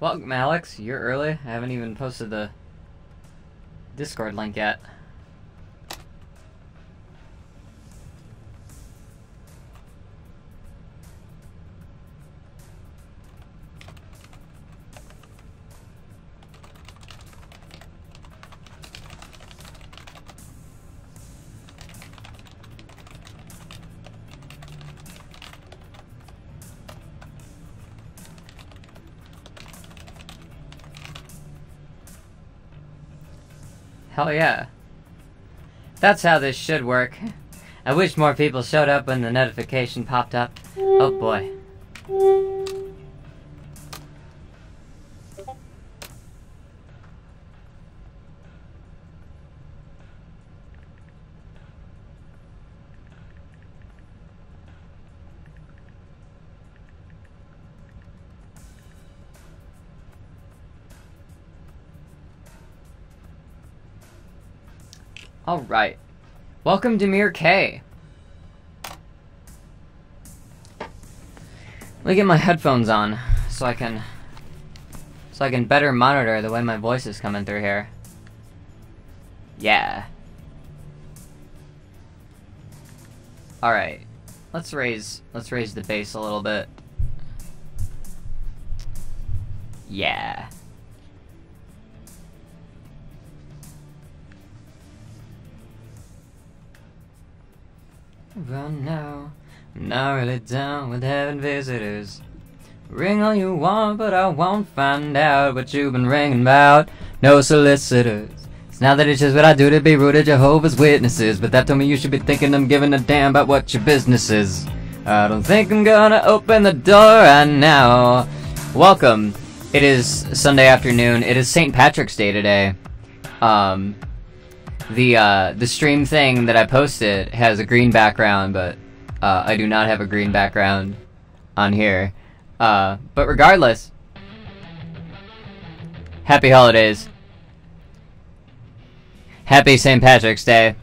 Welcome, Alex. You're early. I haven't even posted the Discord link yet. Hell yeah. That's how this should work. I wish more people showed up when the notification popped up. Oh boy. Alright. Welcome, Demir K. Let me get my headphones on so I can better monitor the way my voice is coming through here. Yeah. Alright. Let's raise the bass a little bit. Yeah. But now, I'm not really down with having visitors. Ring all you want, but I won't find out what you've been ringing about. No solicitors. It's not that it's just what I do to be rude to Jehovah's Witnesses, but that told me you should be thinking I'm giving a damn about what your business is. I don't think I'm gonna open the door right now. Welcome. It is Sunday afternoon. It is St. Patrick's Day today. The stream thing that I posted has a green background, but I do not have a green background on here. But regardless, happy holidays. Happy St. Patrick's Day.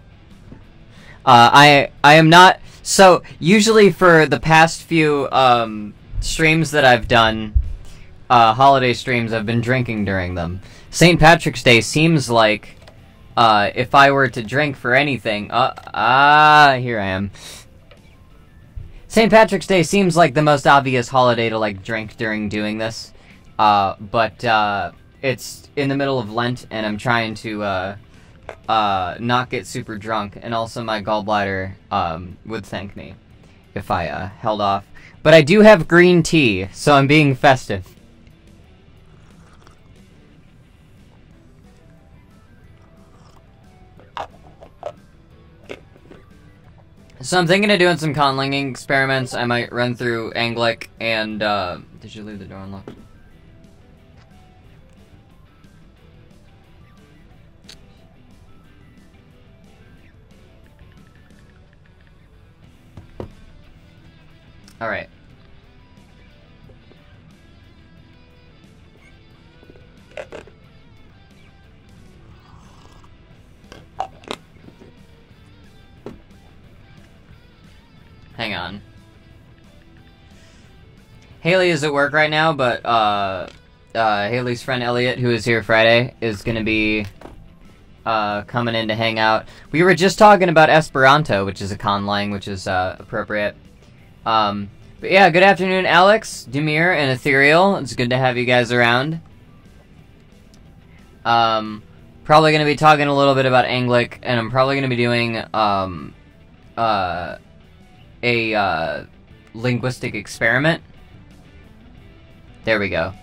I am not, so usually for the past few streams that I've done, holiday streams, I've been drinking during them. St. Patrick's Day seems like if I were to drink for anything, here I am. St. Patrick's Day seems like the most obvious holiday to, like, drink during doing this. But it's in the middle of Lent, and I'm trying to, not get super drunk, and also my gallbladder, would thank me if I, held off. But I do have green tea, so I'm being festive. So I'm thinking of doing some conlanging experiments. I might run through Anglic and, did you leave the door unlocked? Alright. Hang on. Haley is at work right now, but Haley's friend Elliot, who is here Friday, is gonna be coming in to hang out. We were just talking about Esperanto, which is a conlang, which is appropriate. But yeah, good afternoon, Alex, Demir, and Ethereal. It's good to have you guys around. Probably gonna be talking a little bit about Anglic, and I'm probably gonna be doing a linguistic experiment. There we go.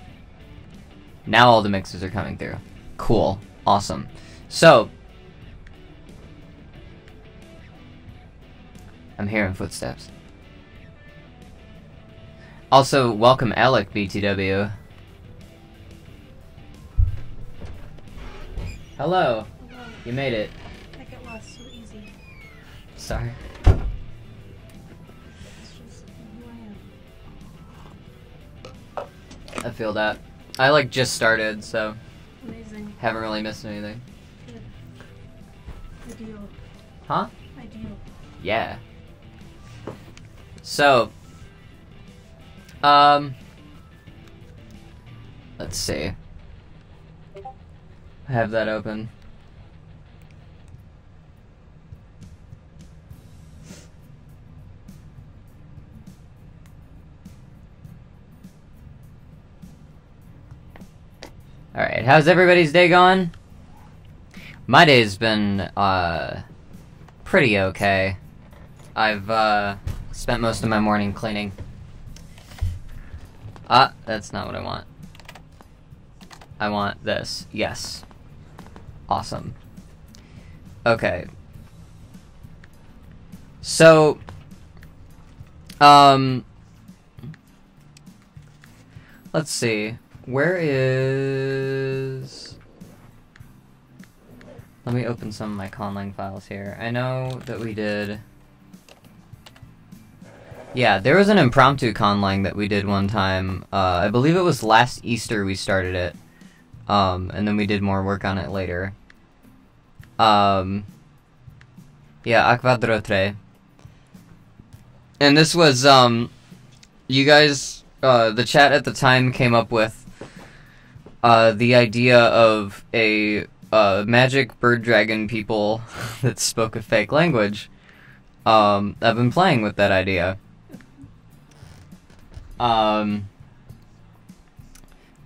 Now all the mixes are coming through. Cool. Awesome. So, I'm hearing footsteps. Also, welcome Alec, BTW. Hello. Hello. You made it. I get lost so easy. Sorry. I feel that. I, like, just started, so... Amazing. Haven't really missed anything. Good. Ideal. Huh? Ideal. Yeah. So... Let's see. I have that open. Alright, how's everybody's day going? My day's been, pretty okay. I've, spent most of my morning cleaning. That's not what I want. I want this. Yes. Awesome. Okay. So, let's see. Where is... Let me open some of my conlang files here. I know that we did... Yeah, there was an impromptu conlang that we did one time. I believe it was last Easter we started it. And then we did more work on it later. Yeah, Aquadrotre. And this was, you guys, the chat at the time came up with the idea of a magic bird dragon people that spoke a fake language. I've been playing with that idea.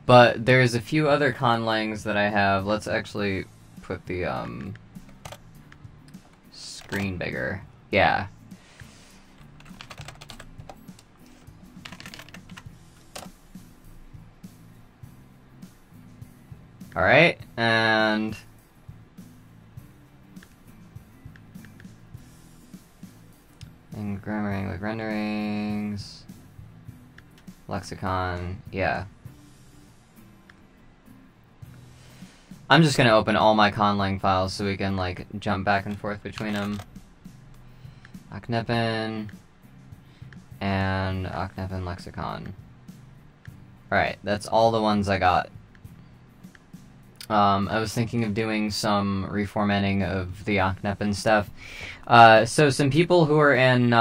But there's a few other conlangs that I have. Let's actually put the screen bigger. Yeah. Alright, and grammar, English renderings, lexicon, yeah. I'm just gonna open all my conlang files so we can like jump back and forth between them. Aknepen and Aknepen lexicon. Alright, that's all the ones I got. I was thinking of doing some reformatting of the Aknepen stuff. So some people who are in,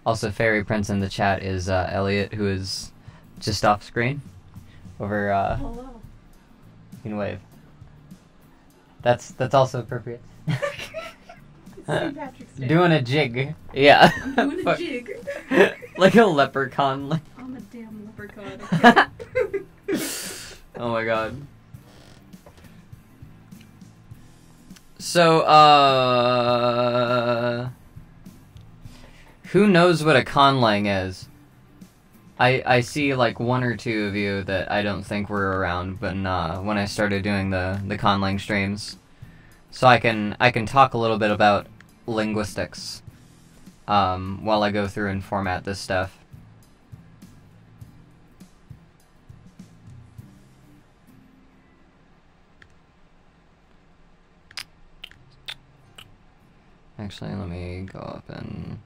also Fairy Prince in the chat is Elliot, who is just off screen. Over, Hello. You can wave. That's also appropriate. St. Patrick's Day. Doing a jig. Yeah. I'm doing a jig. Like a leprechaun. I'm a damn leprechaun. Oh my god. So, who knows what a conlang is? I see like one or two of you that I don't think were around when I started doing the conlang streams. So I can talk a little bit about linguistics while I go through and format this stuff. Actually, let me go up and...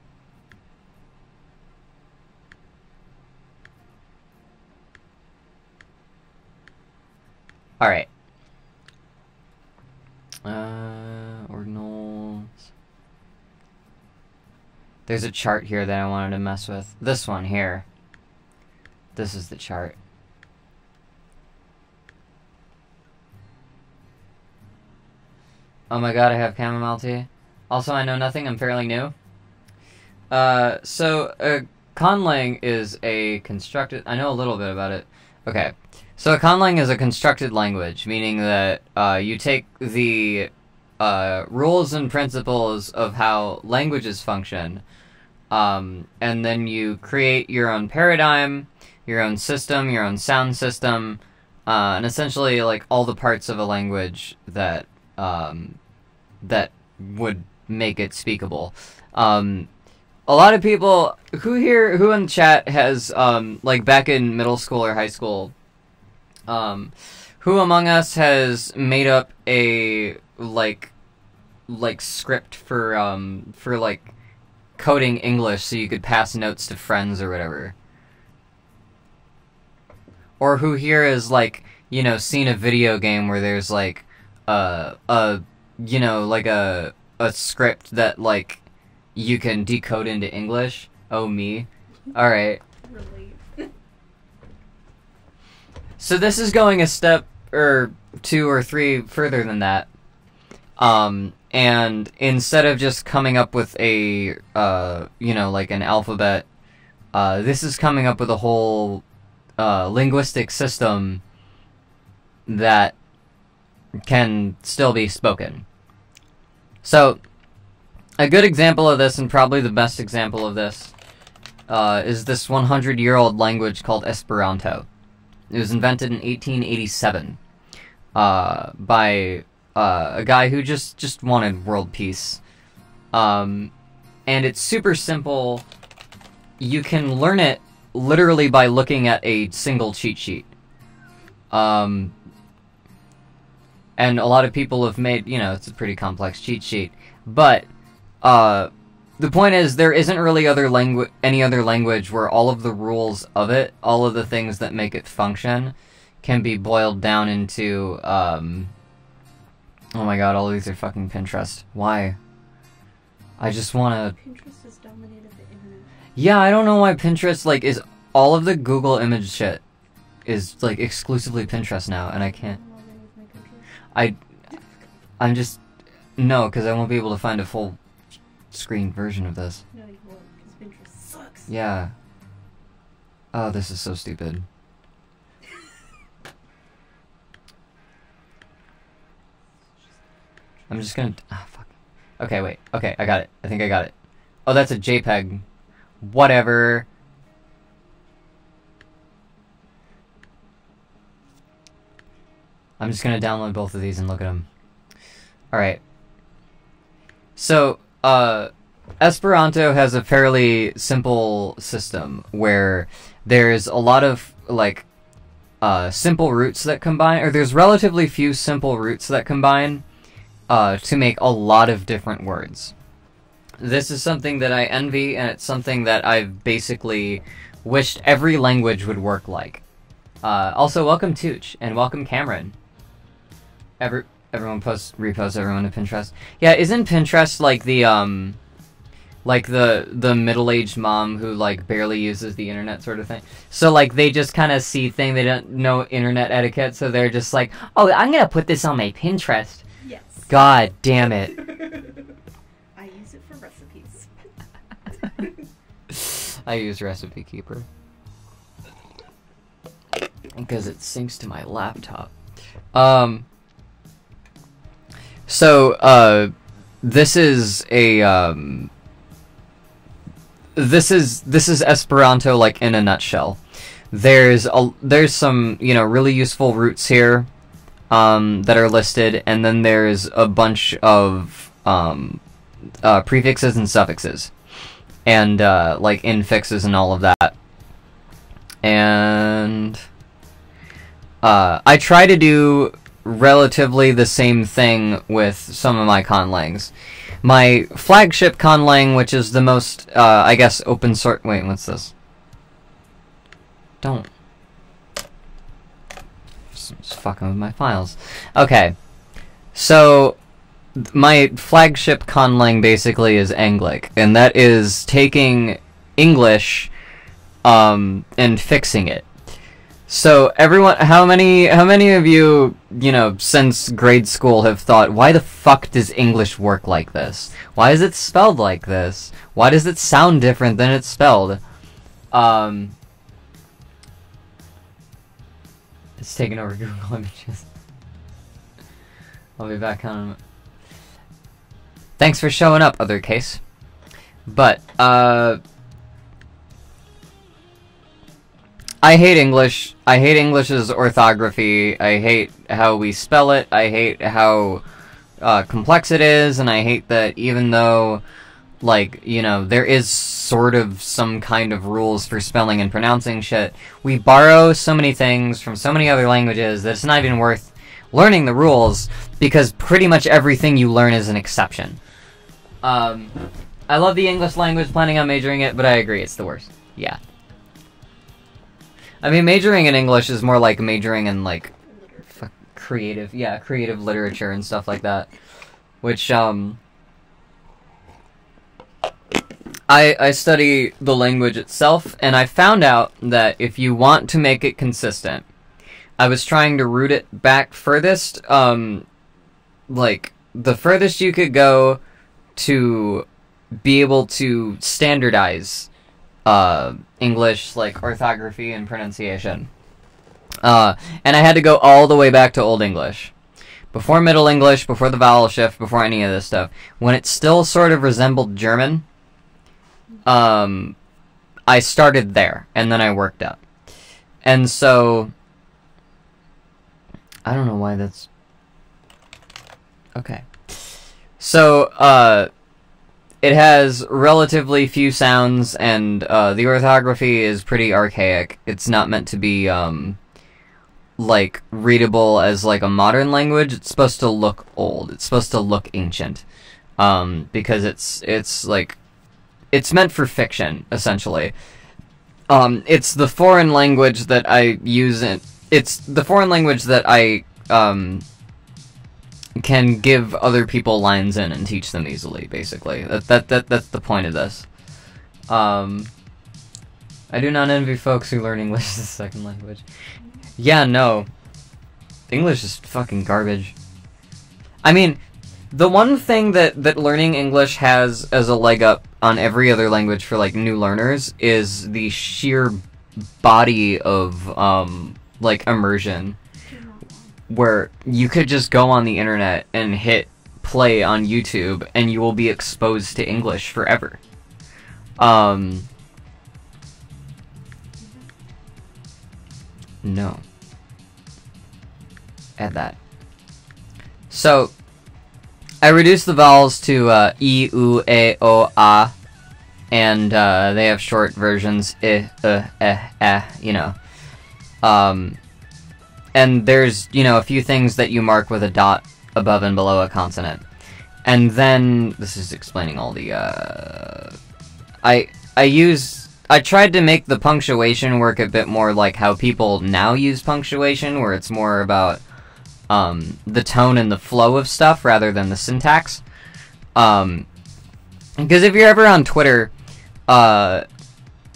Alright. Ordinals... There's a chart here that I wanted to mess with. This one here. This is the chart. Oh my god, I have chamomile tea. Also, I know nothing, I'm fairly new. So, conlang is a constructed... I know a little bit about it. Okay. So, a conlang is a constructed language, meaning that you take the rules and principles of how languages function, and then you create your own paradigm, your own system, your own sound system, and essentially, like, all the parts of a language that, that would make it speakable. A lot of people who in chat has like back in middle school or high school, who among us has made up a like script for like coding English so you could pass notes to friends or whatever? Or who here has like, you know, seen a video game where there's like you know, like a script that like you can decode into English? Oh me. Alright. Relate. So this is going a step or 2 or 3 further than that. And instead of just coming up with a, like an alphabet, this is coming up with a whole linguistic system that can still be spoken. So, a good example of this, and probably the best example of this, is this 100-year-old language called Esperanto. It was invented in 1887 by a guy who just wanted world peace. And it's super simple. You can learn it literally by looking at a single cheat sheet. And a lot of people have made, it's a pretty complex cheat sheet. But the point is, there isn't really any other language where all of the rules of it, all of the things that make it function, can be boiled down into, oh my god, all of these are fucking Pinterest. Why? I just wanna... Pinterest has dominated the internet. Yeah, I don't know why Pinterest, is all of the Google image shit is, exclusively Pinterest now, and I can't... I'm just... No, because I won't be able to find a full screen version of this. No, you won't, because Pinterest sucks. Yeah. Oh, this is so stupid. I'm just gonna... Ah, fuck. Okay, wait. Okay, I got it. I think I got it. Oh, that's a JPEG. Whatever. I'm just gonna download both of these and look at them. Alright. So, Esperanto has a fairly simple system where there's a lot of, simple roots that combine, or there's relatively few simple roots that combine to make a lot of different words. This is something that I envy, and it's something that I've basically wished every language would work like. Also, welcome Tooch, and welcome Cameron. Everyone repost everyone to Pinterest. Yeah, isn't Pinterest the middle-aged mom who barely uses the internet sort of thing? So they just kind of see things, they don't know internet etiquette, so they're just like, oh, I'm gonna put this on my Pinterest. Yes. God damn it. I use it for recipes. I use Recipe Keeper because it syncs to my laptop. So, this is a, this is Esperanto, in a nutshell. There's some, really useful roots here, that are listed, and then there's a bunch of, prefixes and suffixes. And, infixes and all of that. And, I try to do relatively the same thing with some of my conlangs. My flagship conlang, which is the most, I guess, open source... Wait, what's this? Don't. Just fucking with my files. Okay. So, my flagship conlang basically is Anglic, and that is taking English, and fixing it. So everyone, how many of you, since grade school have thought, why the fuck does English work like this? Why is it spelled like this? Why does it sound different than it's spelled? It's taking over Google Images. I'll be back on. Thanks for showing up, other case. But, I hate English. I hate English's orthography. I hate how we spell it. I hate how complex it is, and I hate that even though, there is sort of some kind of rules for spelling and pronouncing shit, we borrow so many things from so many other languages that it's not even worth learning the rules, because pretty much everything you learn is an exception. I love the English language, planning on majoring it, but I agree, it's the worst. Yeah. I mean, majoring in English is more like majoring in, creative literature and stuff like that. Which, I study the language itself, and I found out that if you want to make it consistent, I was trying to root it back furthest. Like, the furthest you could go to be able to standardize English, like, orthography and pronunciation. And I had to go all the way back to Old English. Before Middle English, before the vowel shift, before any of this stuff. When it still sort of resembled German, I started there, and then I worked up. And so, I don't know why that's... Okay. So, it has relatively few sounds, and the orthography is pretty archaic. It's not meant to be, like, readable as, like, a modern language. It's supposed to look old. It's supposed to look ancient. Because it's, like... It's meant for fiction, essentially. It's the foreign language that I use in... It's the foreign language that I, can give other people lines in and teach them easily, basically. That's the point of this. I do not envy folks who learn English as a second language. Yeah, no. English is fucking garbage. I mean, the one thing that learning English has as a leg up on every other language for, like, new learners is the sheer body of, like, immersion. Where you could just go on the internet and hit play on YouTube and you will be exposed to English forever. No. Add that. So, I reduced the vowels to E, U, E, O, A, and they have short versions, you know. And there's, you know, a few things that you mark with a dot above and below a consonant. And then, this is explaining all the, I tried to make the punctuation work a bit more like how people now use punctuation, where it's more about, the tone and the flow of stuff rather than the syntax. Because if you're ever on Twitter,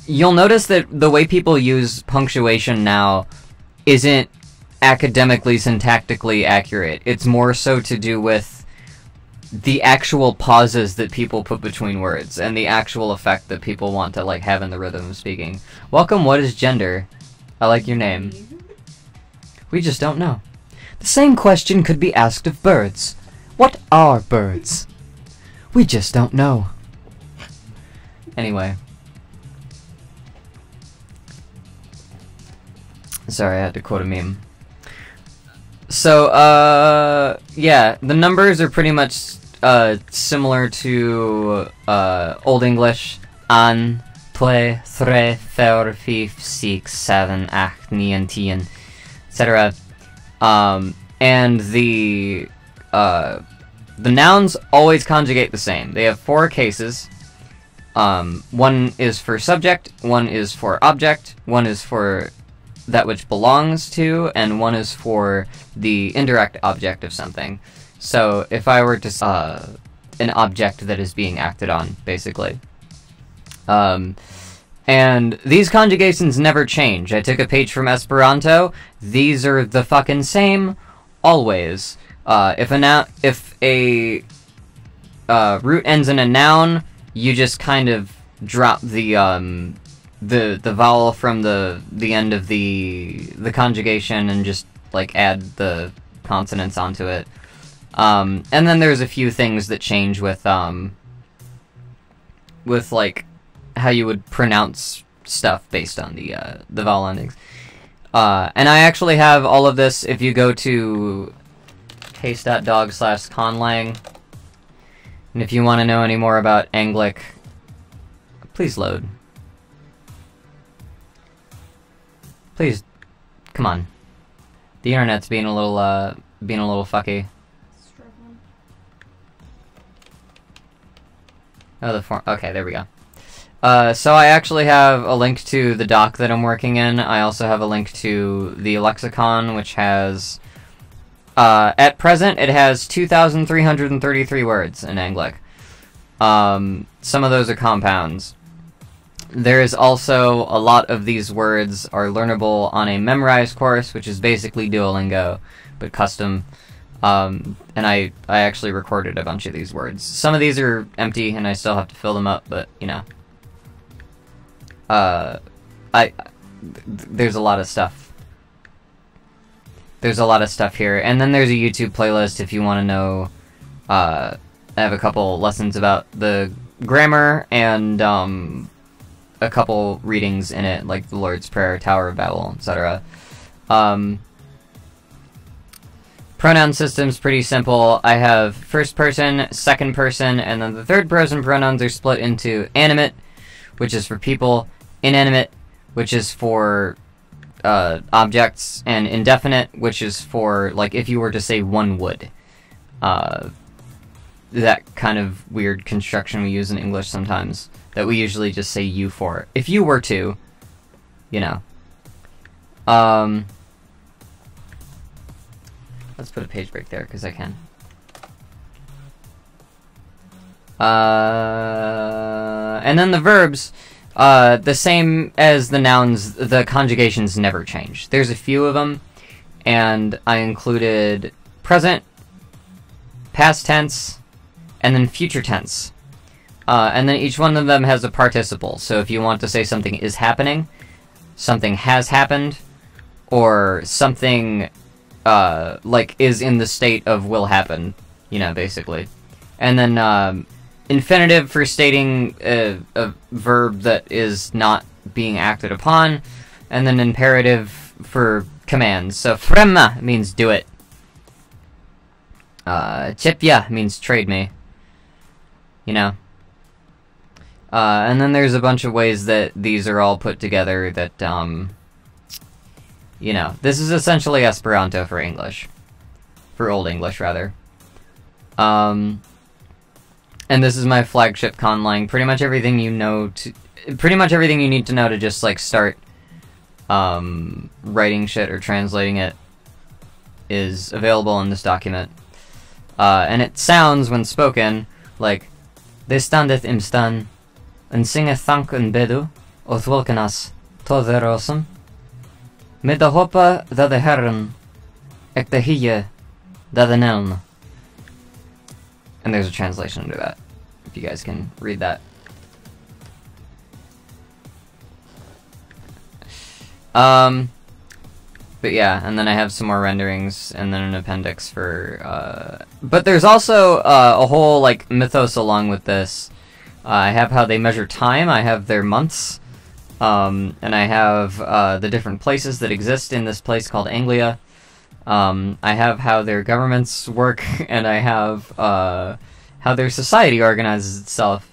you'll notice that the way people use punctuation now isn't academically, syntactically accurate. It's more so to do with the actual pauses that people put between words and the actual effect that people want to, like, have in the rhythm of speaking. Welcome, what is gender? I like your name. We just don't know. The same question could be asked of birds. What are birds? We just don't know. Anyway. Sorry, I had to quote a meme. So, yeah, the numbers are pretty much, similar to, Old English. An, twee, tre, vier, vijf, six, seven, acht, nien, tien, etc. And the nouns always conjugate the same. They have 4 cases. One is for subject, one is for object, one is for that which belongs to, and one is for the indirect object of something. So, if I were to an object that is being acted on, basically. And these conjugations never change. I took a page from Esperanto. These are the fucking same, always. If a root ends in a noun, you just kind of drop the vowel from the end of the conjugation and just, like, add the consonants onto it. And then there's a few things that change with like, how you would pronounce stuff based on the vowel endings. And I actually have all of this if you go to case.dog/conlang. And if you want to know any more about Anglic, please load. Please, come on. The internet's being a little fucky. Struggling. Oh, okay, there we go. So I actually have a link to the doc that I'm working in. I also have a link to the lexicon, which has, at present, it has 2,333 words in Anglic. Some of those are compounds. There is also a lot of these words are learnable on a memorized course, which is basically Duolingo, but custom. And I actually recorded a bunch of these words. Some of these are empty, and I still have to fill them up, but, you know. There's a lot of stuff. There's a lot of stuff here. And then there's a YouTube playlist if you want to know. I have a couple lessons about the grammar and a couple readings in it, like the Lord's Prayer, Tower of Babel, etc. Pronoun system's pretty simple. I have first person, second person, and then the third person pronouns are split into animate, which is for people, inanimate, which is for objects, and indefinite, which is for, like, if you were to say one would. That kind of weird construction we use in English sometimes, that we usually just say you for. If you were to, you know. Let's put a page break there, because I can. And then the verbs, the same as the nouns, the conjugations never change. There's a few of them, and I included present, past tense, and then future tense. And then each one of them has a participle, so if you want to say something is happening, something has happened, or something like is in the state of will happen, you know, basically. And then infinitive for stating a verb that is not being acted upon, and then imperative for commands. So fremma means do it. Chipya means trade me. You know. And then there's a bunch of ways that these are all put together that, you know, this is essentially Esperanto for English. For Old English, rather. And this is my flagship conlang. Pretty much everything you know pretty much everything you need to know to just, like, start, writing shit or translating it is available in this document. And it sounds, when spoken, like, "Det standeth im stan, en singeth thank en bedu, och wolkenas toderosom, med de hoppa da de herren, ek de hie da de neln." And there's a translation under that, if you guys can read that. But yeah, and then I have some more renderings, and then an appendix for, but there's also, a whole, like, mythos along with this. I have how they measure time, I have their months, and I have, the different places that exist in this place called Anglia. I have how their governments work, and I have, how their society organizes itself.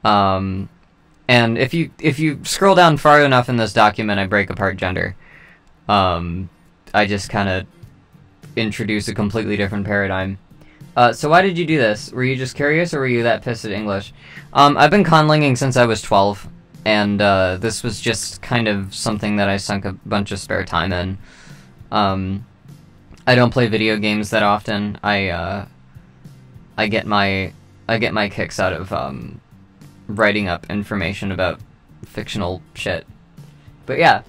And if you scroll down far enough in this document, I break apart gender. I just kind of introduce a completely different paradigm. So why did you do this? Were you just curious, or were you that pissed at English? I've been conlanging since I was 12, and this was just kind of something that I sunk a bunch of spare time in. I don't play video games that often. I get my kicks out of writing up information about fictional shit. But yeah.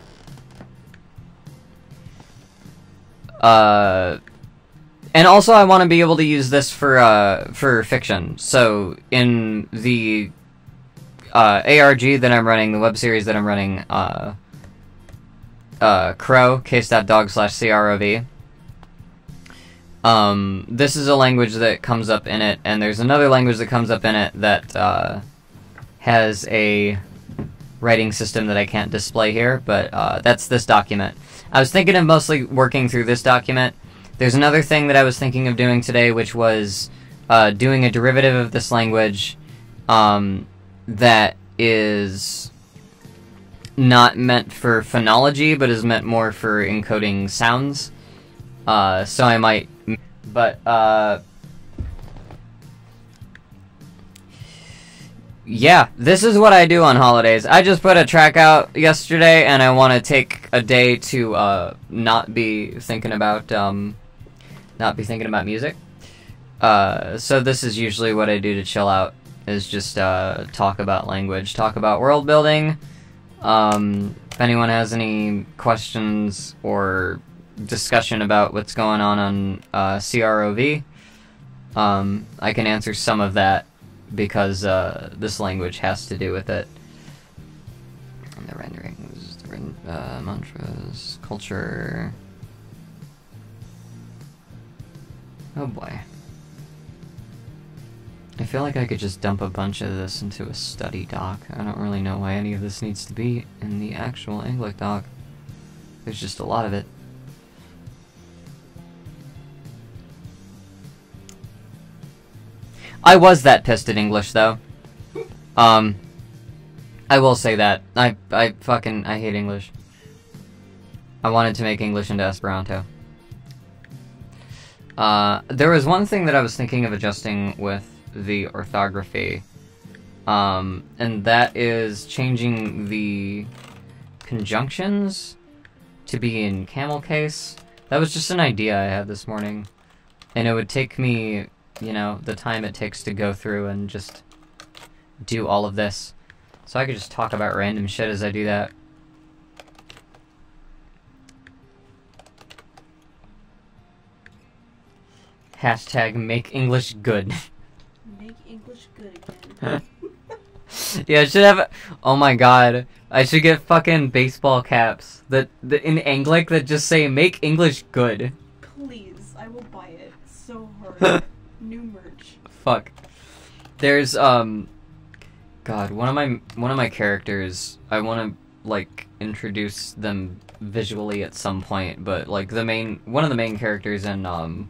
And also I want to be able to use this for fiction. So in the ARG that I'm running, the web series that I'm running, Crow, case.dog/CROV. This is a language that comes up in it, and there's another language that comes up in it that has a writing system that I can't display here, but that's this document. I was thinking of mostly working through this document. There's another thing that I was thinking of doing today, which was doing a derivative of this language that is not meant for phonology, but is meant more for encoding sounds. So I might... But, yeah, this is what I do on holidays. I just put a track out yesterday, and I want to take a day to, not be thinking about music. So this is usually what I do to chill out. is just talk about language, talk about world building. If anyone has any questions or discussion about what's going on CROV, I can answer some of that because this language has to do with it. And the renderings, mantras, culture. Oh boy. I feel like I could just dump a bunch of this into a study doc. I don't really know why any of this needs to be in the actual English doc. There's just a lot of it. I was that pissed at English, though. I will say that. I hate English. I wanted to make English into Esperanto. There was one thing that I was thinking of adjusting with the orthography, and that is changing the conjunctions to be in camel case. That was just an idea I had this morning, and it would take me, you know, the time it takes to go through and just do all of this. So I could just talk about random shit as I do that. Hashtag make English good. Make English good again. Yeah, I should have. Oh my god, I should get fucking baseball caps that in Anglic that just say "Make English good." Please, I will buy it. So hard. New merch. Fuck. There's God, one of my characters. I want to like introduce them visually at some point, but like one of the main characters in the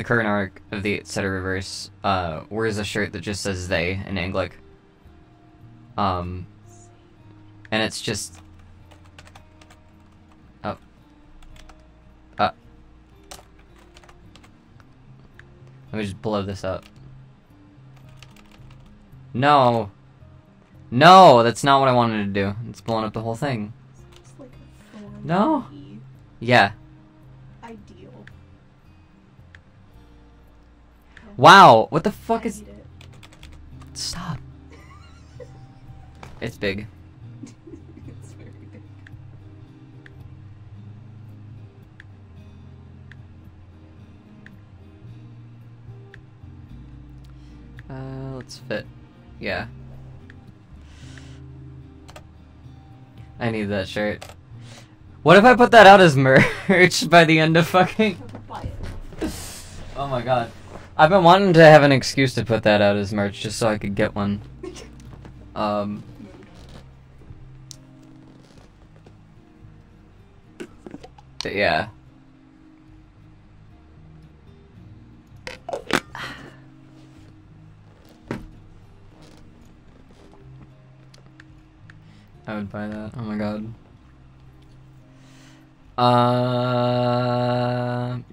current arc of the Etc. wears a shirt that just says they in Anglic. And it's just let me just blow this up. No, that's not what I wanted to do. It's blowing up the whole thing. It's like a thorn. No. Yeah. Ideal. Wow, what the fuck is... It. Stop. It's big. It's very big. Let's fit. Yeah. I need that shirt. What if I put that out as merch by the end of fucking... Buy it. Oh my god. I've been wanting to have an excuse to put that out as merch just so I could get one. But yeah. I would buy that. Oh my god.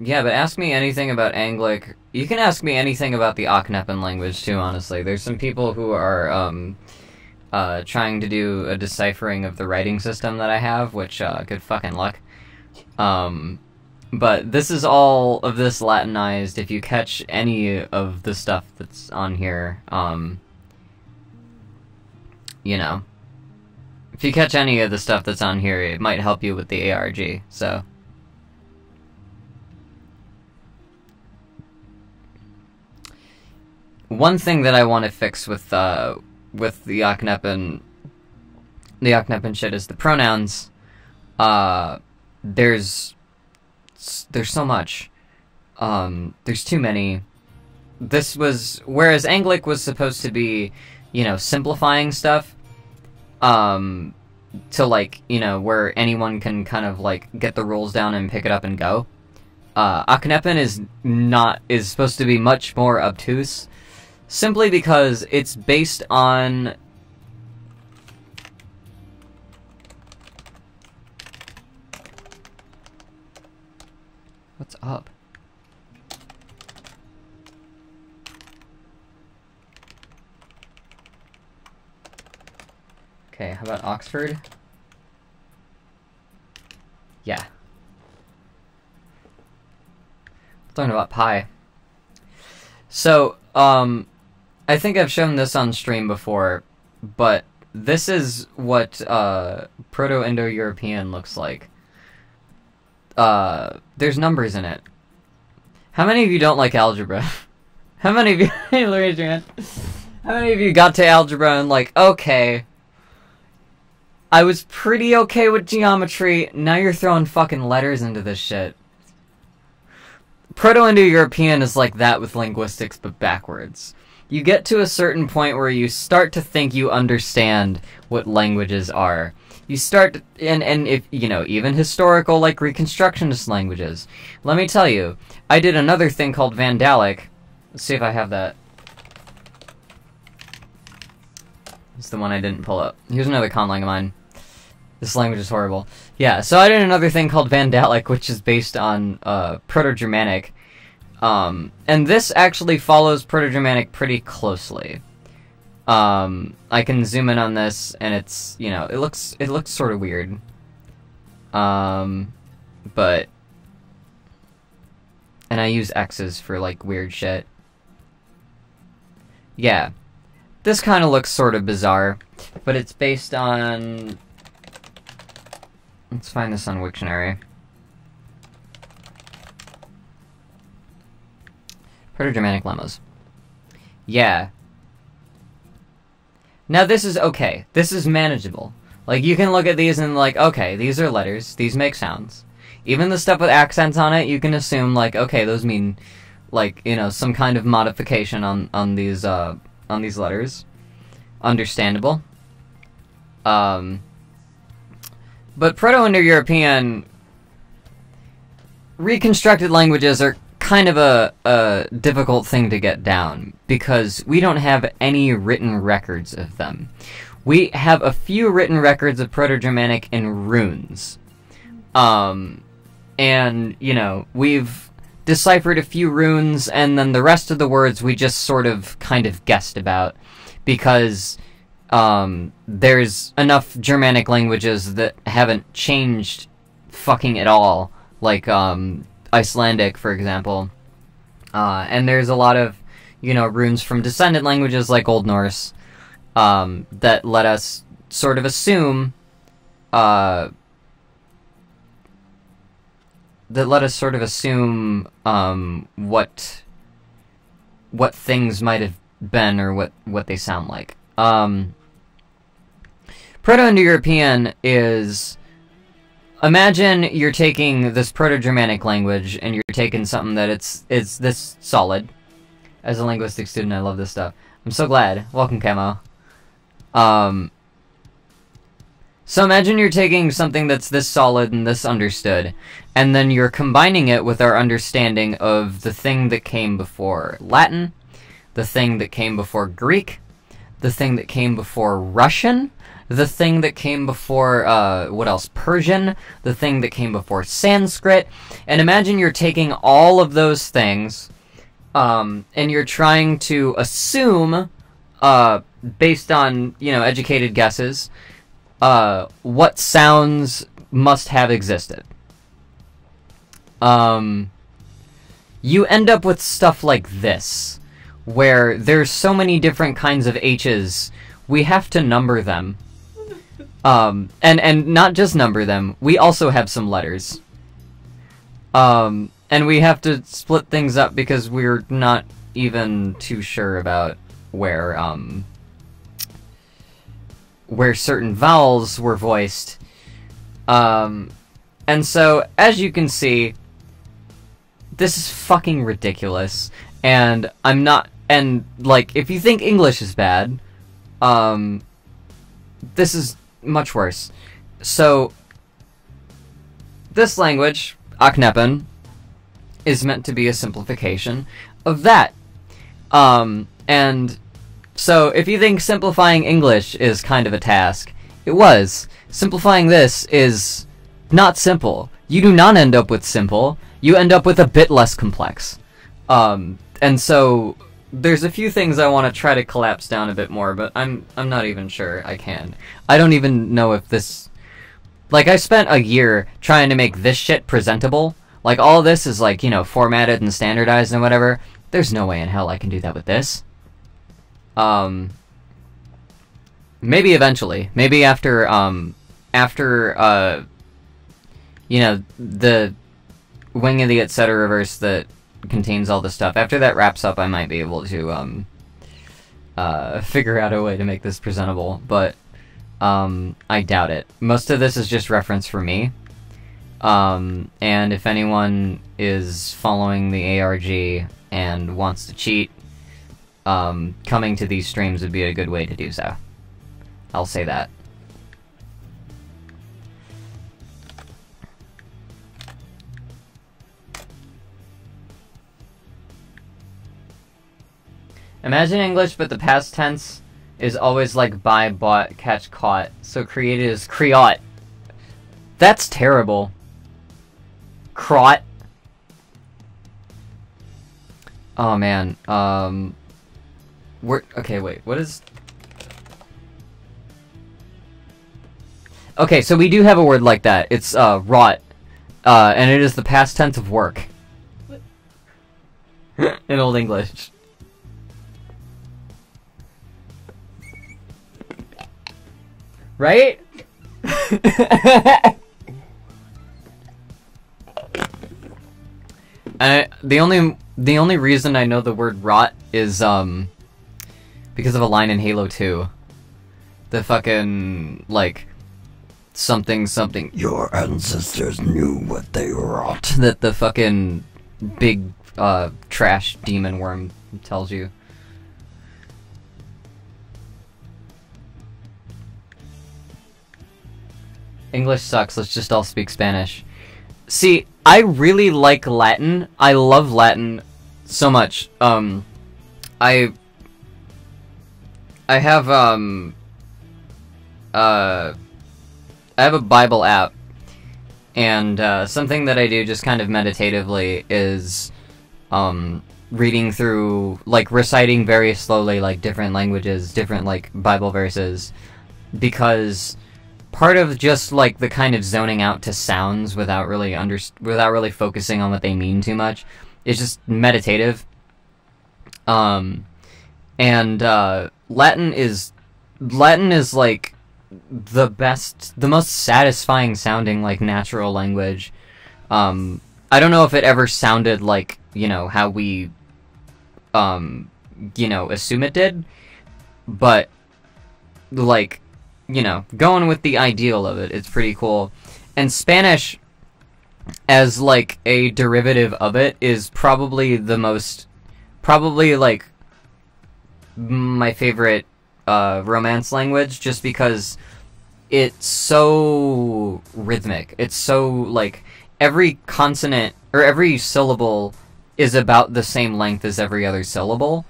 Yeah, but ask me anything about Anglic. You can ask me anything about the Aknepen language too, honestly. There's some people who are, trying to do a deciphering of the writing system that I have, which, good fucking luck. But this is all of this Latinized. If you catch any of the stuff that's on here, you know. If you catch any of the stuff that's on here, it might help you with the ARG, so. One thing that I want to fix with the Aknepen shit is the pronouns. There's so much. There's too many. Whereas Anglic was supposed to be, you know, simplifying stuff, to like, you know, where anyone can kind of like get the rules down and pick it up and go. Aknepen is supposed to be much more obtuse, simply because it's based on what's up? Okay, how about Oxford? Yeah. Talking about pi. So, I think I've shown this on stream before, but this is what Proto-Indo-European looks like. There's numbers in it. How many of you don't like algebra? How many of you... Hey, raise your hand. How many of you got to algebra and like, okay, I was pretty okay with geometry, now you're throwing fucking letters into this shit. Proto-Indo-European is like that with linguistics, but backwards. You get to a certain point where you start to think you understand what languages are. You start to, and if, you know, even historical, like, Reconstructionist languages. Let me tell you, I did another thing called Vandalic. Let's see if I have that. It's the one I didn't pull up. Here's another conlang of mine. This language is horrible. Yeah, so I did another thing called Vandalic, which is based on Proto-Germanic. And this actually follows Proto-Germanic pretty closely. I can zoom in on this, and it's, you know, it looks sort of weird. But... And I use X's for, like, weird shit. Yeah. This kind of looks sort of bizarre, but it's based on... Let's find this on Wiktionary. Proto-Germanic lemmas. Yeah. Now this is okay. This is manageable. Like, you can look at these and like, okay, these are letters. These make sounds. Even the stuff with accents on it, you can assume, like, okay, those mean, like, you know, some kind of modification on these letters. Understandable. But Proto-Indo-European reconstructed languages are kind of a difficult thing to get down, because we don't have any written records of them. We have a few written records of Proto-Germanic in runes. And, you know, we've deciphered a few runes, and then the rest of the words we just sort of kind of guessed about, because there's enough Germanic languages that haven't changed fucking at all, like Icelandic, for example. And there's a lot of, you know, runes from descendant languages like Old Norse that let us sort of assume what things might have been, or what they sound like. Proto-Indo-European is... Imagine you're taking this Proto-Germanic language, and you're taking something that it's this solid. As a linguistic student, I love this stuff. I'm so glad. Welcome, Camo. So imagine you're taking something that's this solid and this understood, and then you're combining it with our understanding of the thing that came before Latin, the thing that came before Greek, the thing that came before Russian, the thing that came before, what else, Persian, the thing that came before Sanskrit, and imagine you're taking all of those things, and you're trying to assume, based on, you know, educated guesses, what sounds must have existed. You end up with stuff like this, where there's so many different kinds of H's, we have to number them. And not just number them, we also have some letters. And we have to split things up because we're not even too sure about where certain vowels were voiced. And so, as you can see, this is fucking ridiculous. And I'm not... And, like, if you think English is bad, this is much worse. So, this language, Aknepen, is meant to be a simplification of that. And so, if you think simplifying English is kind of a task, it was. Simplifying this is not simple. You do not end up with simple. You end up with a bit less complex. And so, there's a few things I want to try to collapse down a bit more, but I'm not even sure I can. I don't even know if this... Like, I spent a year trying to make this shit presentable. Like, all this is, like, you know, formatted and standardized and whatever. There's no way in hell I can do that with this. Maybe eventually. Maybe after, you know, the Wing of the Etc. reverse that contains all the stuff. After that wraps up, I might be able to, figure out a way to make this presentable, but, I doubt it. Most of this is just reference for me. And if anyone is following the ARG and wants to cheat, coming to these streams would be a good way to do so. I'll say that. Imagine English, but the past tense is always like buy, bought, catch, caught. So created as creot. That's terrible. Crot. Oh man. Okay, wait. What is? Okay, so we do have a word like that. It's rot, and it is the past tense of work. What? In Old English. Right? The only reason I know the word rot is because of a line in Halo 2. The fucking like something. Your ancestors knew what they wrought. That the fucking big trash demon worm tells you. English sucks, let's just all speak Spanish. See, I really like Latin. I love Latin so much. I have I have a Bible app, and something that I do just kind of meditatively is reading through, like, reciting very slowly, like, different languages, different, like, Bible verses, because part of just, like, the kind of zoning out to sounds without really focusing on what they mean too much is just meditative. And Latin is like the most satisfying sounding, like, natural language. I don't know if it ever sounded like, you know, how we you know, assume it did, but, like, you know, going with the ideal of it, it's pretty cool. And Spanish, as, like, a derivative of it, is probably like, my favorite, Romance language, just because it's so rhythmic. It's so, like, every consonant, or every syllable is about the same length as every other syllable.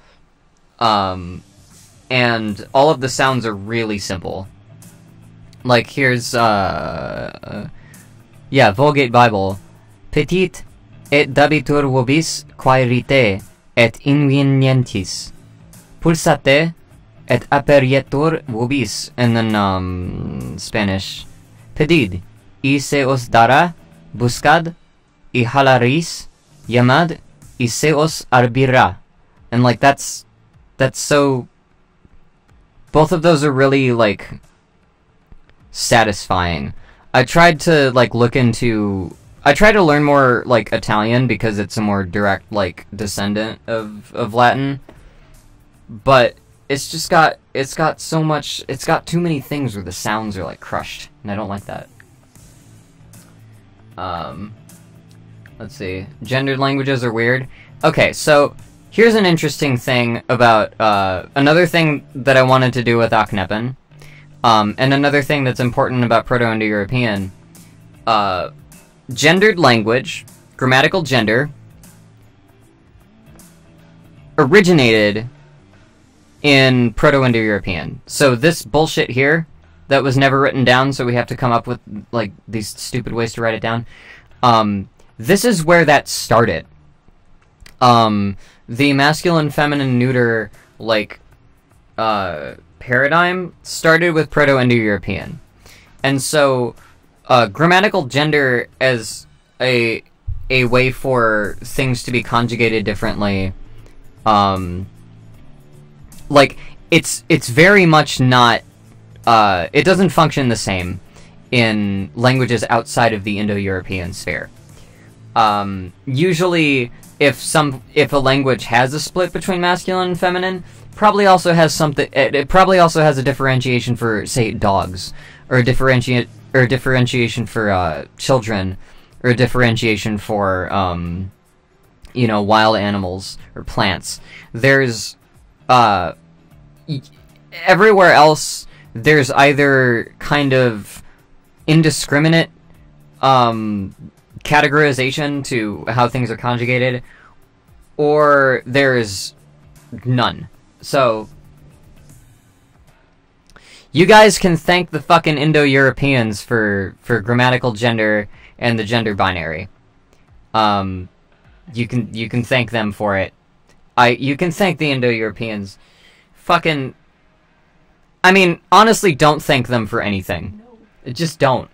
And all of the sounds are really simple. Like, here's, yeah, Vulgate Bible. Petit et dabitur vobis quaerite et invenientis. Pulsate et aperietur vobis. And then, Spanish. Pedid, y se os dará, buscad, y halaris, llamad, y se os abrirá. And, like, that's so... Both of those are really, like, satisfying. I tried to, like, I tried to learn more, like, Italian because it's a more direct, like, descendant of Latin. But it's just got so much, it's got too many things where the sounds are, like, crushed, and I don't like that. Let's see. Gendered languages are weird. Okay, so here's an interesting thing about, another thing that I wanted to do with Akhenaten, and another thing that's important about Proto-Indo-European. Gendered language, grammatical gender, originated in Proto-Indo-European. So this bullshit here, that was never written down, so we have to come up with, like, these stupid ways to write it down. This is where that started. The masculine, feminine, neuter, like, paradigm started with Proto-Indo-European. And so, grammatical gender as a way for things to be conjugated differently like, it's very much not, it doesn't function the same in languages outside of the Indo-European sphere. Usually, if a language has a split between masculine and feminine, probably also has something. It probably also has a differentiation for, say, dogs, or a differentiation for children, or a differentiation for wild animals or plants. There's everywhere else there's either kind of indiscriminate categorization to how things are conjugated, or there's none. So you guys can thank the fucking Indo-Europeans for grammatical gender and the gender binary. You can thank them for it. You can thank the Indo-Europeans. Fucking, I mean, honestly, don't thank them for anything. No. Just don't.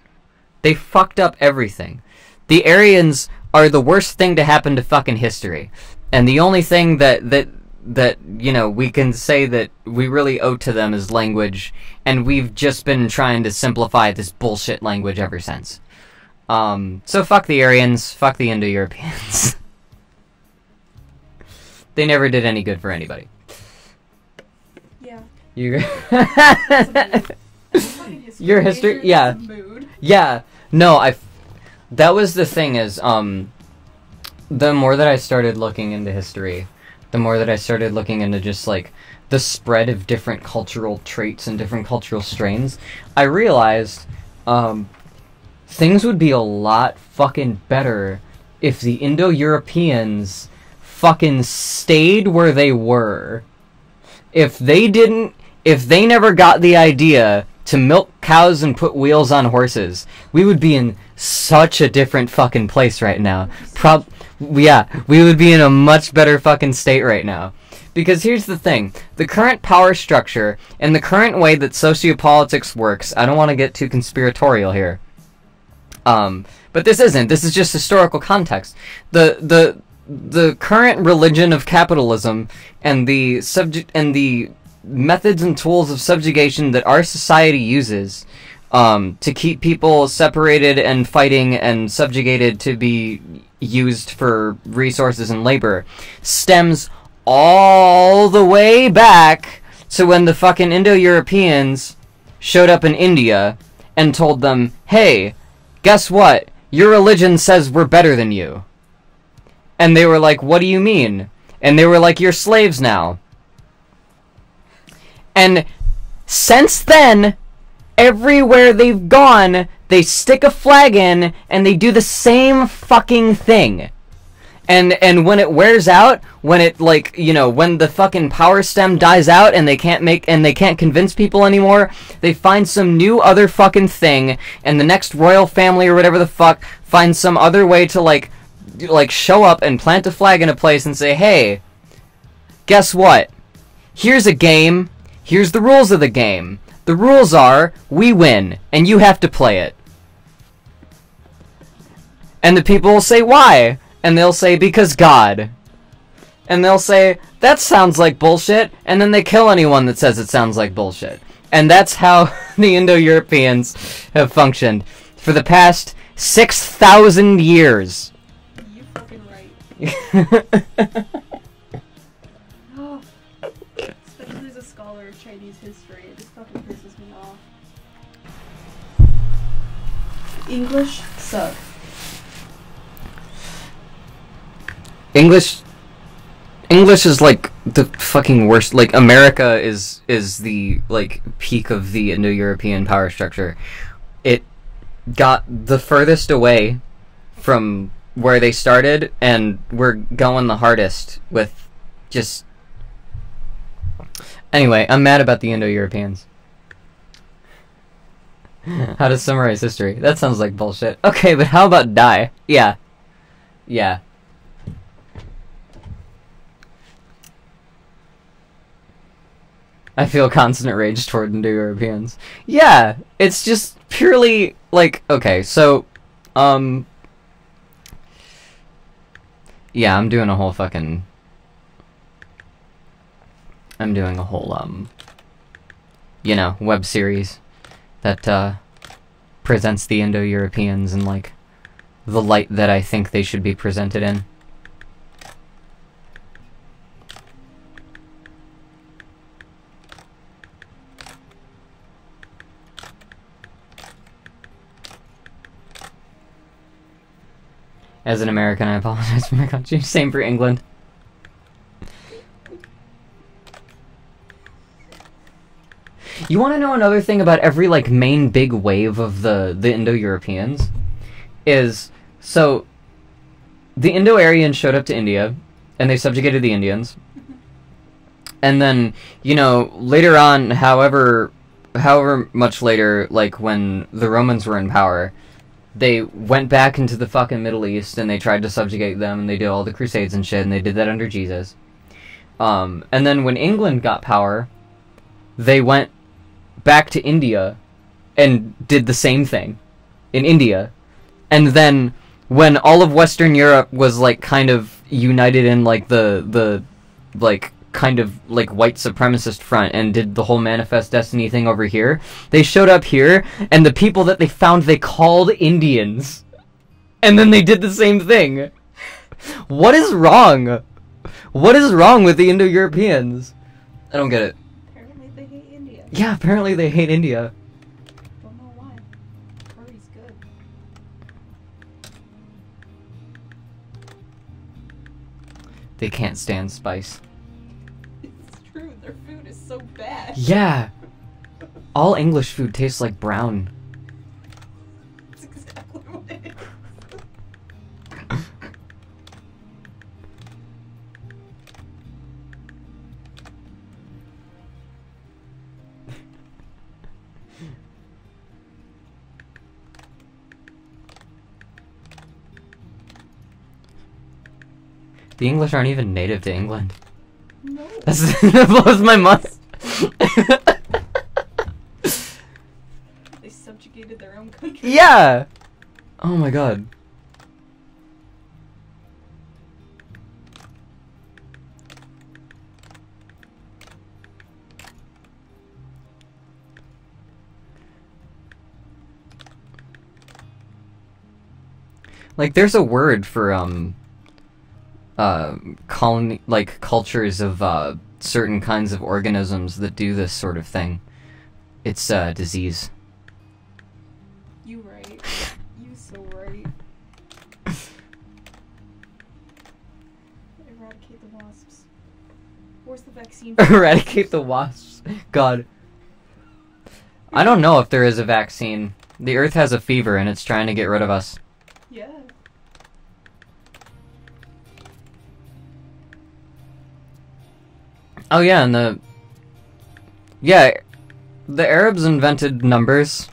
They fucked up everything. The Aryans are the worst thing to happen to fucking history. And the only thing that we can say that we really owe to them is language, and we've just been trying to simplify this bullshit language ever since. So fuck the Aryans, fuck the Indo-Europeans. They never did any good for anybody. Yeah. Your history? Yeah. Yeah. No, that was the thing is, the more that I started looking into history, the more that I started looking into just, like, the spread of different cultural traits and different cultural strains, I realized, things would be a lot fucking better if the Indo-Europeans fucking stayed where they were. If they never got the idea to milk cows and put wheels on horses, we would be in such a different fucking place right now. Yeah, we would be in a much better fucking state right now. Because here's the thing, the current power structure and the current way that sociopolitics works, I don't want to get too conspiratorial here. But this is just historical context. The current religion of capitalism and the methods and tools of subjugation that our society uses to keep people separated and fighting and subjugated to be used for resources and labor stems all the way back to when the fucking Indo-Europeans showed up in India and told them, hey, guess what? Your religion says we're better than you. And they were like, what do you mean? And they were like, you're slaves now. And since then, everywhere they've gone, they stick a flag in and they do the same fucking thing. And when it wears out, when it, like, when the fucking power stem dies out and they can't convince people anymore, they find some new other fucking thing, and the next royal family or whatever the fuck finds some other way to like show up and plant a flag in a place and say, hey, guess what? Here's a game. Here's the rules of the game. The rules are, we win, and you have to play it. And the people will say, why? And they'll say, because God. And they'll say, that sounds like bullshit, and then they kill anyone that says it sounds like bullshit. And that's how the Indo-Europeans have functioned for the past 6,000 years. You fucking right. Especially as a scholar of Chinese history, it just fucking pisses me off. English sucks. English is like the fucking worst. Like, America is the, like, peak of the Indo-European power structure. It got the furthest away from where they started, and we're going the hardest with just... Anyway, I'm mad about the Indo-Europeans. How to summarize history? That sounds like bullshit. Okay, but how about die? Yeah. Yeah. I feel constant rage toward Indo-Europeans. Yeah, it's just purely, like, okay, so, yeah, I'm doing a whole fucking... I'm doing a whole, you know, web series that, presents the Indo-Europeans in, like, the light that I think they should be presented in. As an American, I apologize for my country. Same for England. You want to know another thing about every, like, main big wave of the Indo-Europeans? Is, so, the Indo-Aryans showed up to India, and they subjugated the Indians. And then, you know, later on, however much later, like, when the Romans were in power, they went back into the fucking Middle East, and they tried to subjugate them, and they did all the Crusades and shit, and they did that under Jesus. And then when England got power, they went back to India and did the same thing in India. And then when all of Western Europe was, like, kind of united in, like, the like, kind of, like, white supremacist front and did the whole Manifest Destiny thing over here, they showed up here, and the people that they found they called Indians. And then they did the same thing. What is wrong? What is wrong with the Indo-Europeans? I don't get it. Apparently they hate India. Yeah, apparently they hate India. Don't know why. Curry's good. They can't stand spice. It's true, their food is so bad. Yeah. All English food tastes like brown. That's exactly what it is. The English aren't even native to England. No. That blows my mind. They subjugated their own country. Yeah! Oh my god. Like, there's a word for, cultures of, certain kinds of organisms that do this sort of thing. It's, disease. You right. You so right. Eradicate the wasps. Where's the vaccine? Eradicate the wasps. God. I don't know if there is a vaccine. The Earth has a fever and it's trying to get rid of us. Yeah. Oh yeah, and the Arabs invented numbers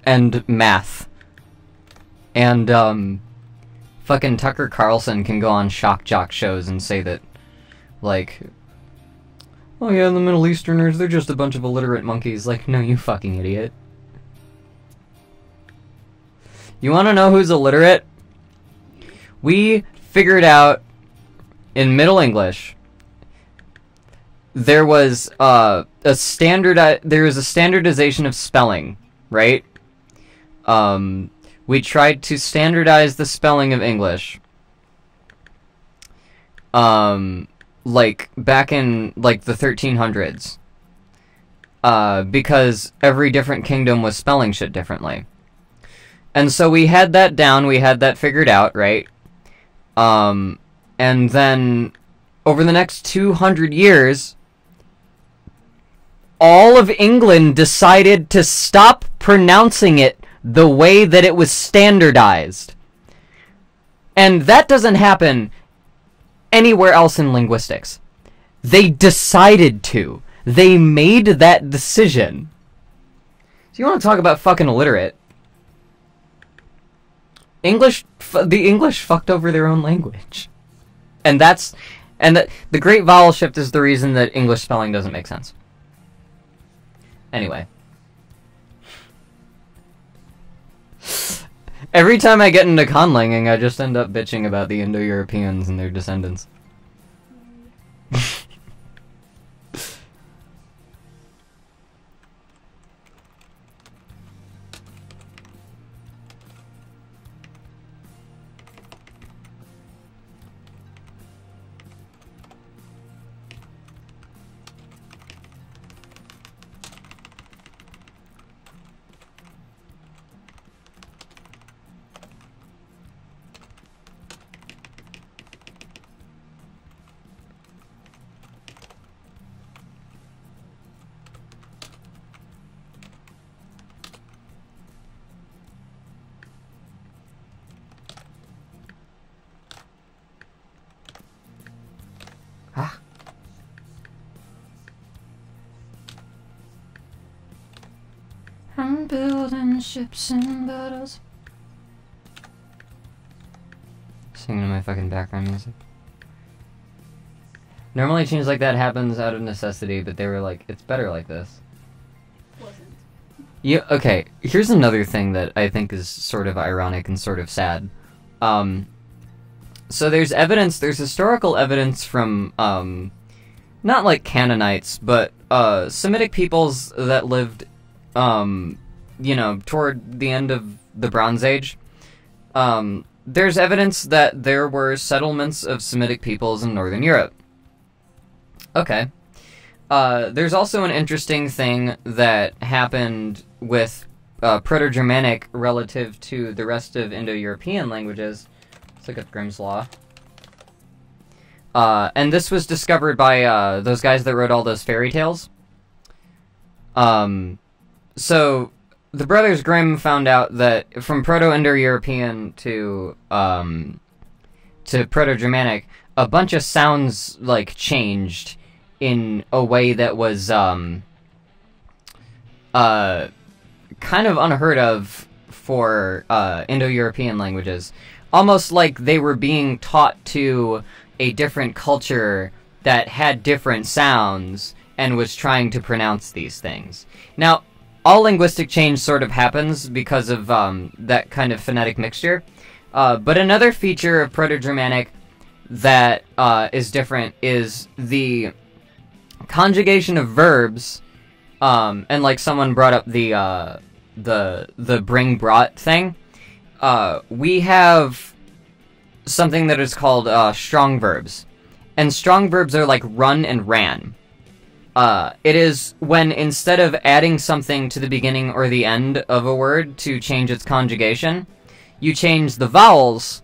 and math. And fucking Tucker Carlson can go on shock jock shows and say that, like, oh yeah, the Middle Easterners, they're just a bunch of illiterate monkeys. Like, no, you fucking idiot. You wanna know who's illiterate? We figured out in Middle English there was a standardization of spelling, right? We tried to standardize the spelling of English. Like back in like the 1300s. Because every different kingdom was spelling shit differently. And so we had that down, we had that figured out, right? And then over the next 200 years, all of England decided to stop pronouncing it the way that it was standardized. And that doesn't happen anywhere else in linguistics. They decided to. They made that decision. So you want to talk about fucking illiterate? The English fucked over their own language. And the Great Vowel Shift is the reason that English spelling doesn't make sense. Anyway. Every time I get into conlanging, I just end up bitching about the Indo-Europeans and their descendants. I'm building ships and battles. Singing my fucking background music. Normally change like that happens out of necessity, but they were like, it's better like this. Wasn't. Yeah, okay, here's another thing that I think is sort of ironic and sort of sad. So there's historical evidence from, not like Canaanites, but, Semitic peoples that lived, you know, toward the end of the Bronze Age. There's evidence that there were settlements of Semitic peoples in Northern Europe. Okay. There's also an interesting thing that happened with Proto-Germanic relative to the rest of Indo-European languages. Let's look at Grimm's Law. And this was discovered by those guys that wrote all those fairy tales. So the Brothers Grimm found out that from Proto-Indo-European to Proto-Germanic, a bunch of sounds like changed in a way that was kind of unheard of for Indo-European languages. Almost like they were being taught to a different culture that had different sounds and was trying to pronounce these things. Now, all linguistic change sort of happens because of that kind of phonetic mixture. But another feature of Proto-Germanic that is different is the conjugation of verbs, and like someone brought up the bring brought thing. We have something that is called strong verbs, and strong verbs are like run and ran. It is when instead of adding something to the beginning or the end of a word to change its conjugation, you change the vowels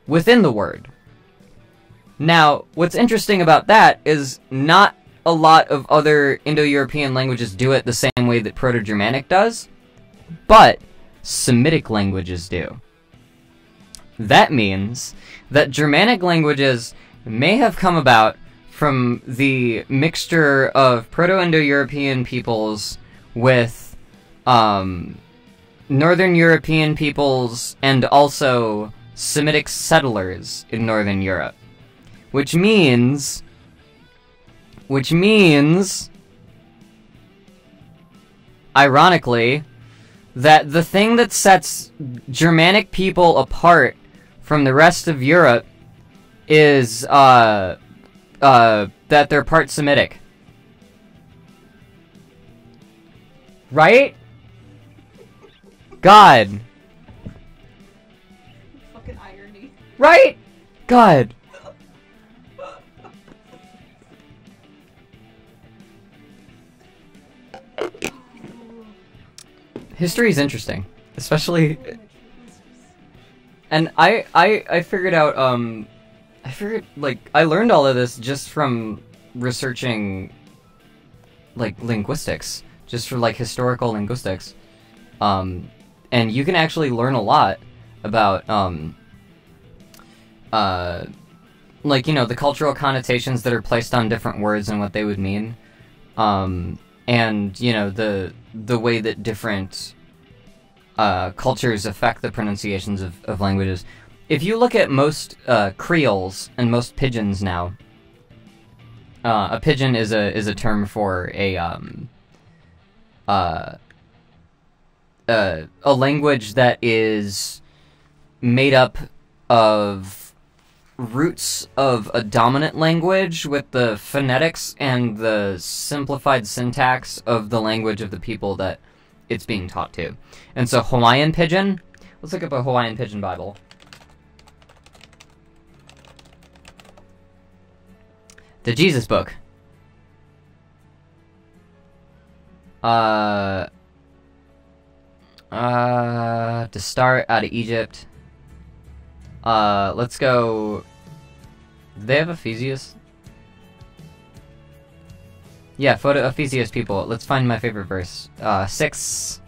within the word. Now, what's interesting about that is not a lot of other Indo-European languages do it the same way that Proto-Germanic does, but Semitic languages do. That means that Germanic languages may have come about from the mixture of Proto-Indo-European peoples with Northern European peoples and also Semitic settlers in Northern Europe. Which means, ironically, that the thing that sets Germanic people apart from the rest of Europe is, that they're part Semitic. Right? God. Fucking irony. Right? God. History is interesting, especially, and I figured out, I learned all of this just from researching, like, linguistics, just for, like, historical linguistics, and you can actually learn a lot about, like, you know, the cultural connotations that are placed on different words and what they would mean, and, you know, the way that different cultures affect the pronunciations of languages. If you look at most creoles and most pidgins now, a pidgin is a term for a language that is made up of roots of a dominant language with the phonetics and the simplified syntax of the language of the people that it's being taught to. And so Hawaiian Pidgin, let's look up a Hawaiian Pidgin Bible. The Jesus Book. To start out of Egypt. Let's go. Do they have Ephesius? Yeah, Ephesius people. Let's find my favorite verse. 6,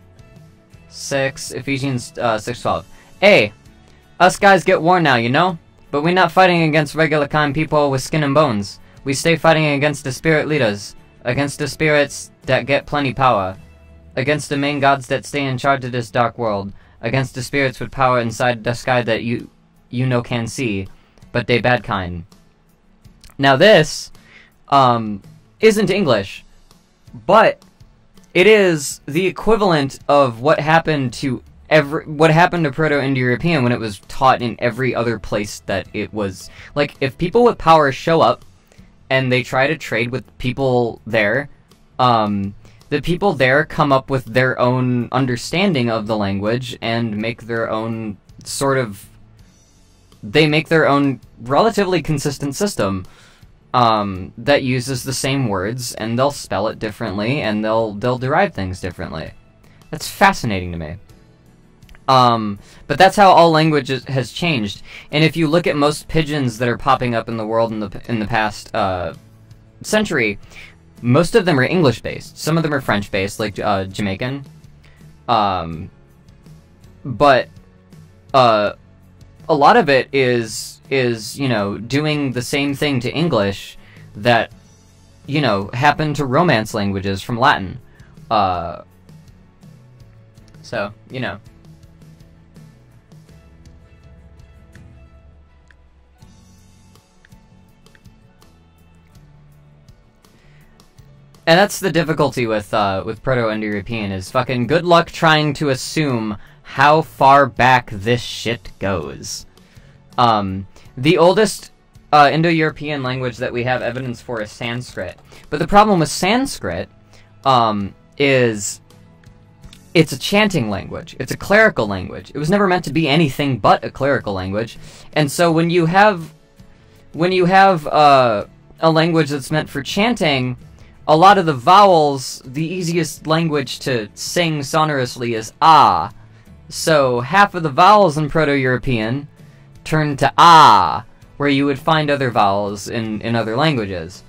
Ephesians 6:12. Hey, us guys get war now, you know? But we're not fighting against regular kind people with skin and bones. We stay fighting against the spirit leaders, against the spirits that get plenty power. against the main gods that stay in charge of this dark world, against the spirits with power inside the sky that you no can see, but they bad kind. Now this, isn't English, but it is the equivalent of what happened to Proto-Indo-European when it was taught in every other place that it was. Like, if people with power show up and they try to trade with people there, the people there come up with their own understanding of the language and make their own they make their own relatively consistent system that uses the same words, and they'll spell it differently, and they'll derive things differently. That's fascinating to me. But that's how all language has changed. And if you look at most pidgins that are popping up in the world in the past century, most of them are English-based. Some of them are French-based, like Jamaican. But a lot of it is you know, doing the same thing to English that, you know, happened to Romance languages from Latin. So, you know. And that's the difficulty with Proto-Indo-European, is fucking good luck trying to assume how far back this shit goes. The oldest Indo-European language that we have evidence for is Sanskrit. But the problem with Sanskrit is it's a chanting language. It's a clerical language. It was never meant to be anything but a clerical language. And so when you have a language that's meant for chanting, a lot of the vowels, the easiest language to sing sonorously is ah. So half of the vowels in Proto-European turn to ah, where you would find other vowels in other languages.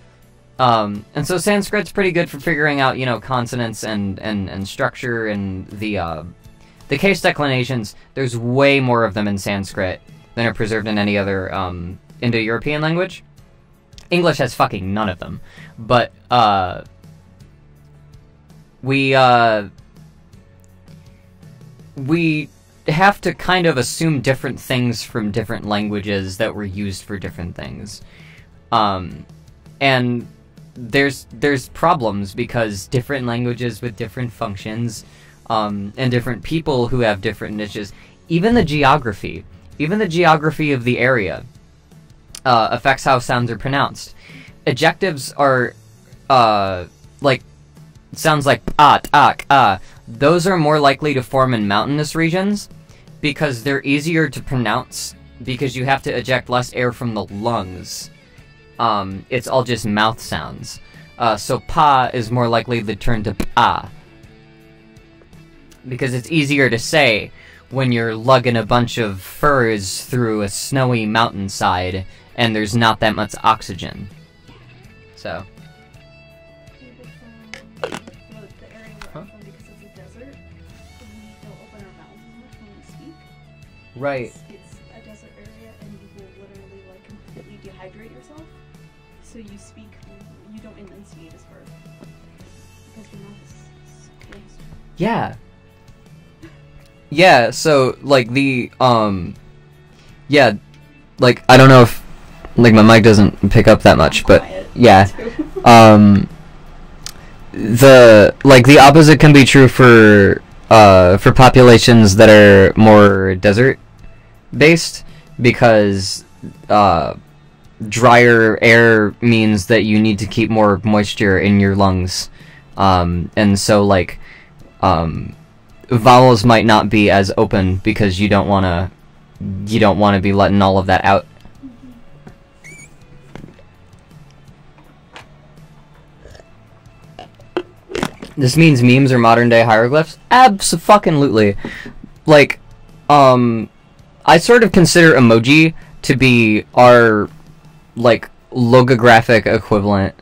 And so Sanskrit's pretty good for figuring out, you know, consonants and structure and the case declinations. There's way more of them in Sanskrit than are preserved in any other Indo-European language. English has fucking none of them. But we have to kind of assume different things from different languages that were used for different things. And there's problems because different languages with different functions, and different people who have different niches, even the geography of the area affects how sounds are pronounced. Ejectives are like sounds like at, ak, ah. Those are more likely to form in mountainous regions because they're easier to pronounce because you have to eject less air from the lungs. It's all just mouth sounds. So pa is more likely to turn to pa because it's easier to say when you're lugging a bunch of furs through a snowy mountainside and there's not that much oxygen. So. The area where I'm from, because it's a desert, we don't open our mouths as much when we speak. Right. It's a desert area, and you will literally, like, completely dehydrate yourself. So you speak, you don't enunciate as far because your mouth is closed. Yeah. Yeah, so, like, yeah, like, I don't know if, like, my mic doesn't pick up that much, but, yeah. The opposite can be true for populations that are more desert-based, because, drier air means that you need to keep more moisture in your lungs, and so, like, vowels might not be as open because you don't want to be letting all of that out. This means memes are modern day hieroglyphs? Abso-fucking-lutely. Like, I sort of consider emoji to be our, like, logographic equivalent.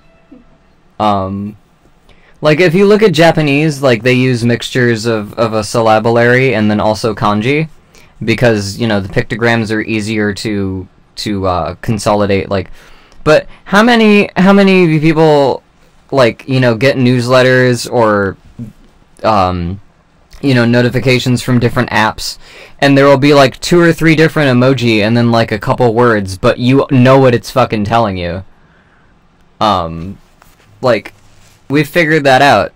Like, if you look at Japanese, like, they use mixtures of a syllabary and then also kanji, because, you know, the pictograms are easier to consolidate, like, but how many people, like, you know, get newsletters or notifications from different apps, and there will be like 2 or 3 different emoji and then like a couple words, but you know what it's fucking telling you. Like, we've figured that out.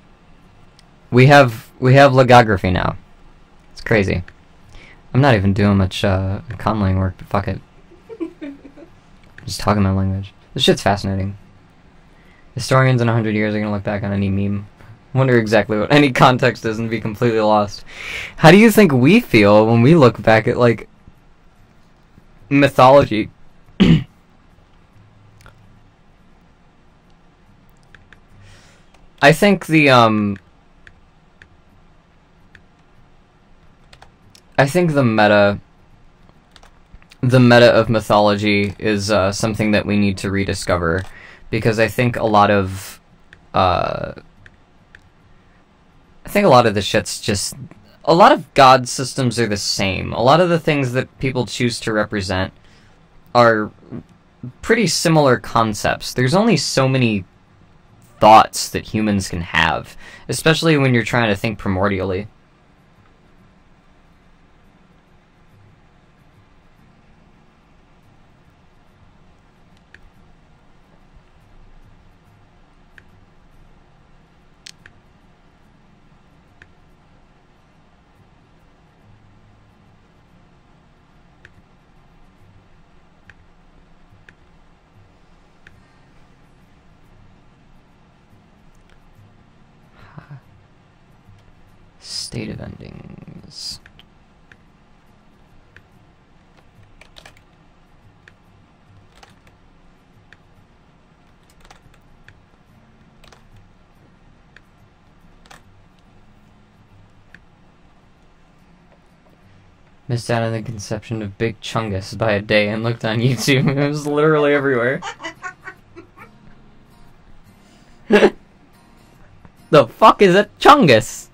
We have logography now. It's crazy. I'm not even doing much conlang work, but fuck it. I'm just talking my language. This shit's fascinating. Historians in 100 years are gonna look back on any meme, wonder exactly what any context is, and be completely lost. How do you think we feel when we look back at, like, mythology? I think the meta of mythology is something that we need to rediscover, because I think a lot of the shit's just, a lot of god systems are the same. A lot of the things that people choose to represent are pretty similar concepts. There's only so many thoughts that humans can have, especially when you're trying to think primordially. State of endings. Missed out on the conception of Big Chungus by a day and looked on YouTube. It was literally everywhere. The fuck is a Chungus?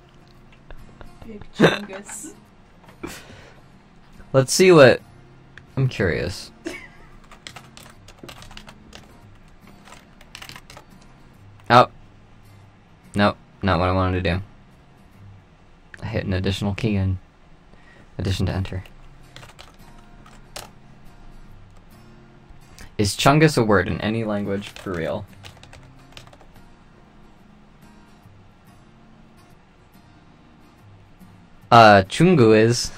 Big Chungus. Let's see what... I'm curious. Oh. Nope, not what I wanted to do. I hit an additional key in addition to enter. Is Chungus a word in any language for real? Chungu is,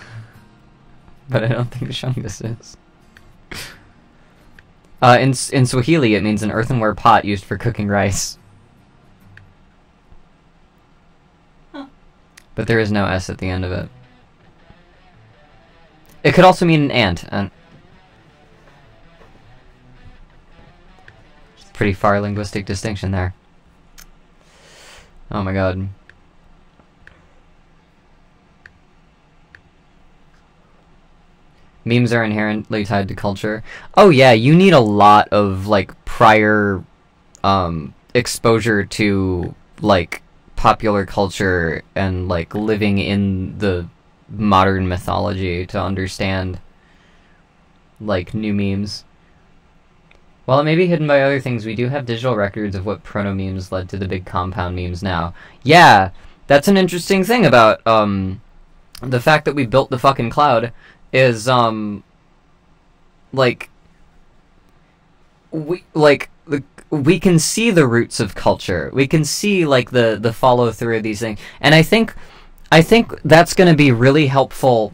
but I don't think Chungus is. In Swahili, it means an earthenware pot used for cooking rice. Huh. But there is no S at the end of it. It could also mean an ant. Pretty far linguistic distinction there. Oh my god. Memes are inherently tied to culture. Oh yeah, you need a lot of, like, prior exposure to, like, popular culture and, like, living in the modern mythology to understand, like, new memes. While it may be hidden by other things, we do have digital records of what proto-memes led to the big compound memes now. Yeah, that's an interesting thing about the fact that we built the fucking cloud. Is like we can see the roots of culture. We can see, like, the follow through of these things, and I think that's going to be really helpful.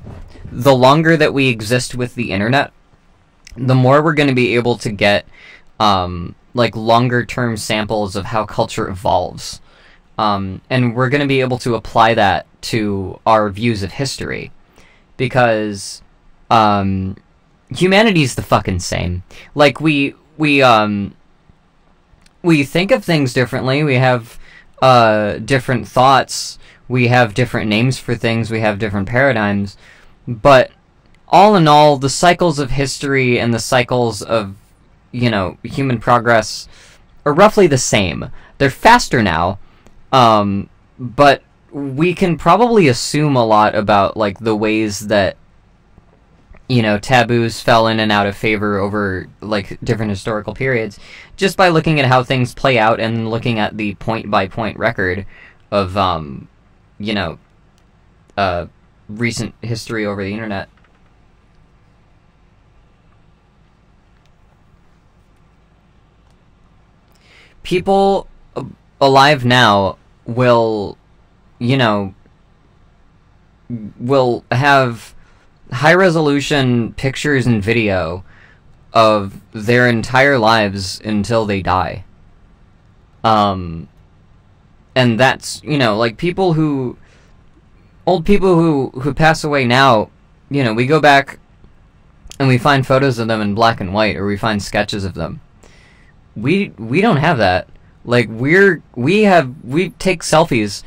The longer that we exist with the internet, the more we're going to be able to get like longer term samples of how culture evolves, and we're going to be able to apply that to our views of history, because humanity's the fucking same. Like, we think of things differently. We have different thoughts. We have different names for things. We have different paradigms. But all in all, the cycles of history and the cycles of, human progress are roughly the same. They're faster now, but we can probably assume a lot about, like, the ways that taboos fell in and out of favor over, like, different historical periods, just by looking at how things play out and looking at the point-by-point record of, you know, recent history over the internet. People alive now will, you know, will have high-resolution pictures and video of their entire lives until they die. And that's, you know, like, old people who pass away now, you know, we go back and we find photos of them in black and white, or we find sketches of them. We don't have that. Like, we take selfies.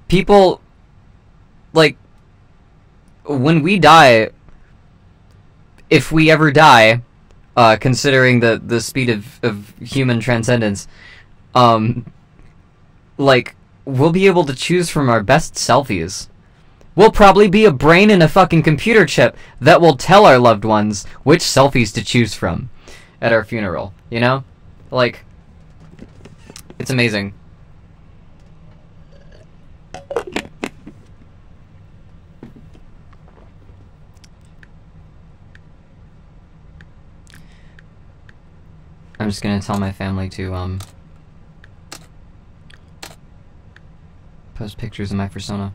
People, like, when we die, if we ever die, considering the speed of human transcendence, like, we'll be able to choose from our best selfies. We'll probably be a brain in a fucking computer chip that will tell our loved ones which selfies to choose from at our funeral, you know? Like, it's amazing. I'm just gonna tell my family to, post pictures of my persona.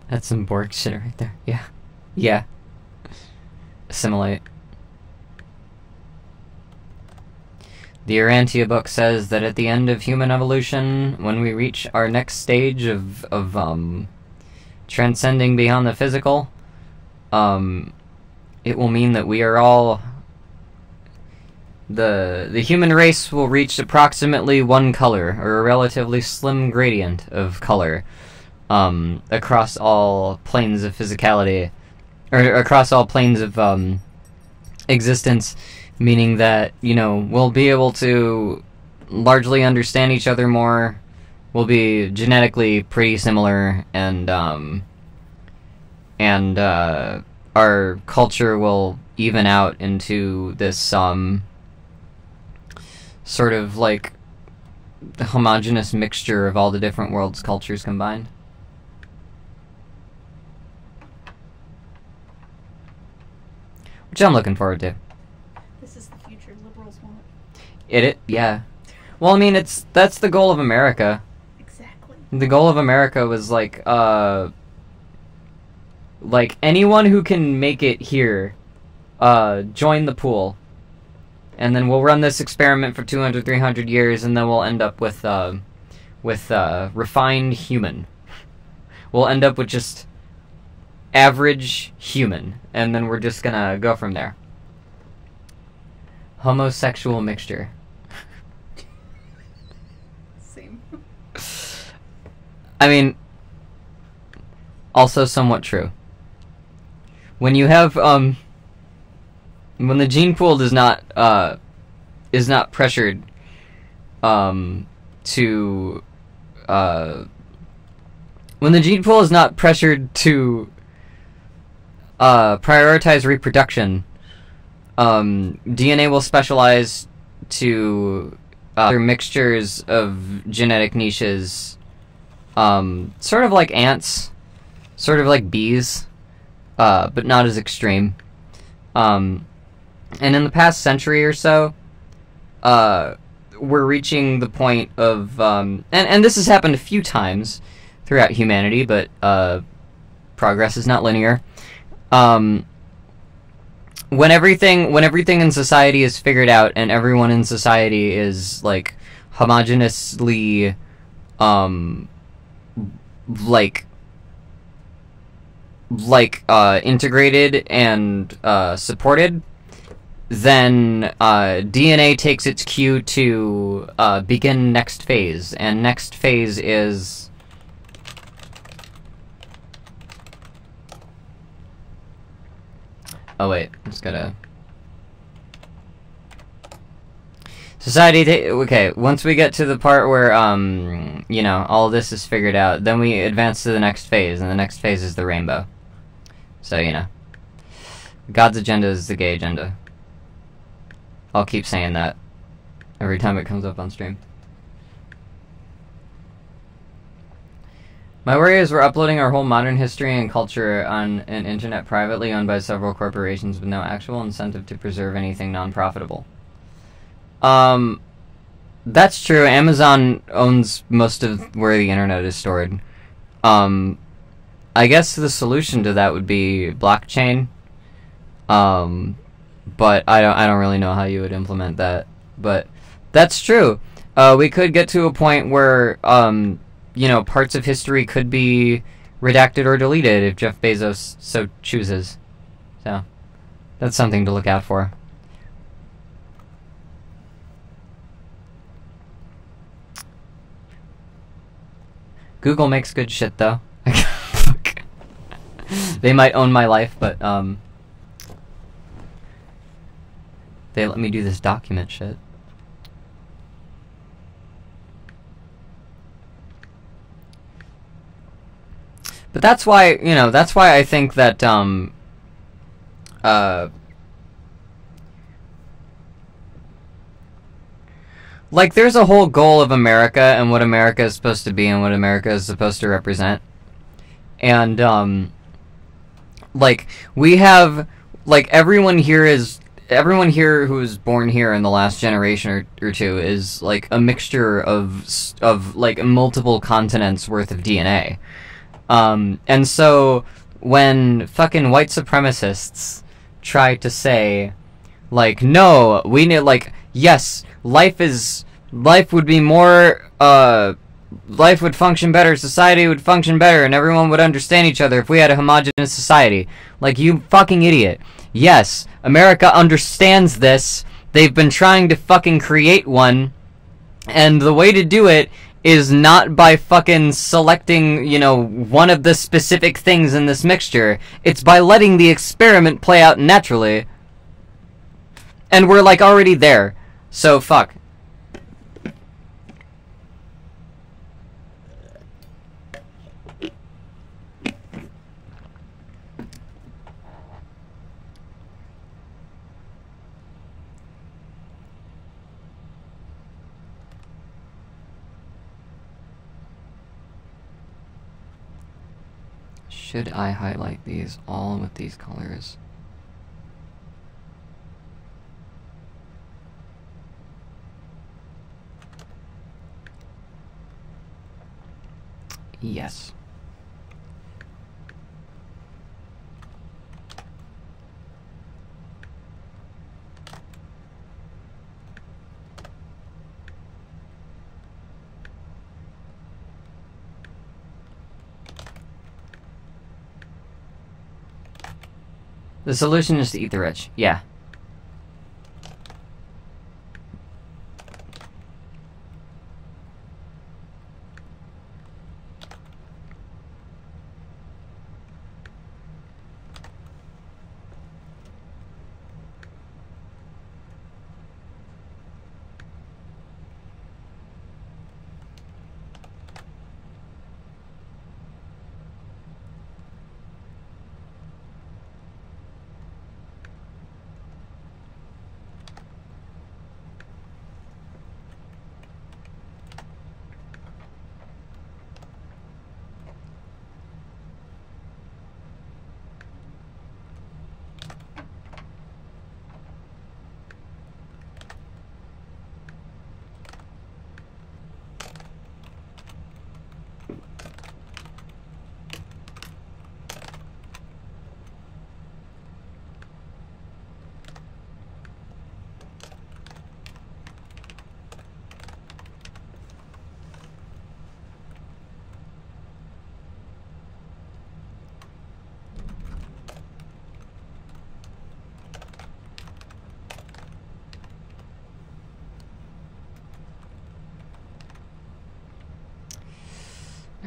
That's some Borg shit right there. Yeah. Yeah. Assimilate. The Urantia book says that at the end of human evolution, when we reach our next stage of transcending beyond the physical, it will mean that we are all... The human race will reach approximately one color, or a relatively slim gradient of color, across all planes of physicality, or across all planes of existence, meaning that, you know, we'll be able to largely understand each other more, we'll be genetically pretty similar, and our culture will even out into this sort of like homogeneous mixture of all the different world's cultures combined. Which I'm looking forward to. This is the future liberals want. Yeah. Well, I mean, that's the goal of America. Exactly. The goal of America was like anyone who can make it here, join the pool. And then we'll run this experiment for 200, 300 years, and then we'll end up with refined human. We'll end up with just average human, and then we're just gonna go from there. Homosexual mixture. Same. I mean, also somewhat true. When you have, when the gene pool is not pressured, when the gene pool is not pressured to prioritize reproduction, DNA will specialize to other mixtures of genetic niches, sort of like ants, sort of like bees, but not as extreme. And in the past century or so, we're reaching the point of, and this has happened a few times throughout humanity, but progress is not linear. When everything in society is figured out and everyone in society is like homogeneously integrated and supported, then DNA takes its cue to begin next phase, and next phase is oh wait, just gotta Society, okay, once we get to the part where, you know, all this is figured out, then we advance to the next phase, and the next phase is the rainbow. So, you know. God's agenda is the gay agenda. I'll keep saying that every time it comes up on stream. My worry is we're uploading our whole modern history and culture on an internet privately owned by several corporations with no actual incentive to preserve anything non-profitable. That's true. Amazon owns most of where the internet is stored. I guess the solution to that would be blockchain. But I don't really know how you would implement that. But that's true. We could get to a point where, you know, parts of history could be redacted or deleted if Jeff Bezos so chooses. So, that's something to look out for. Google makes good shit, though. Fuck. They might own my life, but, they let me do this document shit. But that's why, you know, that's why I think that, like, there's a whole goal of America and what America is supposed to be and what America is supposed to represent. And, like, we have, like, everyone here who was born here in the last generation or two is, like, a mixture of, like, multiple continents worth of DNA. And so, when fucking white supremacists try to say, like, no, we need, like, yes, life would be more, life would function better, society would function better, and everyone would understand each other if we had a homogeneous society. Like, you fucking idiot. Yes, America understands this. They've been trying to fucking create one, and the way to do it is not by fucking selecting, you know, one of the specific things in this mixture. It's by letting the experiment play out naturally. And we're, like, already there. So, fuck. Should I highlight these all with these colors? Yes. The solution is to eat the rich. Yeah.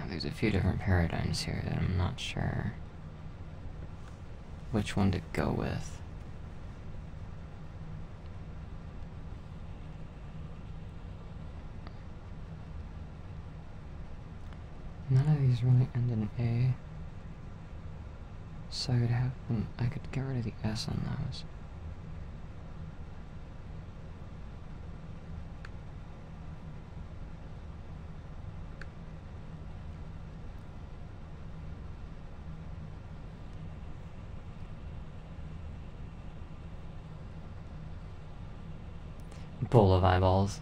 There's a few different paradigms here that I'm not sure which one to go with. these really end in A. So I could have them, I could get rid of the S on those. Bowl of eyeballs.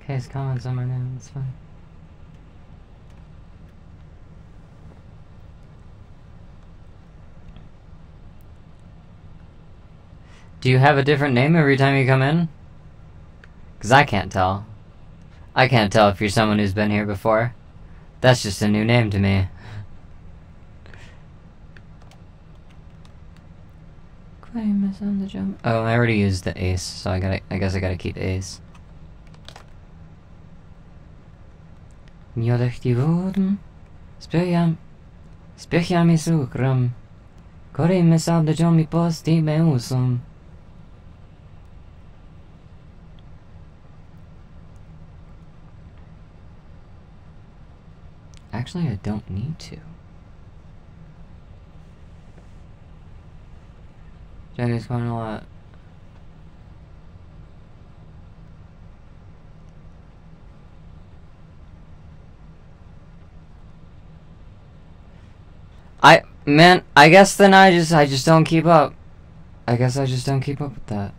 Okay, his comments on my name, that's fine. Do you have a different name every time you come in? Because I can't tell. I can't tell if you're someone who's been here before. That's just a new name to me. Claim on the jump. Oh, I already used the ace, so I guess I gotta keep ace. Mjölkti vården, spökja med sukram, korre med sabda jom I posti med usum. Actually, I don't need to. Jenny's going a lot. Man, I guess then I just don't keep up. I guess I just don't keep up with that.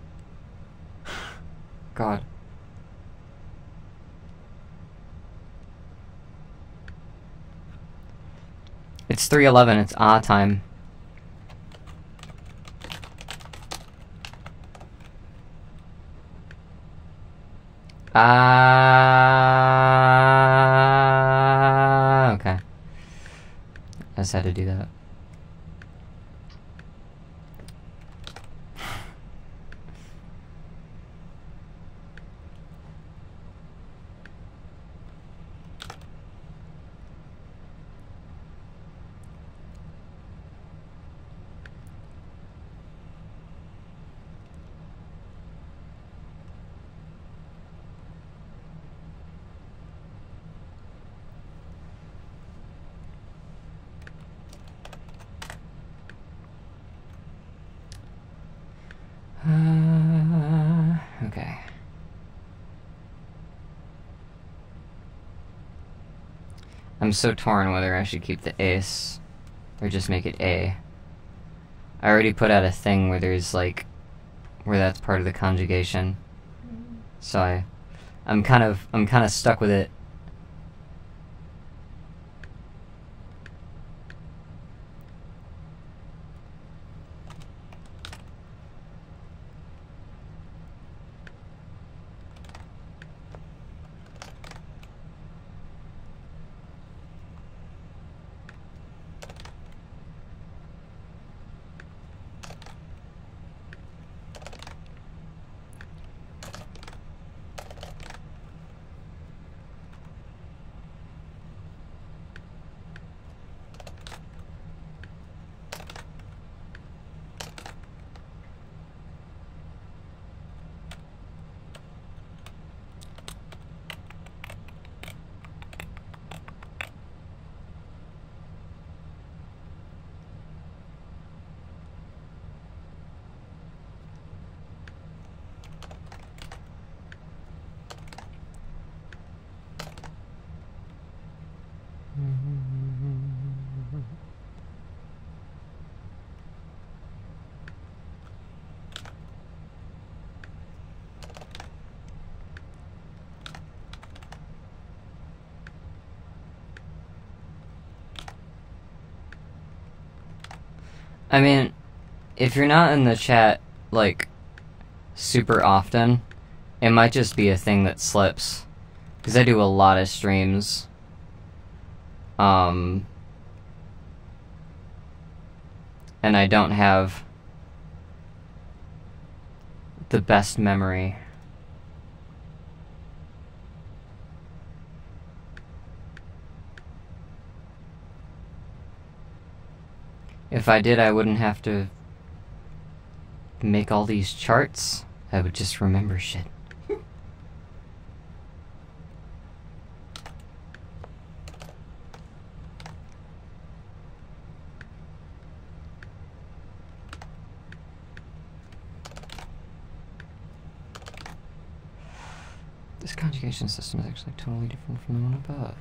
God. It's 3:11, it's time. Okay. I just had to do that. Okay. I'm so torn whether I should keep the ace or just make it A. I already put out a thing where there's like where that's part of the conjugation. So I'm kind of stuck with it. I mean, if you're not in the chat, like, super often, it might just be a thing that slips. Because I do a lot of streams. And I don't have the best memory. If I did, I wouldn't have to make all these charts. I would just remember shit. This conjugation system is actually totally different from the one above.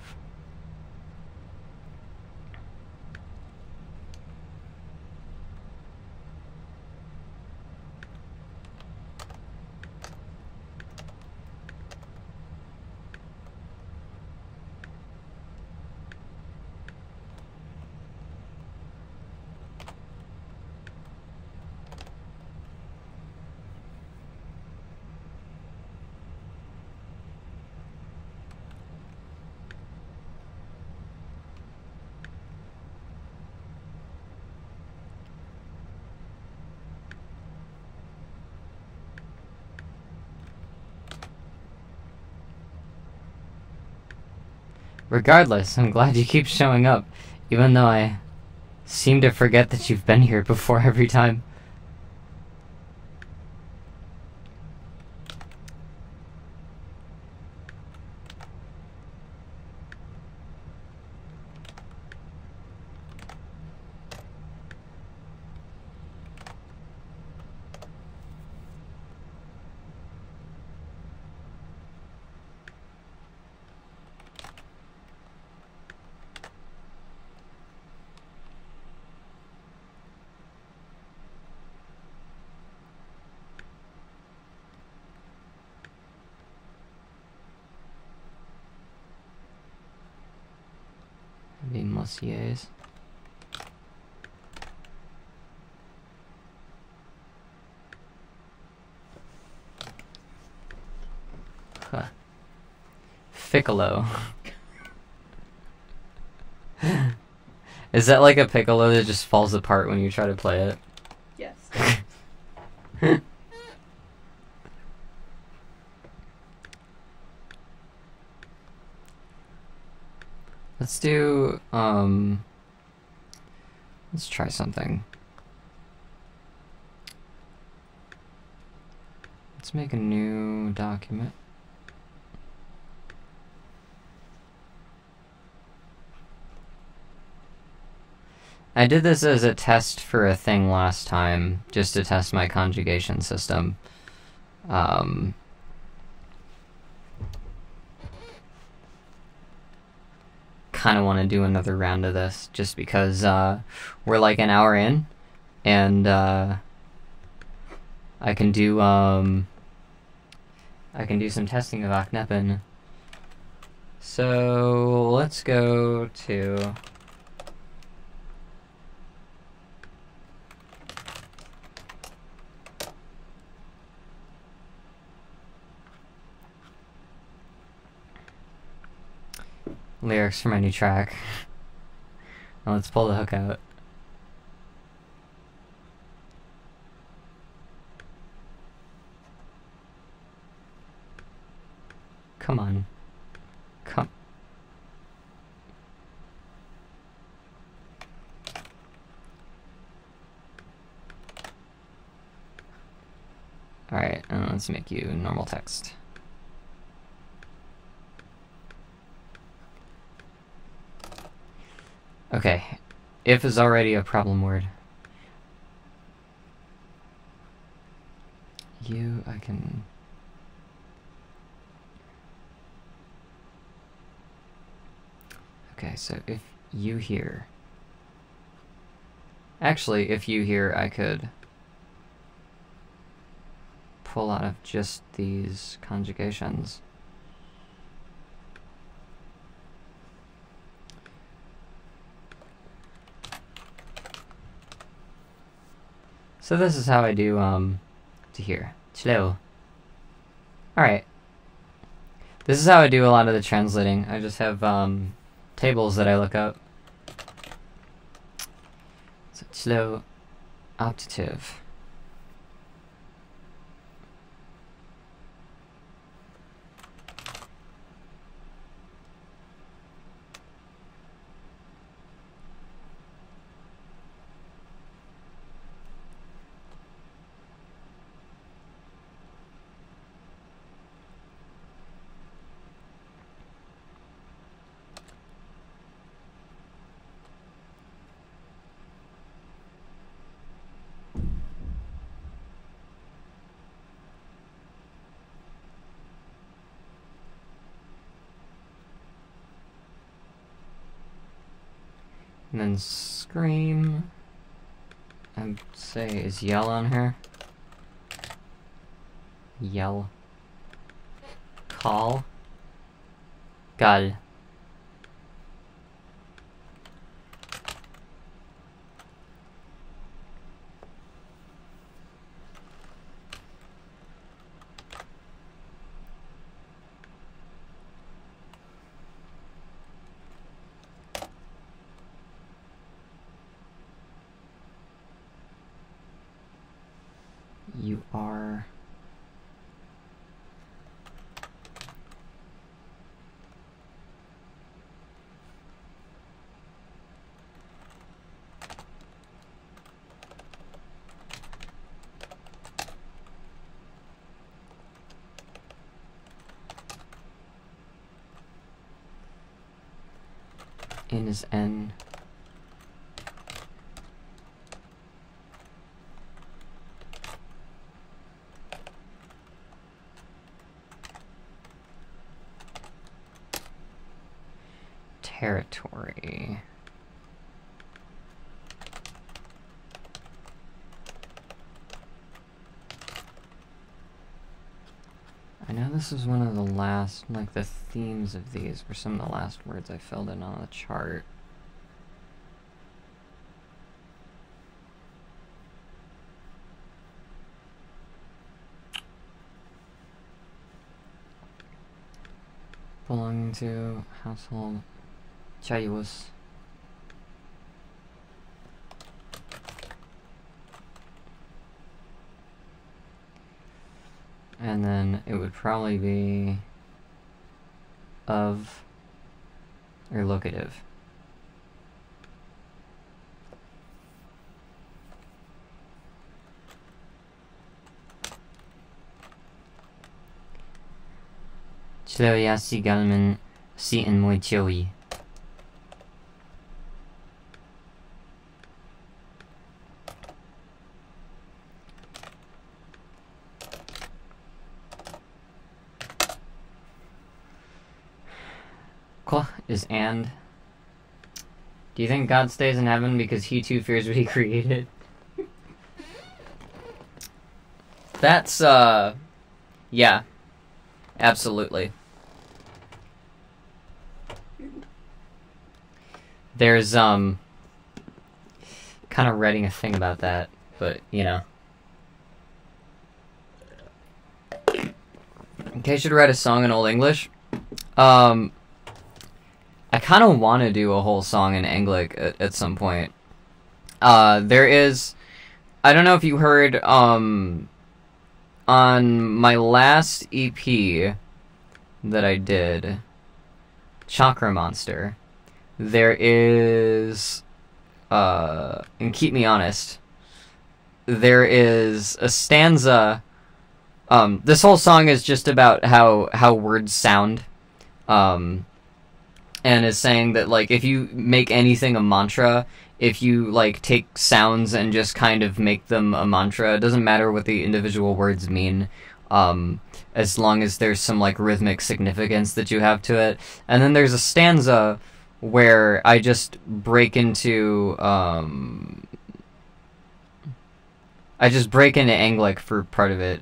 Regardless, I'm glad you keep showing up, even though I seem to forget that you've been here before every time. Maybe Monsieur's. Huh. Piccolo. Is that like a piccolo that just falls apart when you try to play it? Yes. Let's do, let's try something. Let's make a new document. I did this as a test for a thing last time, just to test my conjugation system. Kind of want to do another round of this, just because we're like an hour in, and I can do some testing of Aknepen. So let's go to lyrics for my new track. Now let's pull the hook out. Come on. Come. Alright, and let's make you normal text. Okay, if is already a problem word. You, I can... Okay, so if you here... Actually, if you here, I could pull out of just these conjugations. So this is how I do, to here. Slow. Alright. This is how I do a lot of the translating. I just have, tables that I look up. So slow, optative. And then scream, I'd say, is yell on her. Yell. Call. Gal. You are in is N. Territory. I know this is one of the last, like the themes of these were some of the last words I filled in on the chart. Belonging to household. Chayus. And then it would probably be of or locative. Chloya si galmen si en muy choi. Kwa is and. Do you think God stays in heaven because he too fears what he created? That's, yeah. Absolutely. There's, kind of reading a thing about that, but, you know. In case you'd write a song in Old English, I kind of want to do a whole song in Anglic at some point. There is, I don't know if you heard, on my last EP that I did, Chakra Monster, there is, and Keep Me Honest, there is a stanza, this whole song is just about how words sound, and is saying that, like, if you make anything a mantra, if you, like, take sounds and just kind of make them a mantra, it doesn't matter what the individual words mean, as long as there's some, like, rhythmic significance that you have to it. And then there's a stanza where I just break into, Anglic for part of it.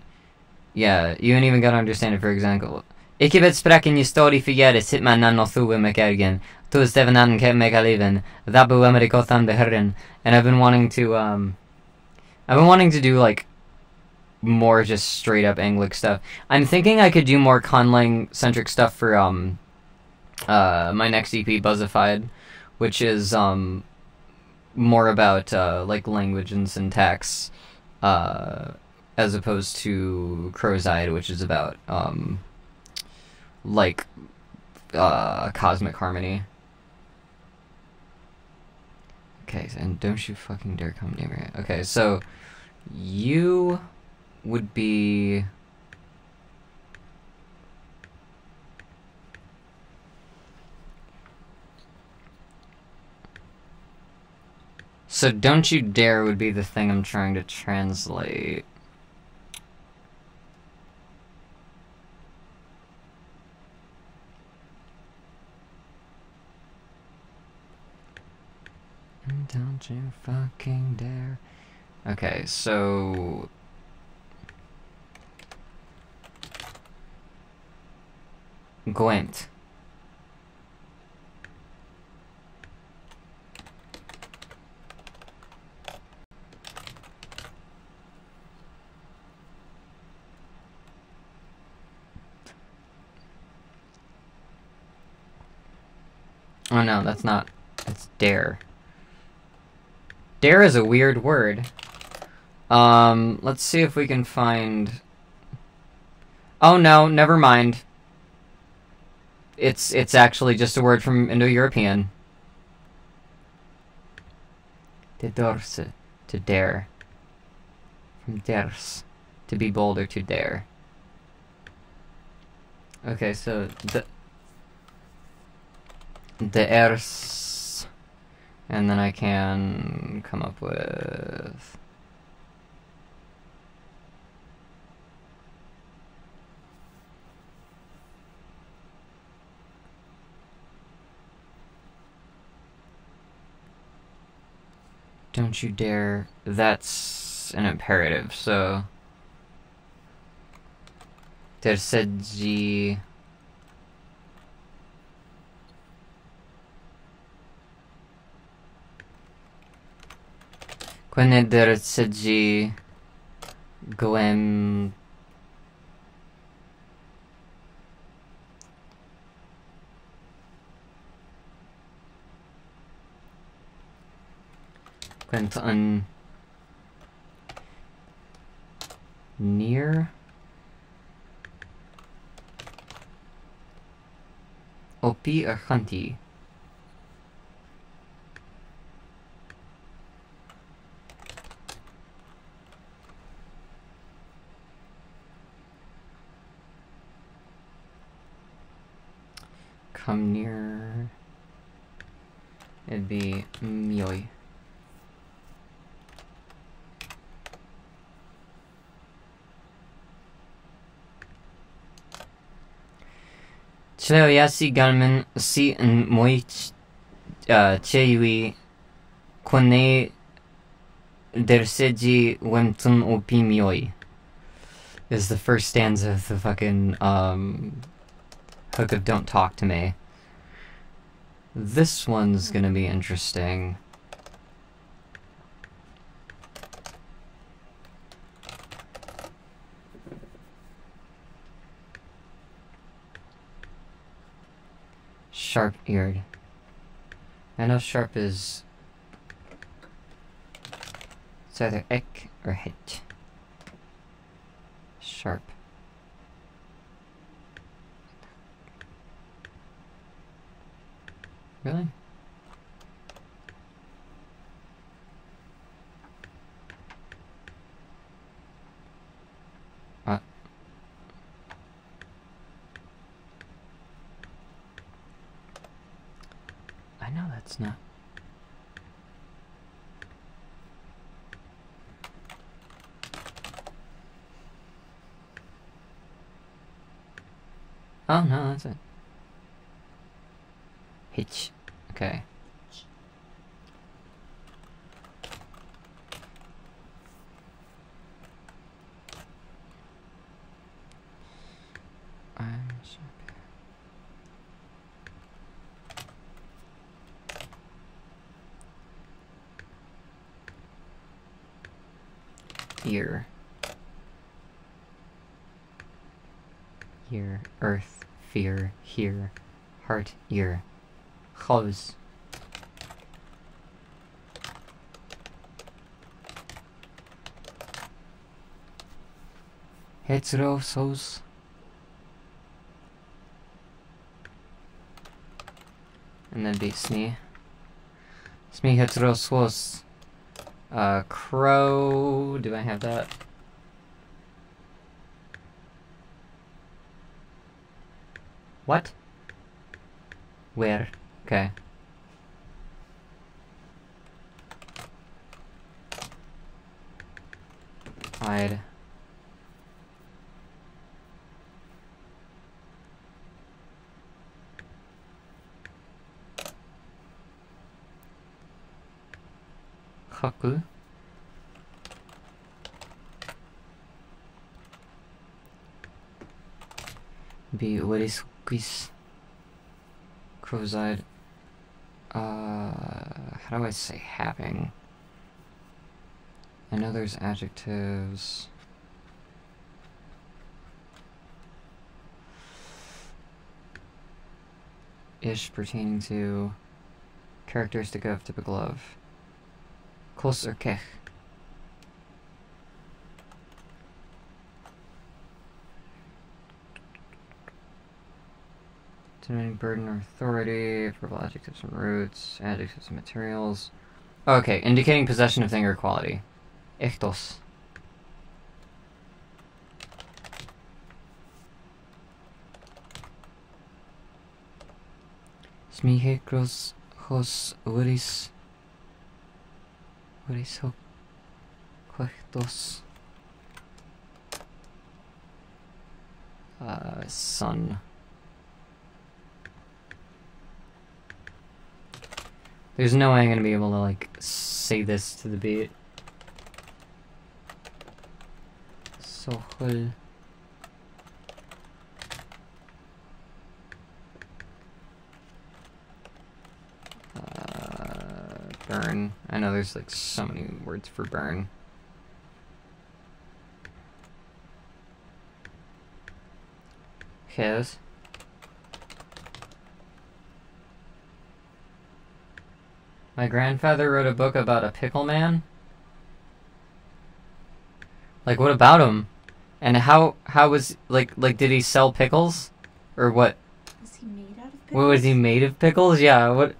Yeah, you ain't even gotta understand it, for example. Ikke vet sprekken I stadig forgjeres, sitt man nan og thue med kergen. To stevenan ke meg aliven. That bewemmer I kothan behøren. And I've been wanting to, I've been wanting to do, like, more just straight-up Anglic stuff. I'm thinking I could do more conlang-centric stuff for, my next EP, Buzzified, which is, more about, like, language and syntax, as opposed to Crow's Eye, which is about, like, cosmic harmony. Okay, and don't you fucking dare come near me. Okay, so you would be... So don't you dare would be the thing I'm trying to translate. Don't you fucking dare. Okay, so... Gwent. Oh no, that's not... It's dare. Dare is a weird word. Let's see if we can find... Oh no, never mind. It's actually just a word from Indo-European. De dorse, to dare. From ders, to be bold or to dare. Okay, so the ers, and then I can come up with... Don't you dare. That's an imperative, so... Tersedji... Quene tersedji... Glem... Quentin... Near... Opi or Hunty? Come near... It'd be Myoi. Chileo yasi galmen si en moi cheui kone derseji wemtun opi Myoi is the first stanza of the fucking hook of Don't Talk to Me. This one's gonna be interesting. Sharp-eared. I know sharp is... It's either ek or hit. Sharp. Really? What? I know that's not... Oh no, that's it. Hitch. Okay. I'm sharp. ear. Ear, earth, fear, here, heart, ear. Hose. Heterosos. And then be Smee. Smee heterosos. Crow. Do I have that? What? Where? Okay. Hide. Haku. Be Warisukis. Crow's-eyed. How do I say having? I know there's adjectives. Ish pertaining to characteristic of, typical of. Kos or kech. Denoting burden or authority, verbal adjectives and roots, adjectives and materials. Okay, indicating possession of thing or quality. Echtos. Smihekros hos uris. Uris ho quechtos. Sun. There's no way I'm gonna be able to, like, say this to the beat. Sohul. Burn. I know there's, like, so many words for burn. His. My grandfather wrote a book about a pickle man. Like, what about him? And how was, like, did he sell pickles? Or what? Was he made out of pickles? What, was he made of pickles? Yeah, what?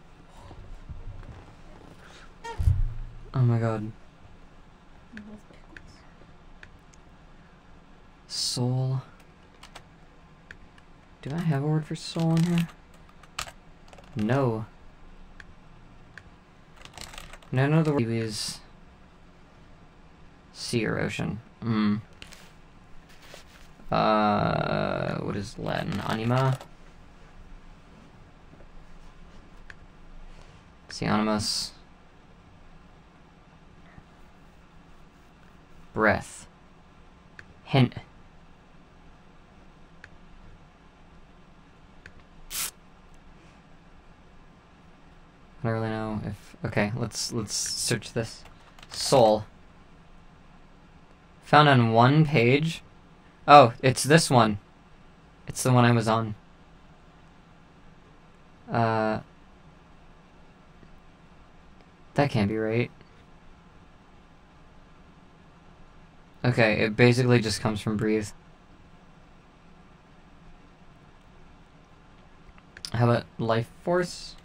Oh my god. I love pickles. Soul. Do I have a word for soul in here? No. None of the word is sea or ocean. What is Latin? Anima? See, animus. Breath. Hint. I don't really know if... Okay, let's search this. Soul. Found on one page. Oh, it's this one. It's the one I was on. That can't be right. Okay, it basically just comes from breathe. How about life force?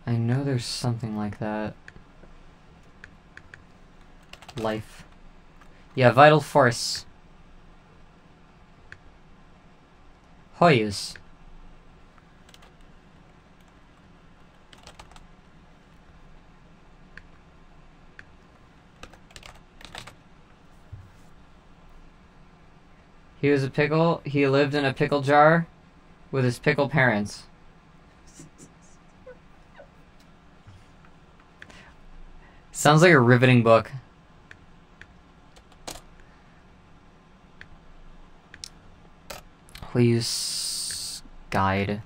I know there's something like that. Life. Yeah, vital force. Hoyus. He was a pickle. He lived in a pickle jar with his pickle parents. Sounds like a riveting book. Please guide.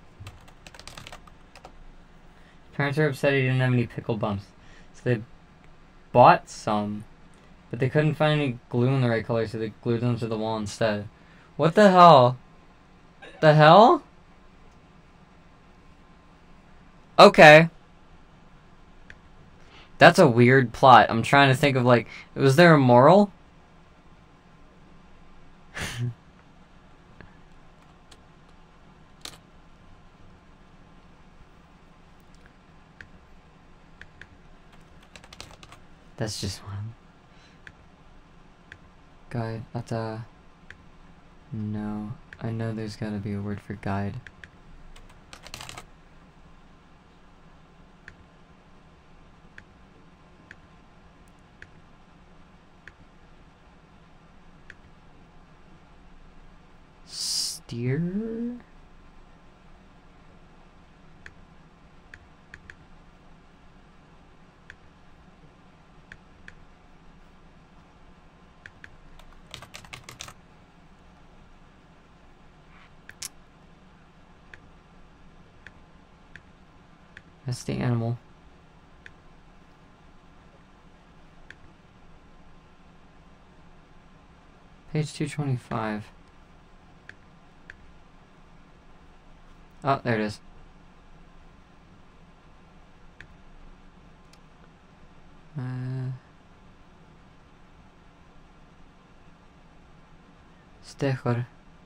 Parents are upset he didn't have any pickle bumps. So they bought some, but they couldn't find any glue in the right color, so they glued them to the wall instead. What the hell? The hell? Okay. That's a weird plot. I'm trying to think of, like, was there a moral? That's just one. Guide. No. I know there's gotta be a word for guide. Steer? That's the animal. Page 225. Oh, there it is. Stecher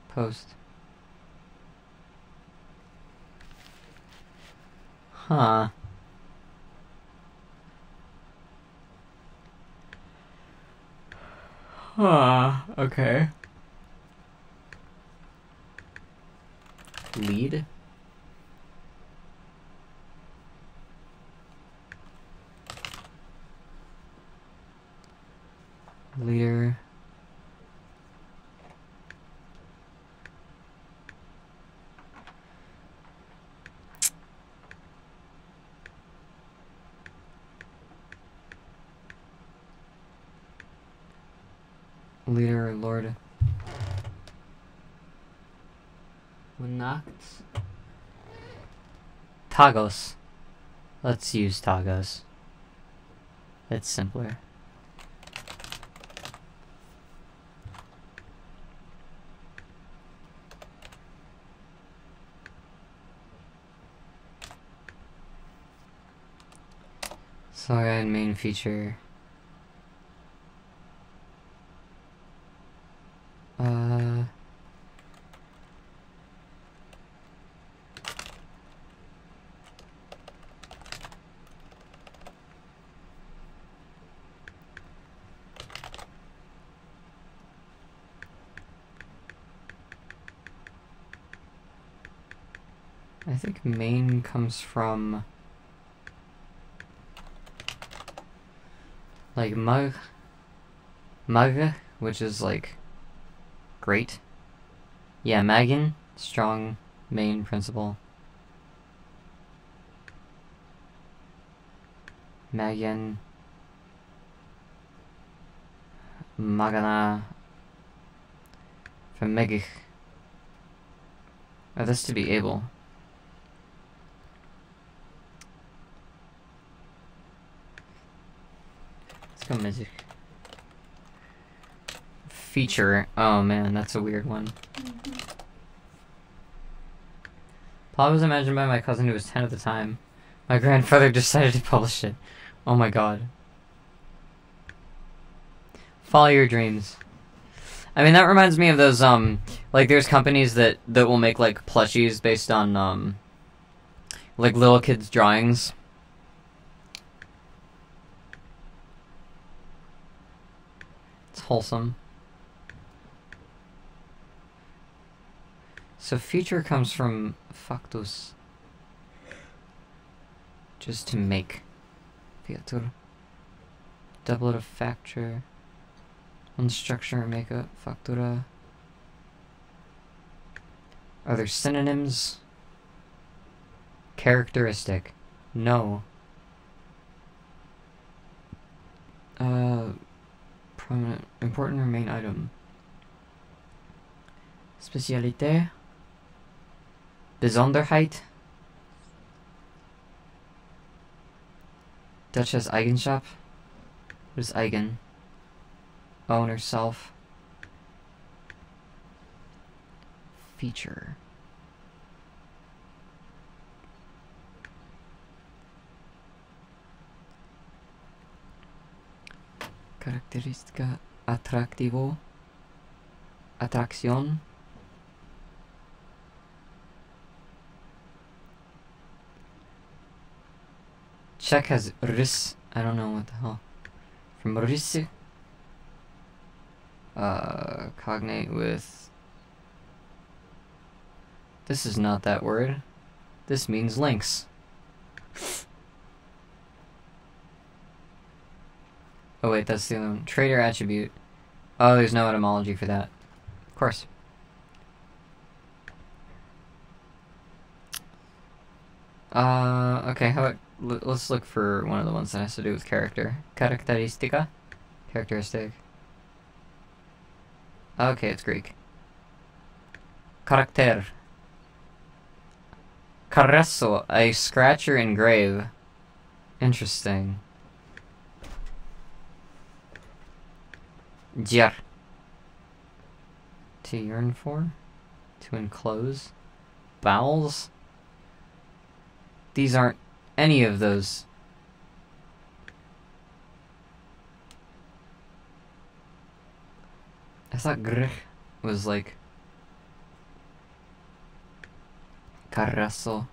post. Huh. Okay. Lead? Leader. Leader, Lord. Nacht. Tagos. Let's use Tagos. It's simpler. So I got main feature. I think main comes from like mag, which is like great. Yeah, Magin, strong main principle. Magin, Magana, Vermegich. Oh, that's to be able. Let's go magic. Feature. Oh man, that's a weird one. Plot was imagined by my cousin who was 10 at the time. My grandfather decided to publish it. Oh my god. Follow your dreams. I mean, that reminds me of those, like, there's companies that will make, like, plushies based on, like, little kids' drawings. It's wholesome. So feature comes from factus. Just to make. Feature. Doublet of factor. Unstructure, makeup, factura. Are there synonyms? Characteristic. No. Prominent, important or main item. Spezialität. Besonderheit. Dutch has Eigenschap. What is Eigen? Own or self. Feature. Característica atractivo. Atracción. Czech has rys. I don't know what the hell. From rysy. Cognate with. This is not that word. This means links. Oh wait, that's the other one. Trait or attribute. Oh, there's no etymology for that. Of course. Okay, how about let's look for one of the ones that has to do with character. Característica? Characteristic. Okay, it's Greek. Character. Carresso, a scratch or engrave. Interesting. Jar. To yearn for? To enclose? Bowels? These aren't any of those. I thought grich was like carrasso.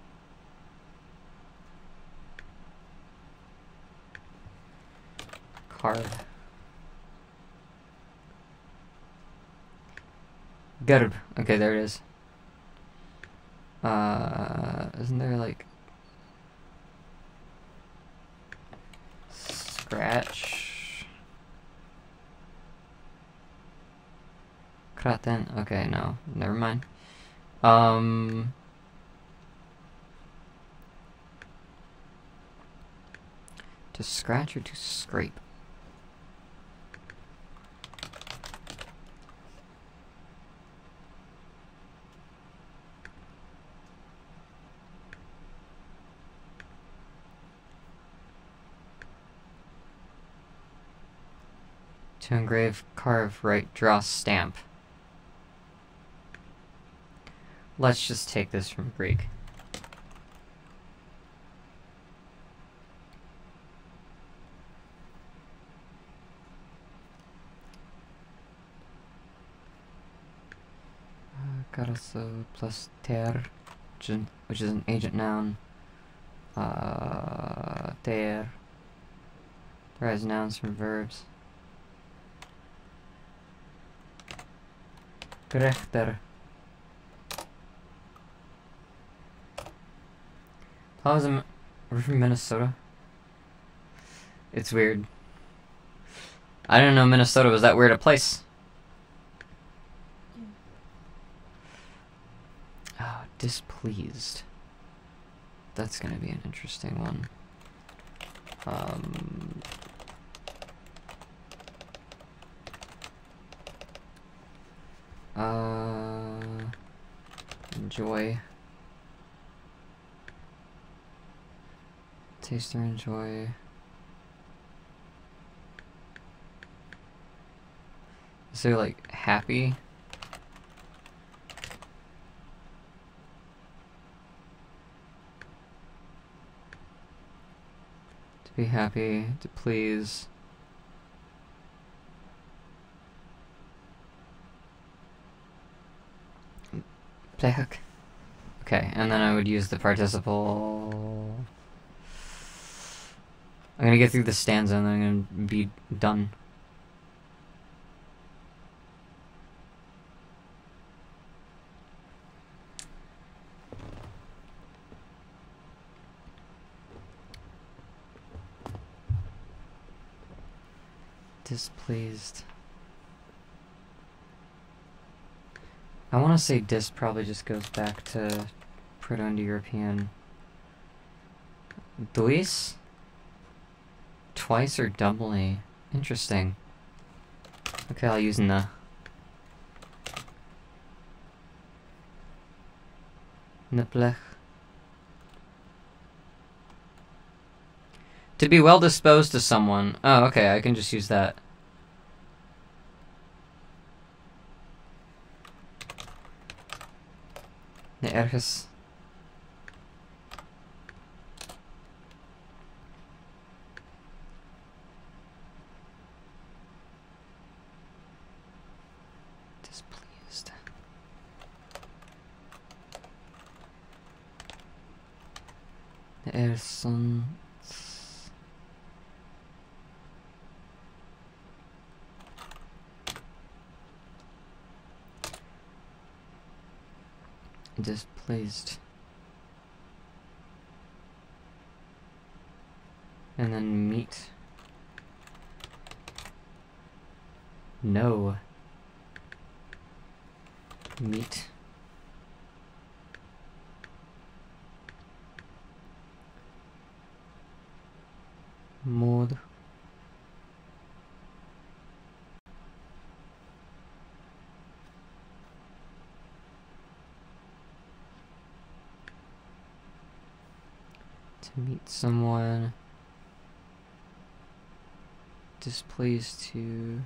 Card. Gerb. Okay, there it is. Isn't there like scratch? Kraten. Okay, no, never mind. To scratch or to scrape? To engrave, carve, write, draw, stamp. Let's just take this from Greek. Carasso plus ter, which is an agent noun. Ter. Derives nouns from verbs. Gerechter. We're from Minnesota. It's weird. I didn't know Minnesota was that weird a place. Oh, displeased. That's gonna be an interesting one. Enjoy. Taste or enjoy. Is there like happy? To be happy, to please. Plek. Okay, and then I would use the participle. I'm gonna get through the stanza and then I'm gonna be done. Displeased. I want to say dis probably just goes back to Proto-Indo-European. Duis? Twice or doubly? Interesting. Okay, I'll use na. Neplech. To be well disposed to someone. Oh, okay, I can just use that. Ergens. Displeased. Ergens. Displeased. And then meet. No. Meet. Mode. To meet someone. Displeased to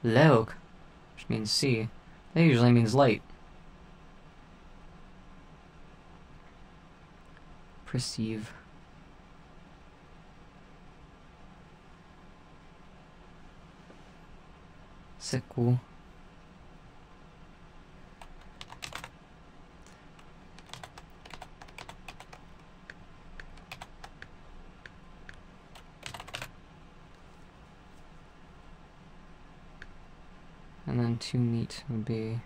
Leog, which means see. That usually means light. Perceive. Seku. And then to meet would be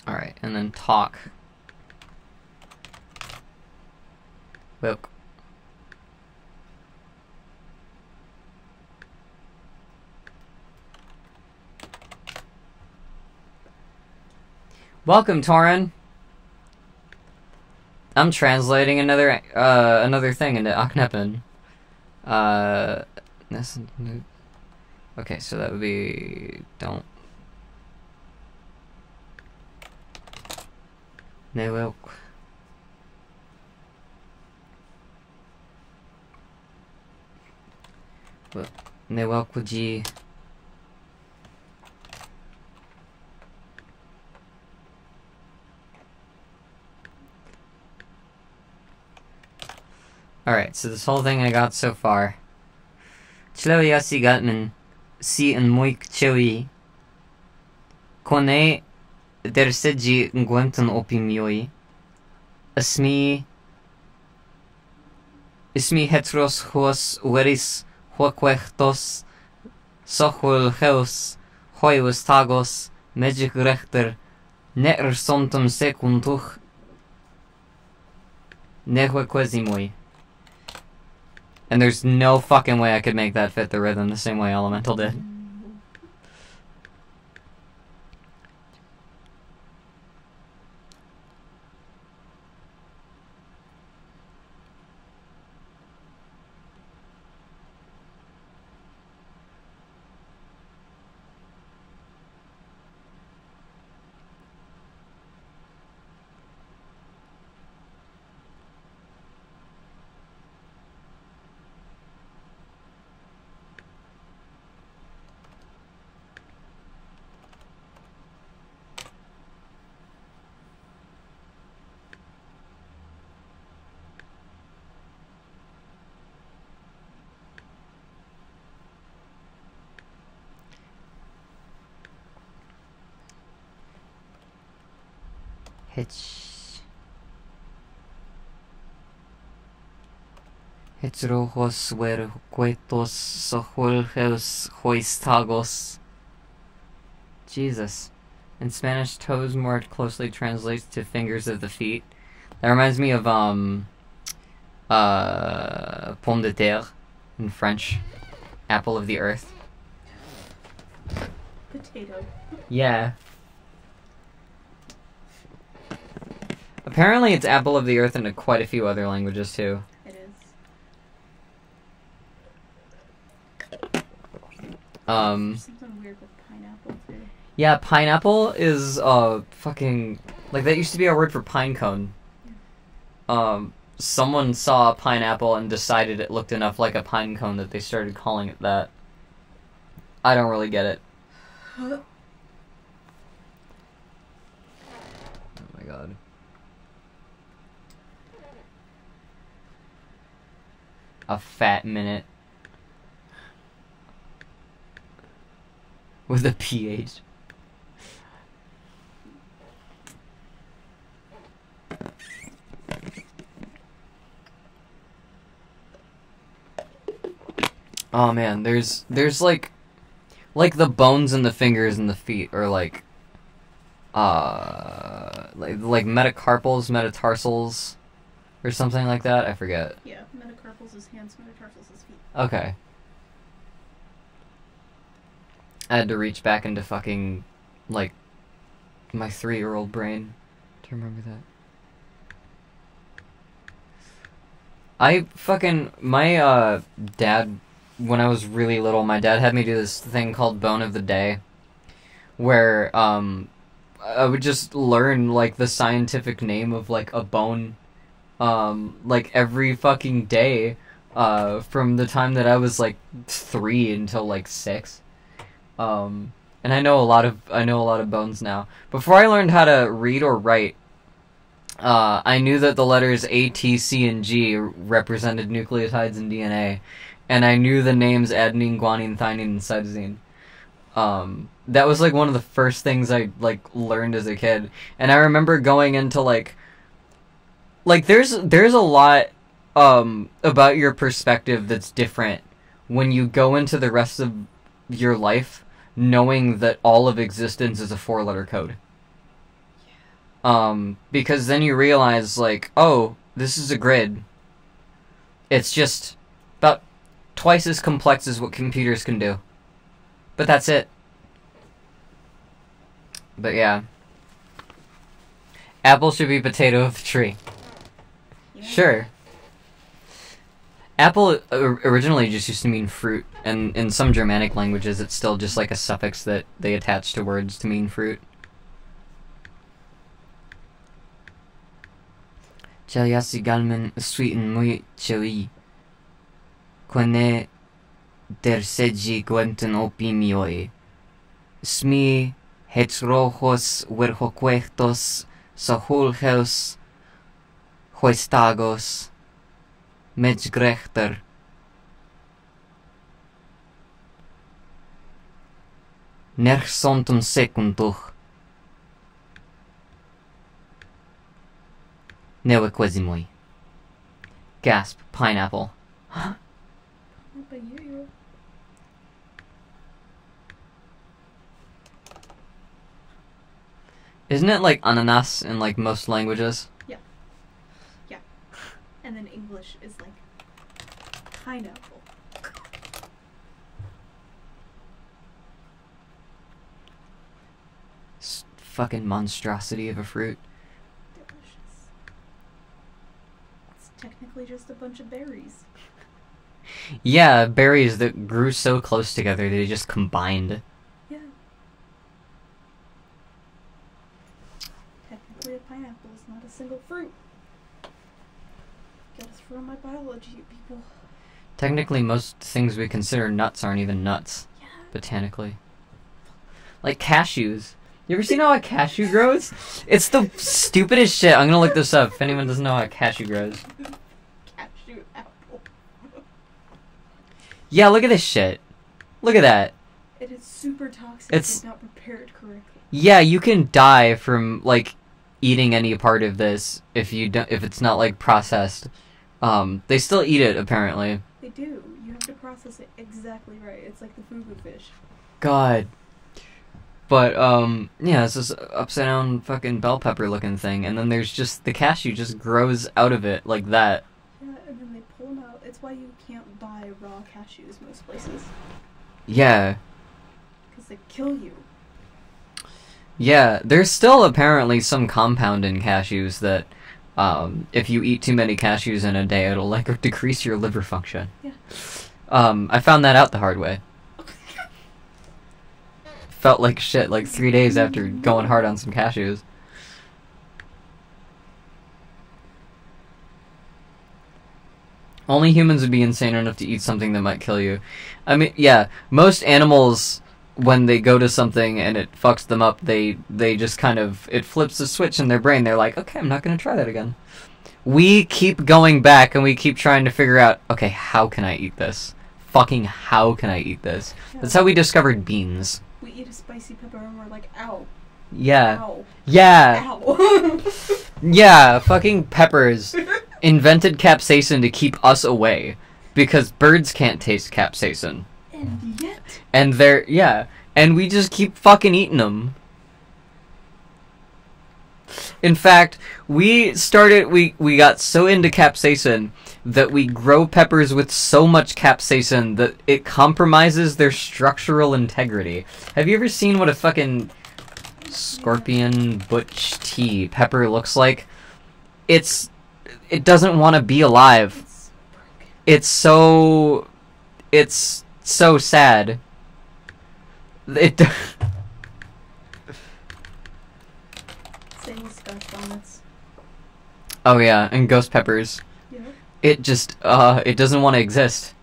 alright, and then talk. Look. Welcome, Torin. I'm translating another thing into Aknepen. Okay, so that would be don't. Newelk. Newelkuji. Alright, so this whole thing I got so far. Chloyasi Gatman, si and moik chewi. Kone derseji ngwenton opimioi. Ismi hetros hos veris hoquechtos. Sochul heus hoius tagos. Magic rechter. Netter sontum secuntuch. Nehuequesimoi. And there's no fucking way I could make that fit the rhythm the same way Elemental did. Rojos ver cuetos sojulgeos hoistagos. Jesus. In Spanish, toes more closely translates to fingers of the feet. That reminds me of pomme de terre in French. Apple of the earth. Potato. Yeah. Apparently it's apple of the earth in quite a few other languages too. It is. There's something weird with pineapple too. Yeah, pineapple is fucking like that used to be our word for pine cone. Someone saw a pineapple and decided it looked enough like a pine cone that they started calling it that. I don't really get it. Huh? Oh my god. A fat minute. With a PH. Oh man, there's like the bones in the fingers and the feet are like metacarpals, metatarsals, or something like that. I forget. Yeah, metacarpals is hands, metatarsals is feet. Okay. I had to reach back into fucking like my 3-year-old brain to remember that. My dad, when I was really little, my dad had me do this thing called Bone of the Day, where I would just learn like the scientific name of like a bone, like every fucking day, from the time that I was like 3 until like 6. And I know a lot of bones now. Before I learned how to read or write, I knew that the letters A, T, C, and G represented nucleotides in DNA, and I knew the names adenine, guanine, thymine, and cytosine. That was like one of the first things I like learned as a kid, and I remember going into like there's a lot about your perspective that's different when you go into the rest of your life knowing that all of existence is a 4-letter code. Because then you realize, like, oh, this is a grid. It's just about twice as complex as what computers can do. But that's it. But yeah. Apple should be potato of the tree. Yeah. Sure. Apple originally just used to mean fruit, and in some Germanic languages it's still just like a suffix that they attach to words to mean fruit. Chalias également sweeten muy chili. Quene der seji gwenten opinioi. Smi het rojos verjoquestos sahulheus huestagos mejgrechter. Nerchsontum secuntuch. Neoquesimoi. Gasp. Pineapple. Not by you. Isn't it like ananas in like most languages? Yeah. Yeah. And then English is like pineapple. Fucking monstrosity of a fruit. Delicious. It's technically just a bunch of berries. Yeah, berries that grew so close together they just combined. Yeah. Technically a pineapple is not a single fruit. Gotta throw my biology at people. Technically, most things we consider nuts aren't even nuts, Yeah. botanically. Like cashews. You ever seen how a cashew grows? It's the stupidest shit. I'm gonna look this up if anyone doesn't know how a cashew grows. Cashew apple. Yeah, look at this shit. Look at that. It is super toxic It's- if not prepared correctly. Yeah, you can die from like eating any part of this if you don't, if it's not like processed. They still eat it apparently. They do. You have to process it exactly right. It's like the fugu fish. God. But yeah, it's this upside down fucking bell pepper looking thing, and then there's just the cashew just grows out of it like that. Yeah, and then they pull them out. It's why you can't buy raw cashews most places. Yeah. Because they kill you. Yeah, there's still apparently some compound in cashews that if you eat too many cashews in a day, it'll like decrease your liver function. Yeah. I found that out the hard way. felt like shit like 3 days after going hard on some cashews. Only humans would be insane enough to eat something that might kill you. I mean, yeah, most animals, when they go to something and it fucks them up, they just kind of, it flips a switch in their brain. They're like, okay, I'm not going to try that again. We keep going back and we keep trying to figure out, okay, how can I eat this? Fucking how can I eat this? Yeah. That's how we discovered beans. We eat a spicy pepper and we're like, ow. Yeah. Ow. Yeah. Ow. Yeah, fucking peppers invented capsaicin to keep us away. Because birds can't taste capsaicin. And yet. And they're, yeah. And we just keep fucking eating them. In fact, we got so into capsaicin that we grow peppers with so much capsaicin that it compromises their structural integrity. Have you ever seen what a fucking scorpion butch tea pepper looks like? It doesn't want to be alive. It's so sad. Same with Scotch bonnets. Oh yeah, and ghost peppers. Yeah. It just it doesn't want to exist.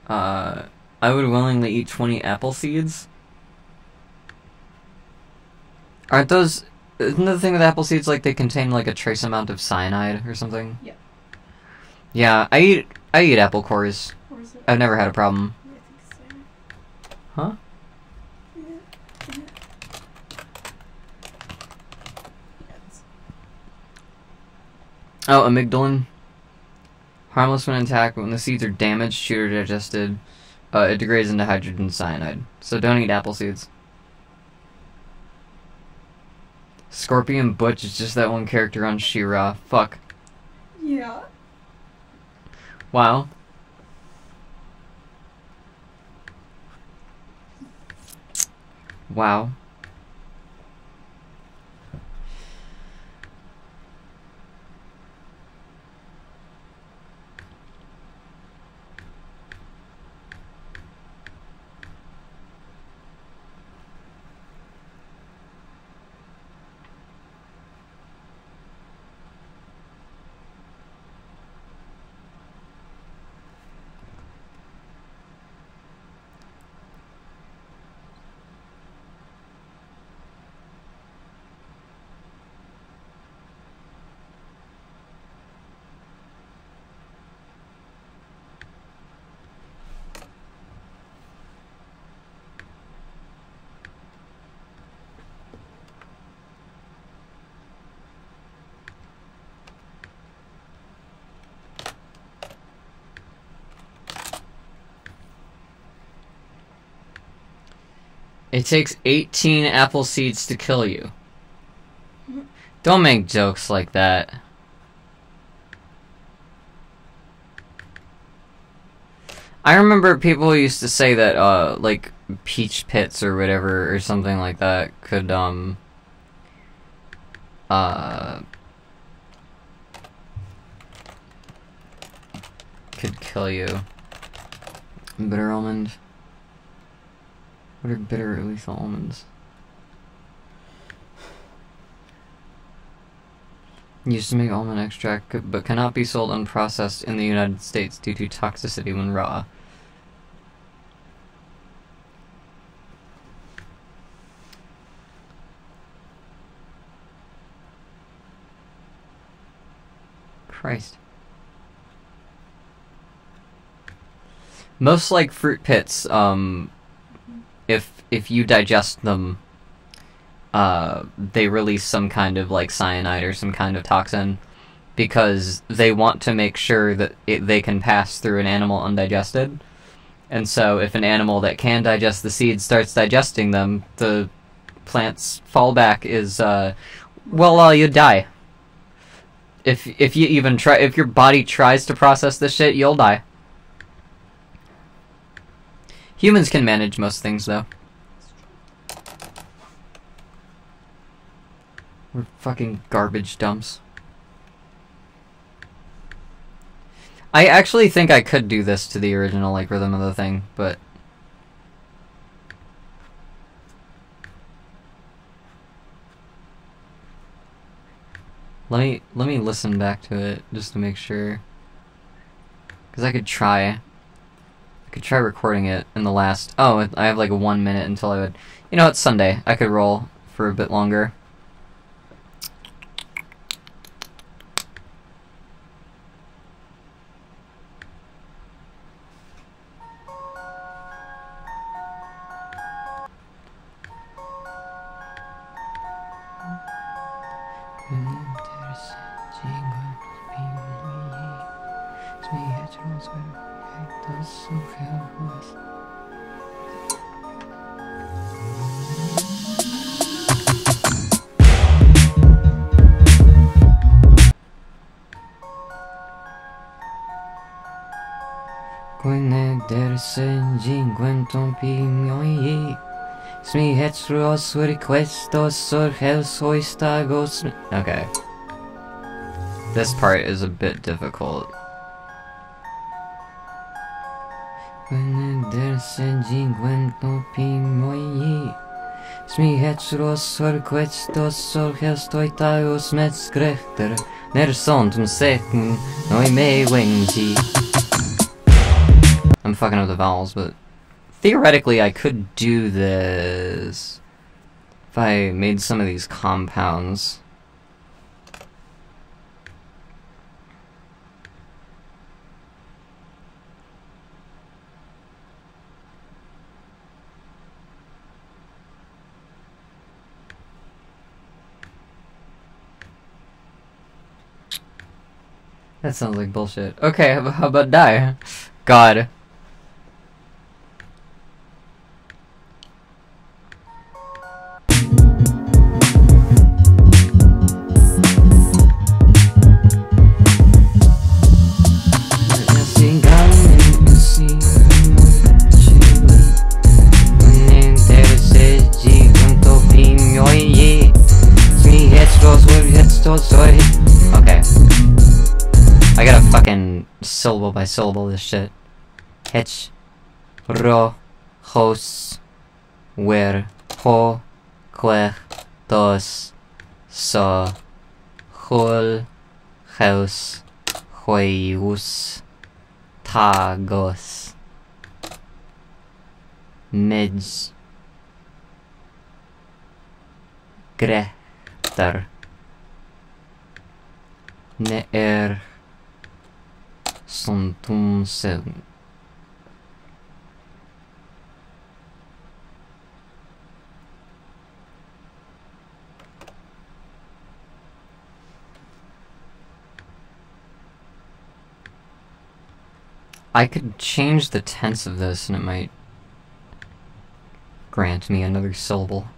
I would willingly eat 20 apple seeds. Aren't those... Isn't the thing with apple seeds like they contain like a trace amount of cyanide or something? Yeah. Yeah, I eat apple cores. Or is it? I've never had a problem. I think so. Huh? Yeah. Oh, amygdalin. Harmless when intact, but when the seeds are damaged, chewed, or digested, it degrades into hydrogen cyanide. So don't eat apple seeds. Scorpion Butch is just that one character on She-Ra. Fuck. Yeah. Wow. Wow. It takes 18 apple seeds to kill you. Don't make jokes like that. I remember people used to say that, like, peach pits or whatever, or something like that, could kill you. Bitter almond. What are bitter or lethal almonds? Used to make almond extract, but cannot be sold unprocessed in the United States due to toxicity when raw. Christ. Most like fruit pits, if you digest them, they release some kind of like cyanide or some kind of toxin because they want to make sure that they can pass through an animal undigested. And so if an animal that can digest the seeds starts digesting them, the plant's fallback is, you die. If you even try, if your body tries to process this shit, you'll die. Humans can manage most things, though. We're fucking garbage dumps. I actually think I could do this to the original, like, rhythm of the thing, but... Let me listen back to it, just to make sure. Because I could try recording it in the last... Oh, I have like 1 minute until I would... You know, it's Sunday. I could roll for a bit longer. Okay. This part is a bit difficult. I'm fucking up the vowels, but theoretically I could do this if I made some of these compounds. That sounds like bullshit. Okay, how about die? God. Okay. I gotta fucking syllable by syllable this shit. Hech, ro, hos, wer, ho, quech, dos, so, hol, heus, hoius, tagos, midge, grechter, neer, sontum seven. I could change the tense of this and it might grant me another syllable.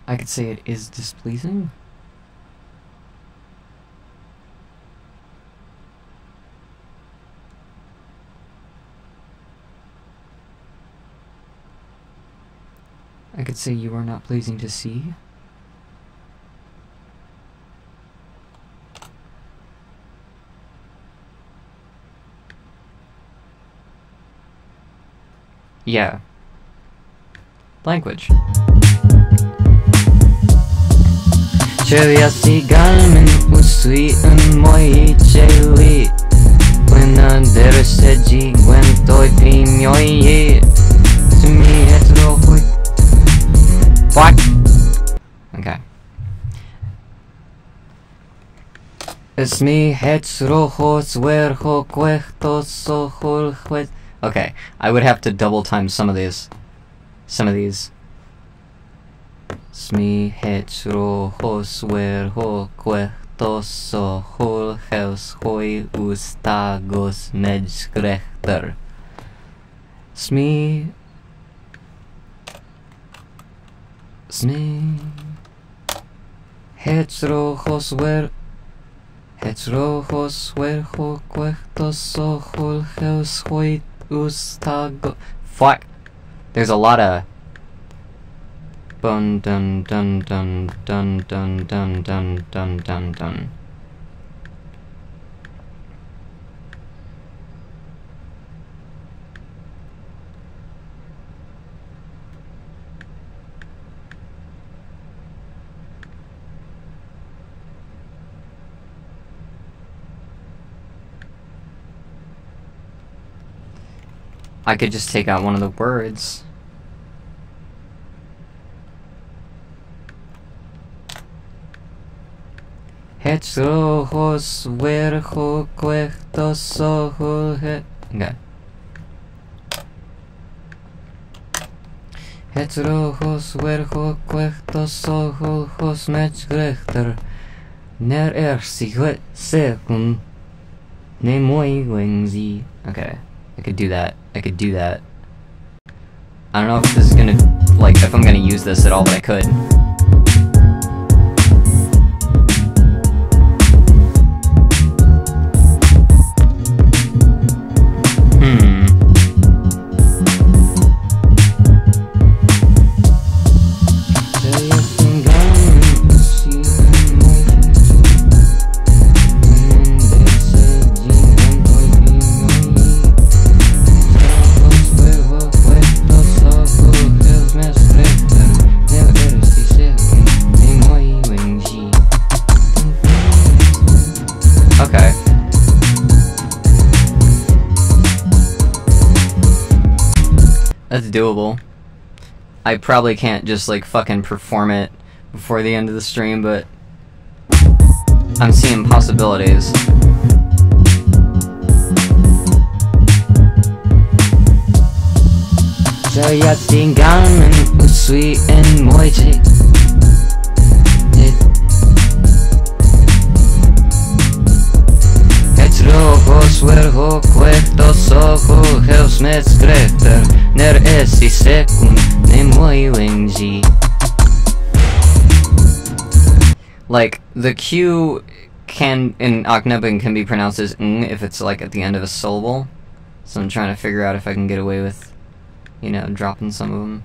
I could say it is displeasing. I could say you are not pleasing to see. Yeah. Language. Čevia si galmen usui un moi čeli Quena dere seđi gwen toj pinjoj je Sumi hetro hui Fuck! Okay. Smi hetro hos verho quechto so hol huet. Okay, I would have to double time some of these. Smi hetro hos verho quechto so hol heus hoi ustagos medskrechter. Smi heterojos verho quechtos so hol heus hoi ustago. Fuck. There's a lot of Bun dun dun dun dun dun dun dun dun dun dun. I could just take out one of the words. Het rojos verjo cuectos ojos okay. Het rojos verjo cuectos ojos met rechter. Ner ersigwet sekund. Ne moi wingzy. Okay. I could do that. I could do that. I don't know if this is gonna, like, if I'm gonna use this at all, but I could. That's doable. I probably can't just like fucking perform it before the end of the stream, but I'm seeing possibilities. So jag stingan usui en moichi. Rojos verjo cuectos ojos met skrechter. Ner esi sekund ne moi wingji. Like, the Q can, in Aknebin, can be pronounced as ng if it's like at the end of a syllable. So I'm trying to figure out if I can get away with, you know, dropping some of them.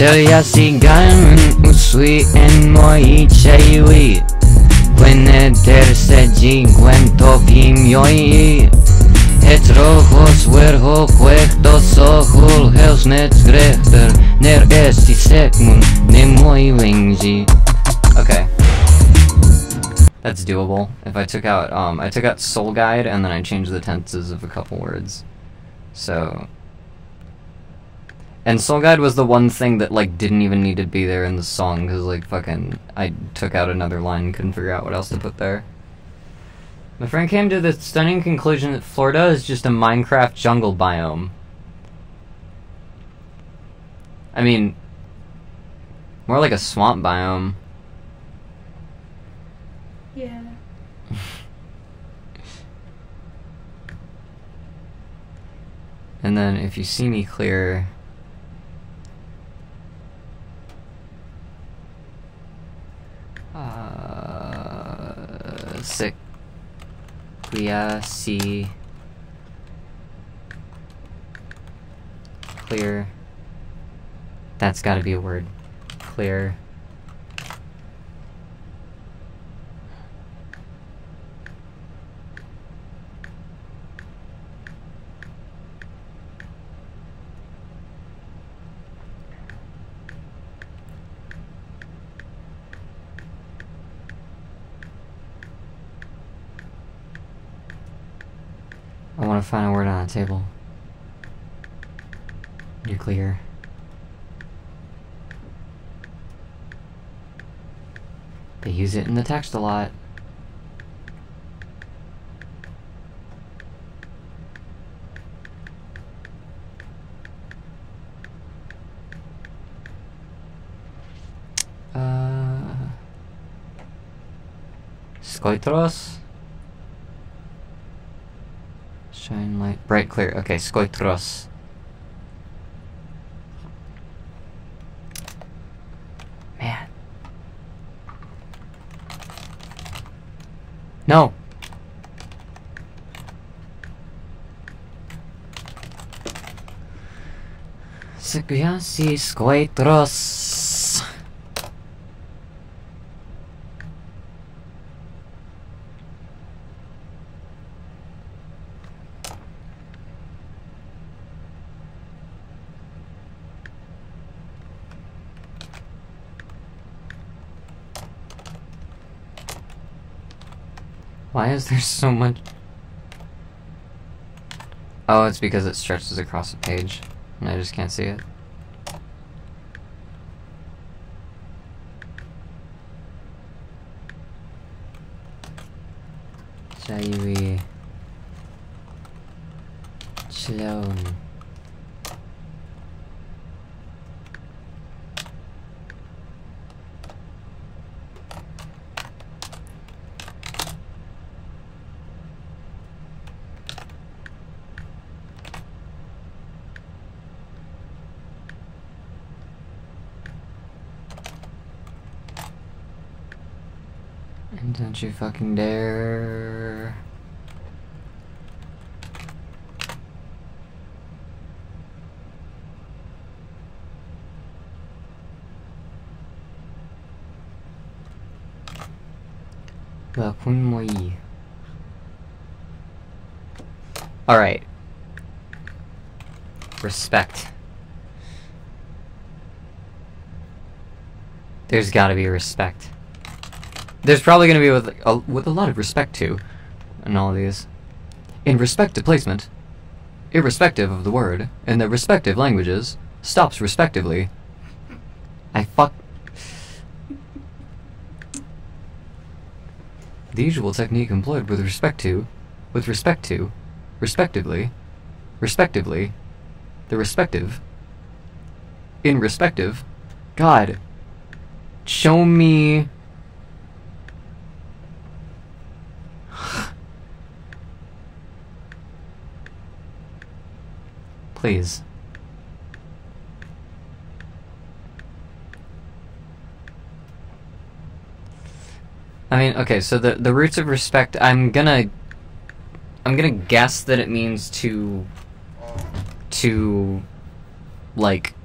Saya sigan usui en moi chaiwi. Quene terseji cuento pimioi. Het rojos verjo cuectos ojos net grechter. Ner esti sekmun ne moi wingji. Okay. That's doable. If I took out Soul Guide and then I changed the tenses of a couple words. So, and Soul Guide was the one thing that, like, didn't even need to be there in the song, because, like, fucking, I took out another line, couldn't figure out what else to put there. My friend came to the stunning conclusion that Florida is just a Minecraft jungle biome. I mean, more like a swamp biome. Yeah. And then, if you see me clear... see clear. That's gotta be a word. Clear. I want to find a word on the table. You're clear. They use it in the text a lot. Skoitros? Shine light. Bright, clear. Okay, Skoitros. Man. No! Sekuyashi Skoitros. Why is there so much? Oh, it's because it stretches across the page, and I just can't see it. Chayui. Chlone. And don't you fucking dare. Alright. Respect. There's gotta be respect. There's probably gonna be with a lot of respect to, in all of these. In respect to placement, irrespective of the word, in the respective languages, stops respectively. The usual technique employed with respect to, respectively, the respective, in respective. God, show me. Please. I mean, okay, so the roots of respect, I'm gonna guess that it means to like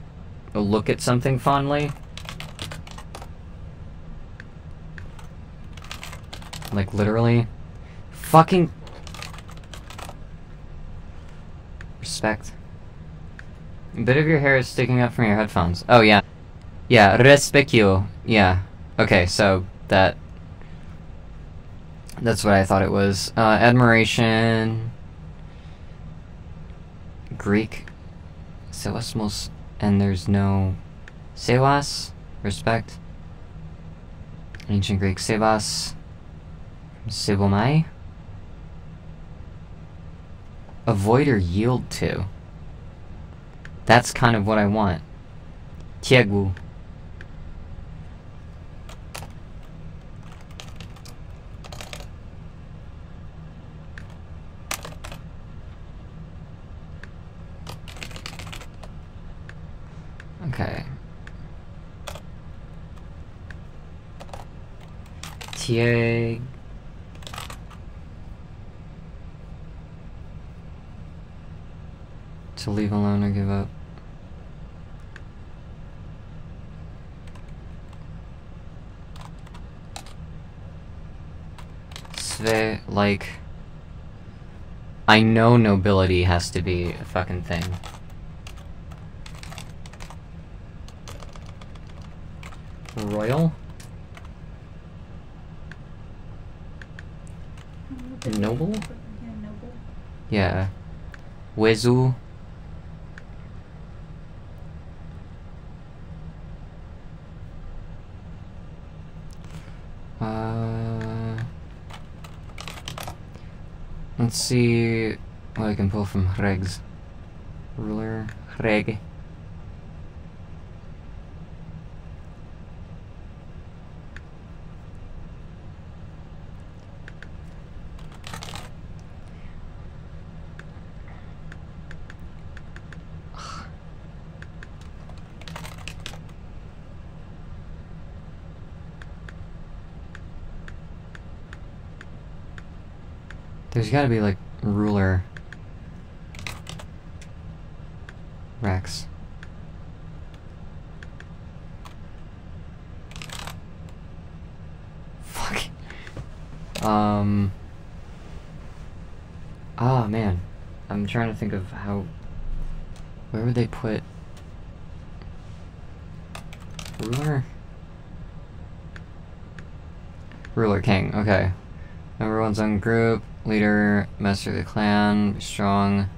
look at something fondly. Like literally. Fucking respect. A bit of your hair is sticking up from your headphones. Oh yeah. Yeah, respectio. Yeah. Okay, so that's what I thought it was. Admiration. Greek. Sewasmos. And there's no sewas. Respect. Ancient Greek sevas. Sibomai. Avoid or yield to. That's kind of what I want. Tiegu. Okay. Tieg. To leave alone or give up. Sve, like, I know nobility has to be a fucking thing. Royal? Noble? Yeah, noble. Yeah. Wezu. Let's see what I can pull from Regs. Ruler. Reg. There's gotta be, like, ruler. Rex. Fuck. Ah, man. I'm trying to think of how... Where would they put... Ruler? Ruler King, okay. Number one's on group, leader, master of the clan, strong.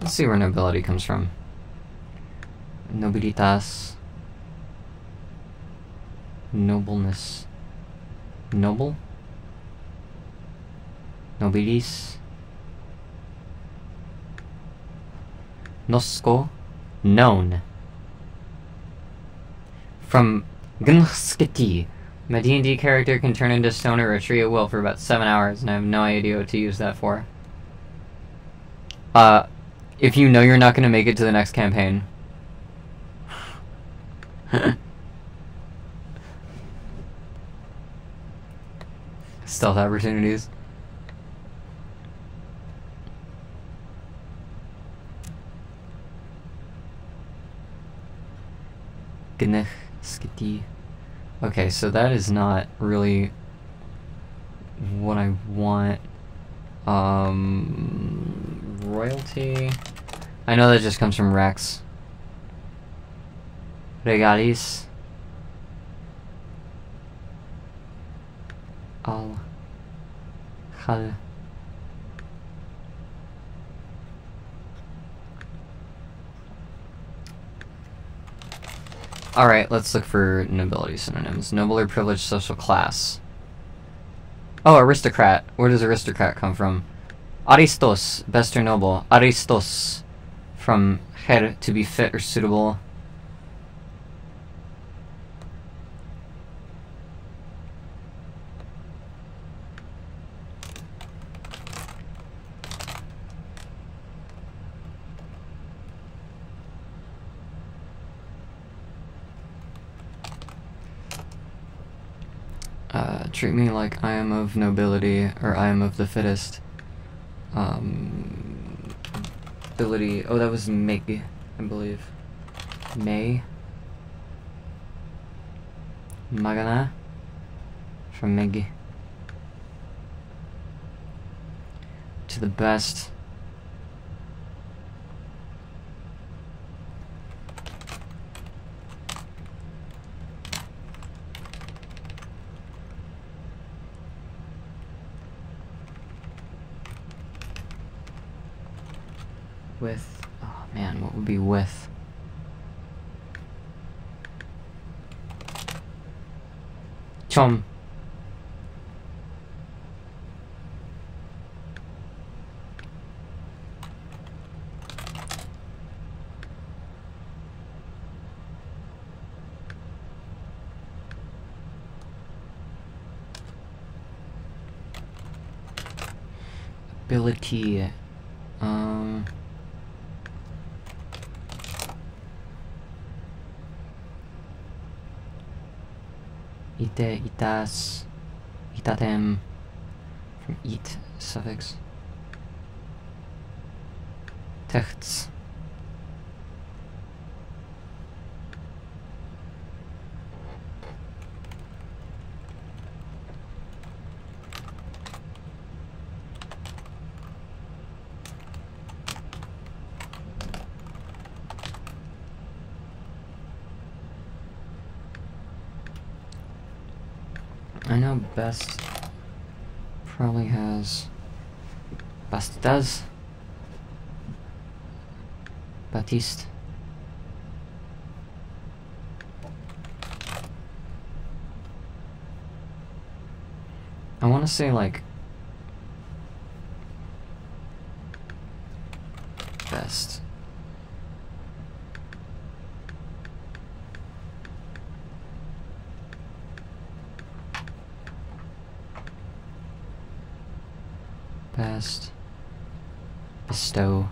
Let's see where nobility comes from. Nobilitas. Nobleness. Noble? Nobilis. Nosco. Known. From Gnskiti. My D&D character can turn into stone or a tree at will for about 7 hours, and I have no idea what to use that for. If you know you're not gonna make it to the next campaign. Stealth opportunities. Gnskiti. Okay, so that is not really what I want. Royalty. I know that just comes from Rex. Regalis. Al. Khal. Alright, let's look for nobility synonyms. Noble or privileged social class. Oh, aristocrat. Where does aristocrat come from? Aristos, best or noble. Aristos, from her, to be fit or suitable. Treat me like I am of nobility, or I am of the fittest. Ability. Oh, that was Meg, I believe. May. Magana. From Meg. To the best. With, oh man, what would be with? Chom. Ability. Ite, itas, itatem, from eat suffix. Techts. I know best probably has Bastidas, Baptiste. I want to say like best. Best. Bestow.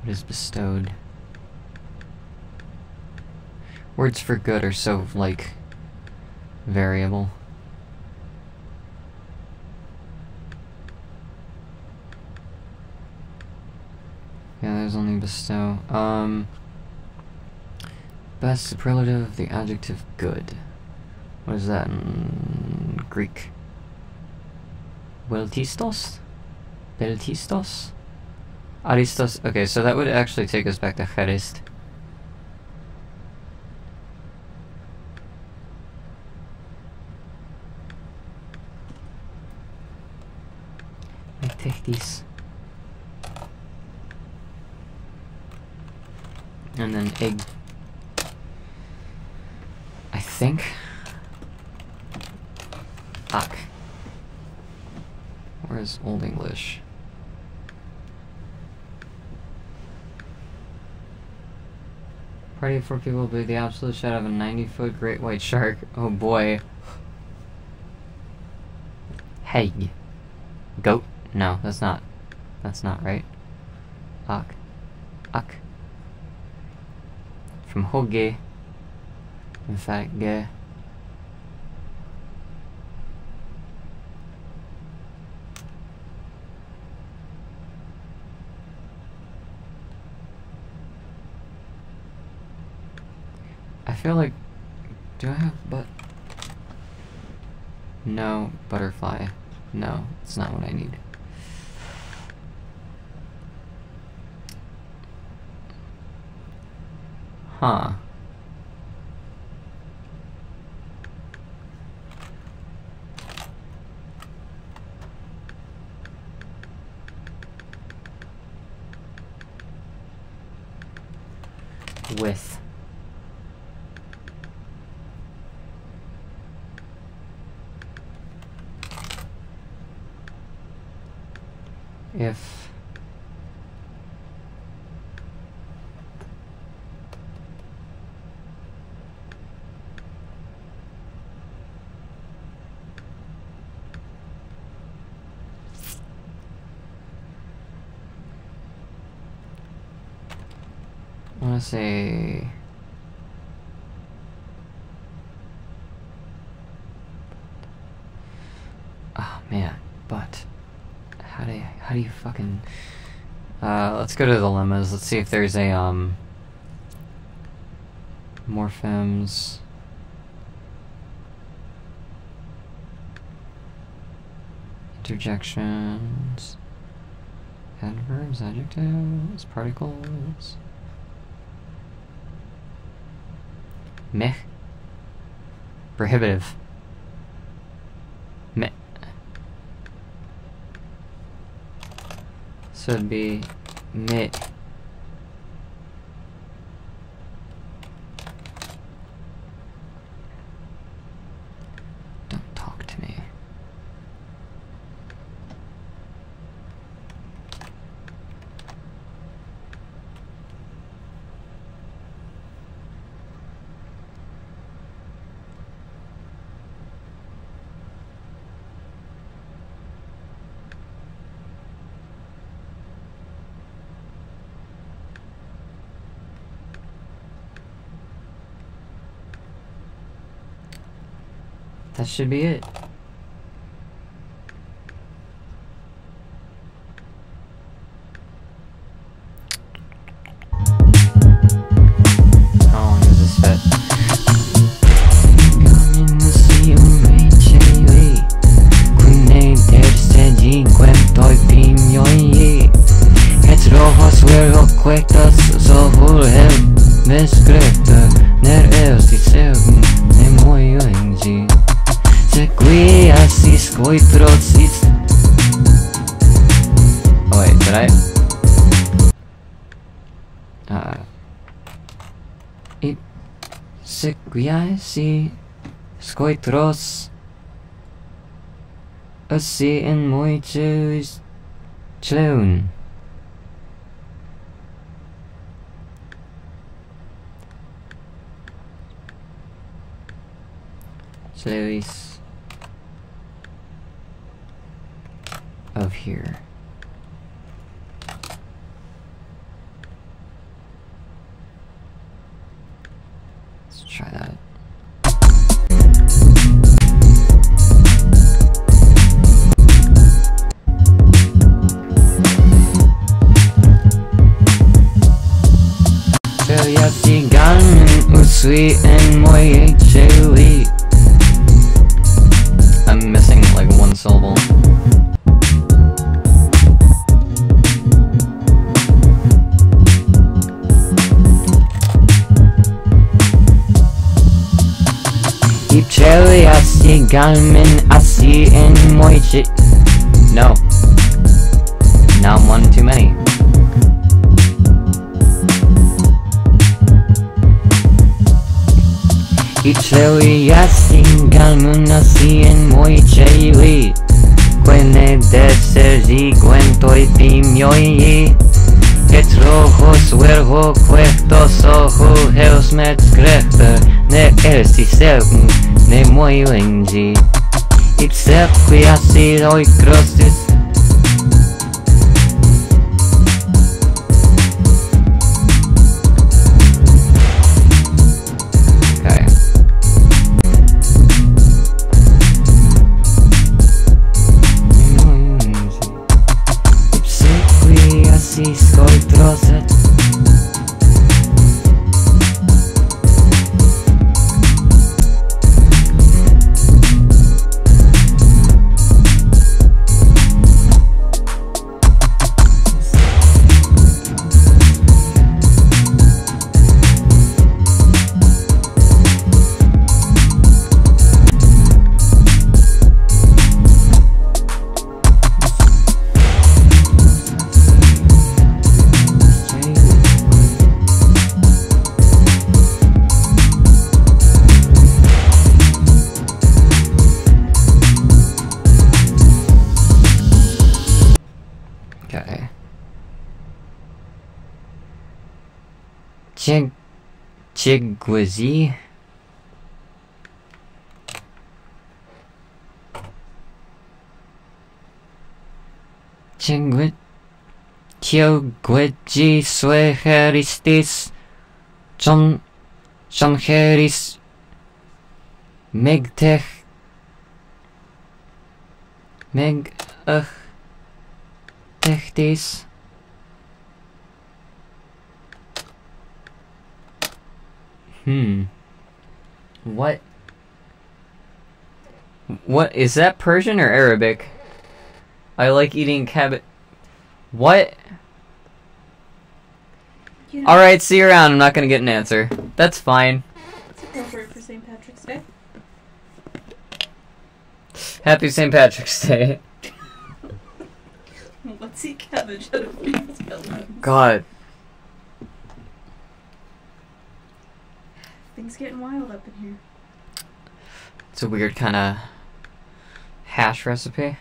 What is bestowed? Words for good are so, like, variable. Yeah, there's only bestow. Best superlative of the adjective good. What is that in Greek? Beltistos? Beltistos? Aristos? Okay, so that would actually take us back to Charist. Take these. And then egg. I think. Ak. Where's Old English? Party of 4 people will be the absolute shadow of a 90-foot great white shark. Oh boy. Hey. Goat? No, that's not. That's not right. Ak. Ak. From Hoge. In fact, ge. I feel like, do I have no, butterfly. No, it's not what I need. Huh. With. If. I want to say oh man, but how do you fucking let's go to the lemmas. Let's see if there's a morphemes. Interjections. Adverbs, adjectives, particles. Meh. Prohibitive. Meh. So it'd be meh. Don't talk to me. That should be it. How long does this fit? Oh wait, did I? It sequiasi scoitros assim en muitos chloon. Chlois. here. Let's try that. I'm missing like one syllable. No. Now I'm one too many. Ichlewi yasingal munasi en moi cheiwi Quene deserzi guentoi pimioi Het rojos verho cuertos ojo heos met crechter Ne ersi selten ne moi wenji Itsep qui asiroi crostis Chigwazi. Chingwit Tiogwaji Sueheristis Chonheris Megtech Meg Techtis. What is that, Persian or Arabic? I like eating cabbage. What? Alright, see you around. I'm not gonna get an answer. That's fine. It's appropriate for St. Patrick's Day. Happy St. Patrick's Day. Let's eat cabbage out of people's bellies. God. Things getting wild up in here. It's a weird kind of hash recipe.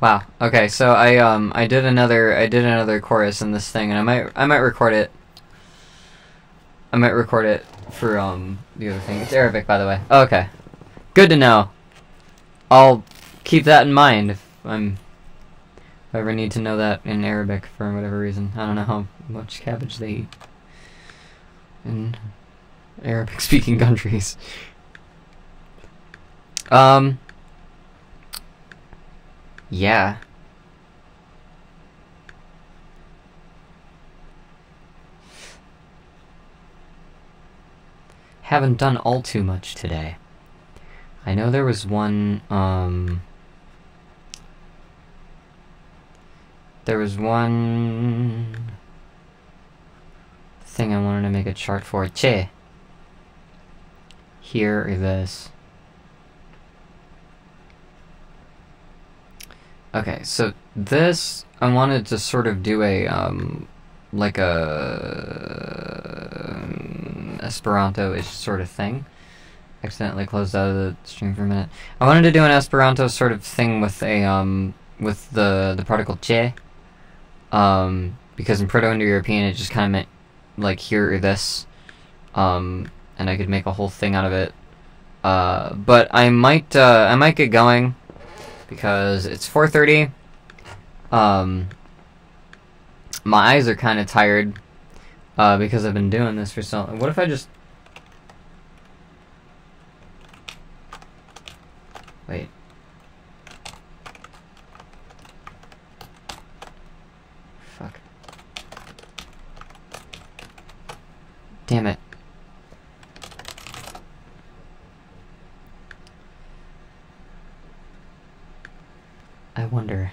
Wow. Okay, so I did another chorus in this thing, and I might record it. I might record it for the other thing. It's Arabic, by the way. Oh, okay. Good to know. I'll keep that in mind if I ever need to know that in Arabic for whatever reason. I don't know how much cabbage they eat in Arabic-speaking countries. Yeah. Haven't done all too much today. I know there was one, thing I wanted to make a chart for. Che. Here or this. Okay, so this, I wanted to sort of do a, like a Esperanto-ish sort of thing. Accidentally closed out of the stream for a minute. I wanted to do an Esperanto sort of thing with a, with the particle che, Because in Proto-Indo-European it just kind of meant, like, here or this. And I could make a whole thing out of it. But I might get going, because it's 4:30. My eyes are kind of tired, because I've been doing this for so long. What if I just... Wait. Fuck. Damn it. I wonder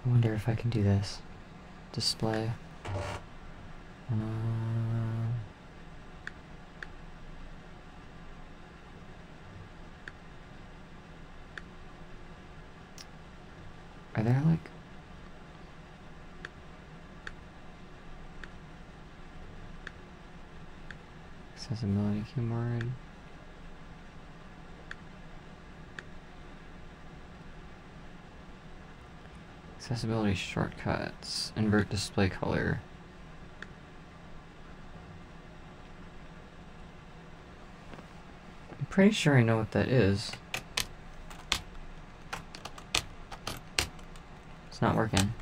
if I can do this. Display. Are there, like... accessibility keyword? Accessibility shortcuts. Invert display color. I'm pretty sure I know what that is. It's not working.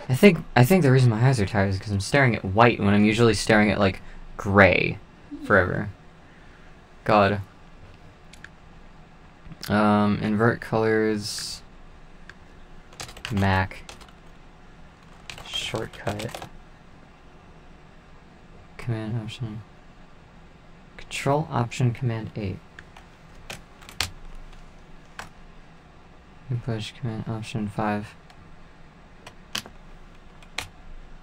I think the reason my eyes are tired is because I'm staring at white when I'm usually staring at, like, gray forever. God. Invert colors. Mac. Shortcut. Command option. Control option command 8. Push command option 5.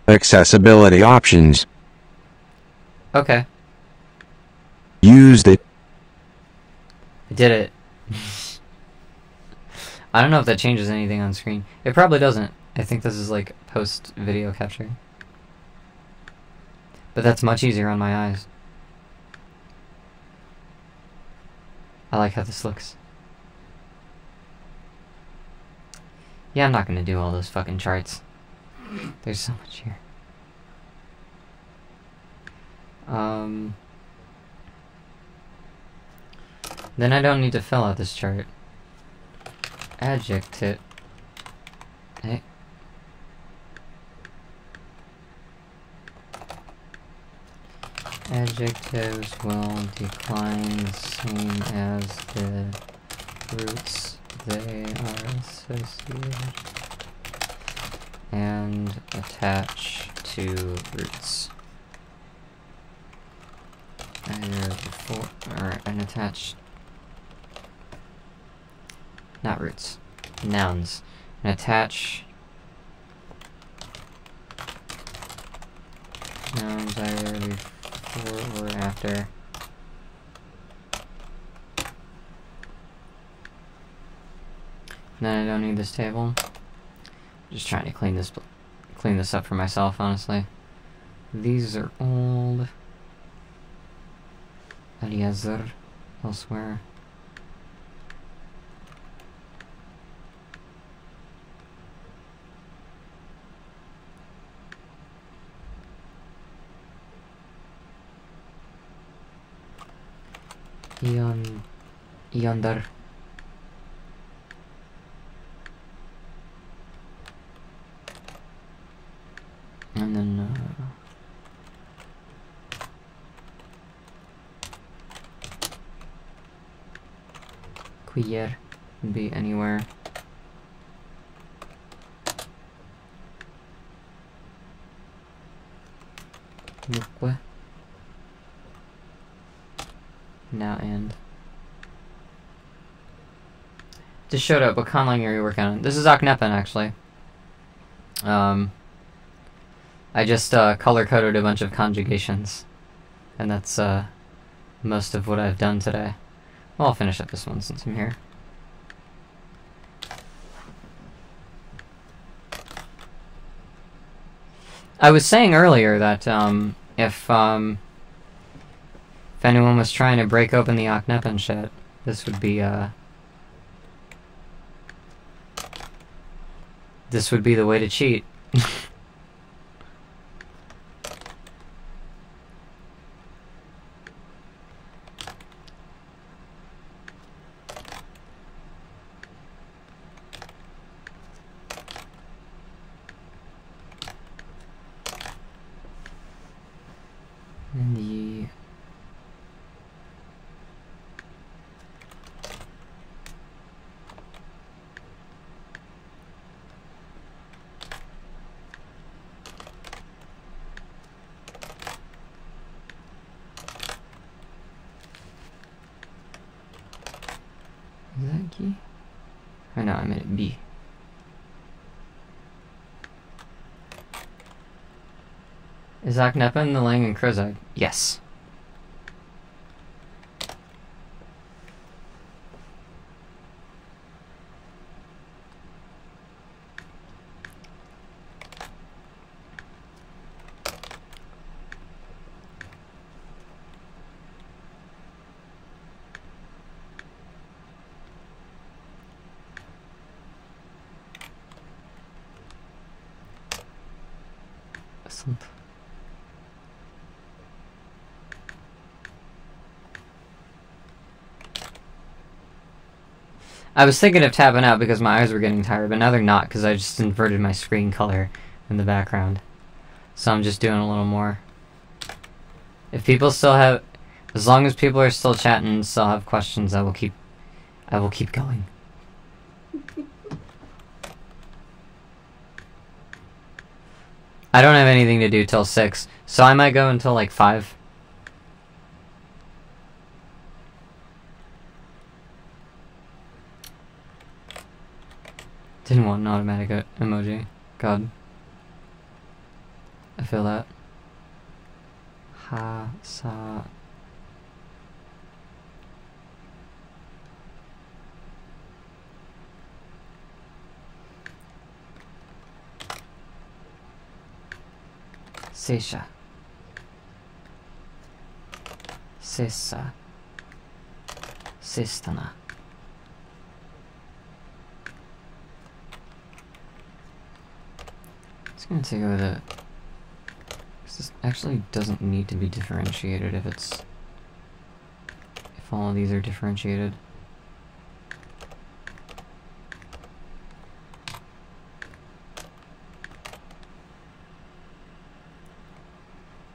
Accessibility options. Okay. Used it. I did it. I don't know if that changes anything on screen. It probably doesn't. I think this is like post video capture. But that's much easier on my eyes. I like how this looks. Yeah, I'm not gonna do all those fucking charts. There's so much here. Then I don't need to fill out this chart. Adjective. Hey. Adjectives will decline the same as the roots they are associated and attach to roots. Either before or and attach, not roots, nouns, and attach nouns either before or after. And then I don't need this table. Just trying to clean this up for myself, honestly. These are old. Eliezer, elsewhere. Yonder. And then, queer can be anywhere. Mukwe. Now and. Just showed up. What conlang are you working on? This is Aknepen, actually. I just color-coded a bunch of conjugations. And that's most of what I've done today. Well, I'll finish up this one since I'm here. I was saying earlier that if If anyone was trying to break open the Aknepen shit, this would be, this would be the way to cheat. And the... Is that key? Or no, I'm at B. Is Aknepen the Langan Krozag? Yes. Something. I was thinking of tapping out because my eyes were getting tired, but now they're not because I just inverted my screen color in the background. So I'm just doing a little more. If people still have, as long as people are still chatting and still have questions, I will keep going. I don't have anything to do till 6, so I might go until like 5. Didn't want an automatic emoji. God. I feel that. Ha, sa. Seisha. Sessa. Sistana. It's gonna take over the... This actually doesn't need to be differentiated if it's... If all of these are differentiated.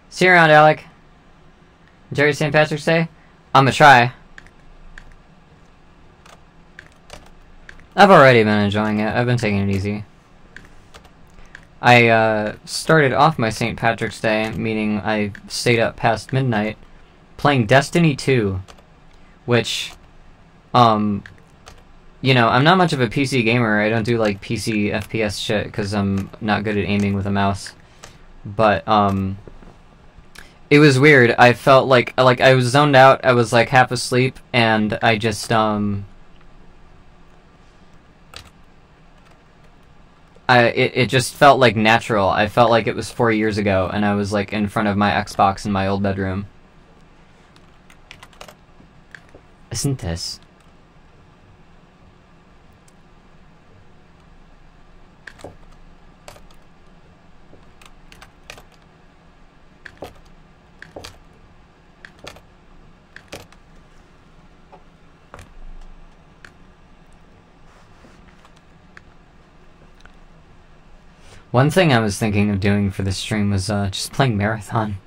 See you around, Alec. Enjoy your St. Patrick's Day? I'ma try. I've already been enjoying it. I've been taking it easy. I started off my St. Patrick's Day, meaning I stayed up past midnight, playing Destiny 2, which, you know, I'm not much of a PC gamer. I don't do, like, PC FPS shit, because I'm not good at aiming with a mouse. But, it was weird. I felt like I was zoned out, I was, like, half asleep, and I just, it just felt like natural. I felt like it was 4 years ago, and I was like in front of my Xbox in my old bedroom. Isn't this? One thing I was thinking of doing for this stream was just playing Marathon.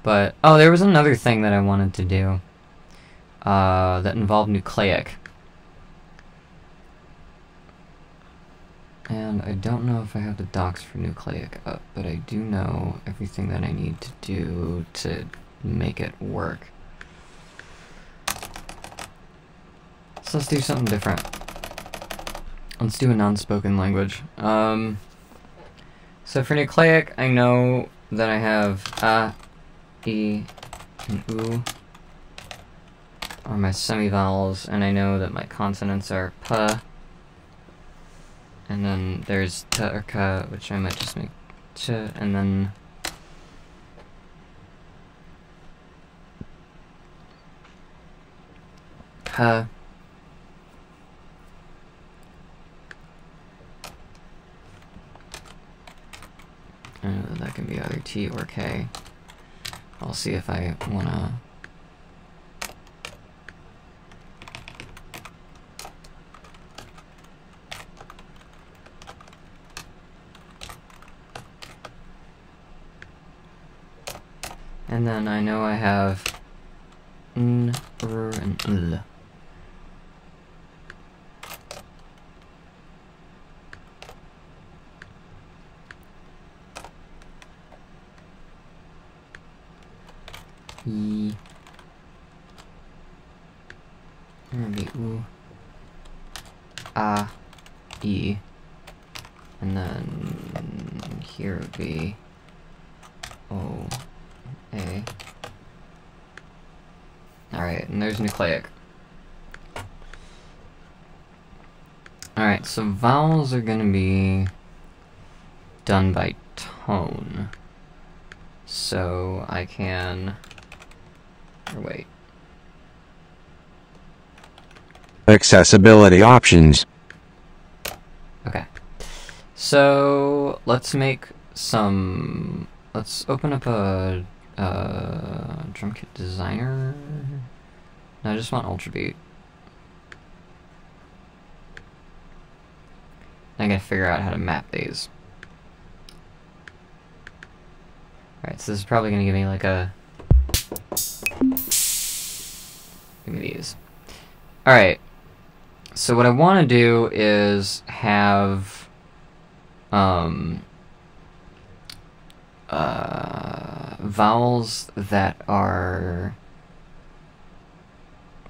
But, oh, there was another thing that I wanted to do that involved Nucleic. And I don't know if I have the docs for Nucleic up, but I do know everything that I need to do to make it work. So let's do something different. Let's do a non-spoken language. So for Nucleic, I know that I have A, E, and U are my semivowels, and I know that my consonants are P, and then there's T or K, which I might just make Ch, and then Huh. That can be either T or K. I'll see if I wanna... And then I know I have N, R, and L. E. There would be U, A, E. And then here would be O, A. Alright, and there's nucleic. Alright, so vowels are gonna be done by tone. So I can... Or wait. Accessibility options. Okay. So let's make some... Let's open up a drum kit designer. No, I just want Ultra Beat. I gotta figure out how to map these. Alright, so this is probably gonna give me like a... Give me these. Alright. So what I want to do is have... vowels that are...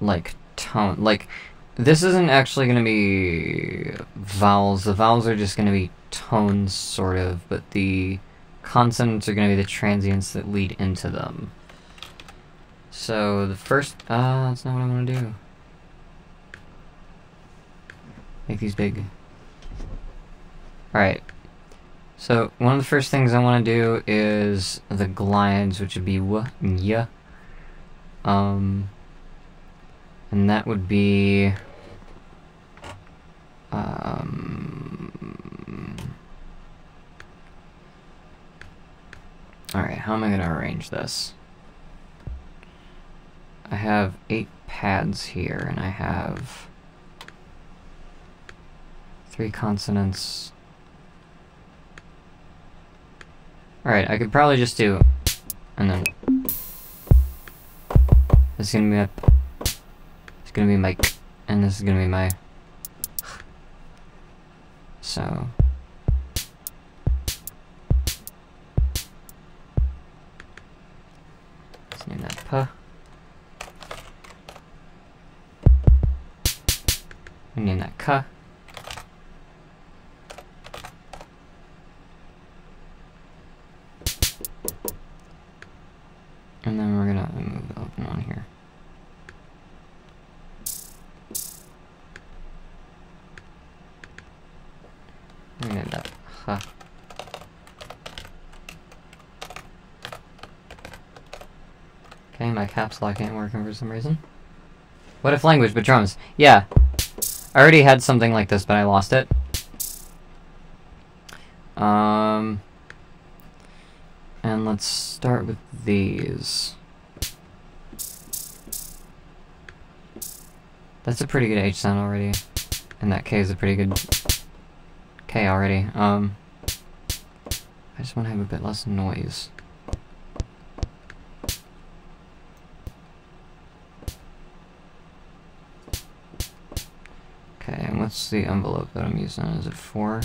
like tone. Like, this isn't actually gonna be vowels. The vowels are just gonna be tones, sort of, but the consonants are going to be the transients that lead into them. So the first... that's not what I want to do. Make these big. Alright. So one of the first things I want to do is the glides, which would be W and Y. And that would be... Alright, how am I going to arrange this? I have 8 pads here, and I have 3 consonants. Alright, I could probably just do... And then... This is going to be my... It's going to be my... And this is going to be my... So... Let's name that P. Name that K. And then we're gonna move the open on here. We're gonna name that H. Okay, my caps lock ain't working for some reason. What if language but drums? Yeah. I already had something like this, but I lost it. And let's start with these. That's a pretty good H sound already. And that K is a pretty good K already. I just want to have a bit less noise. Okay, and what's the envelope that I'm using? Is it 4?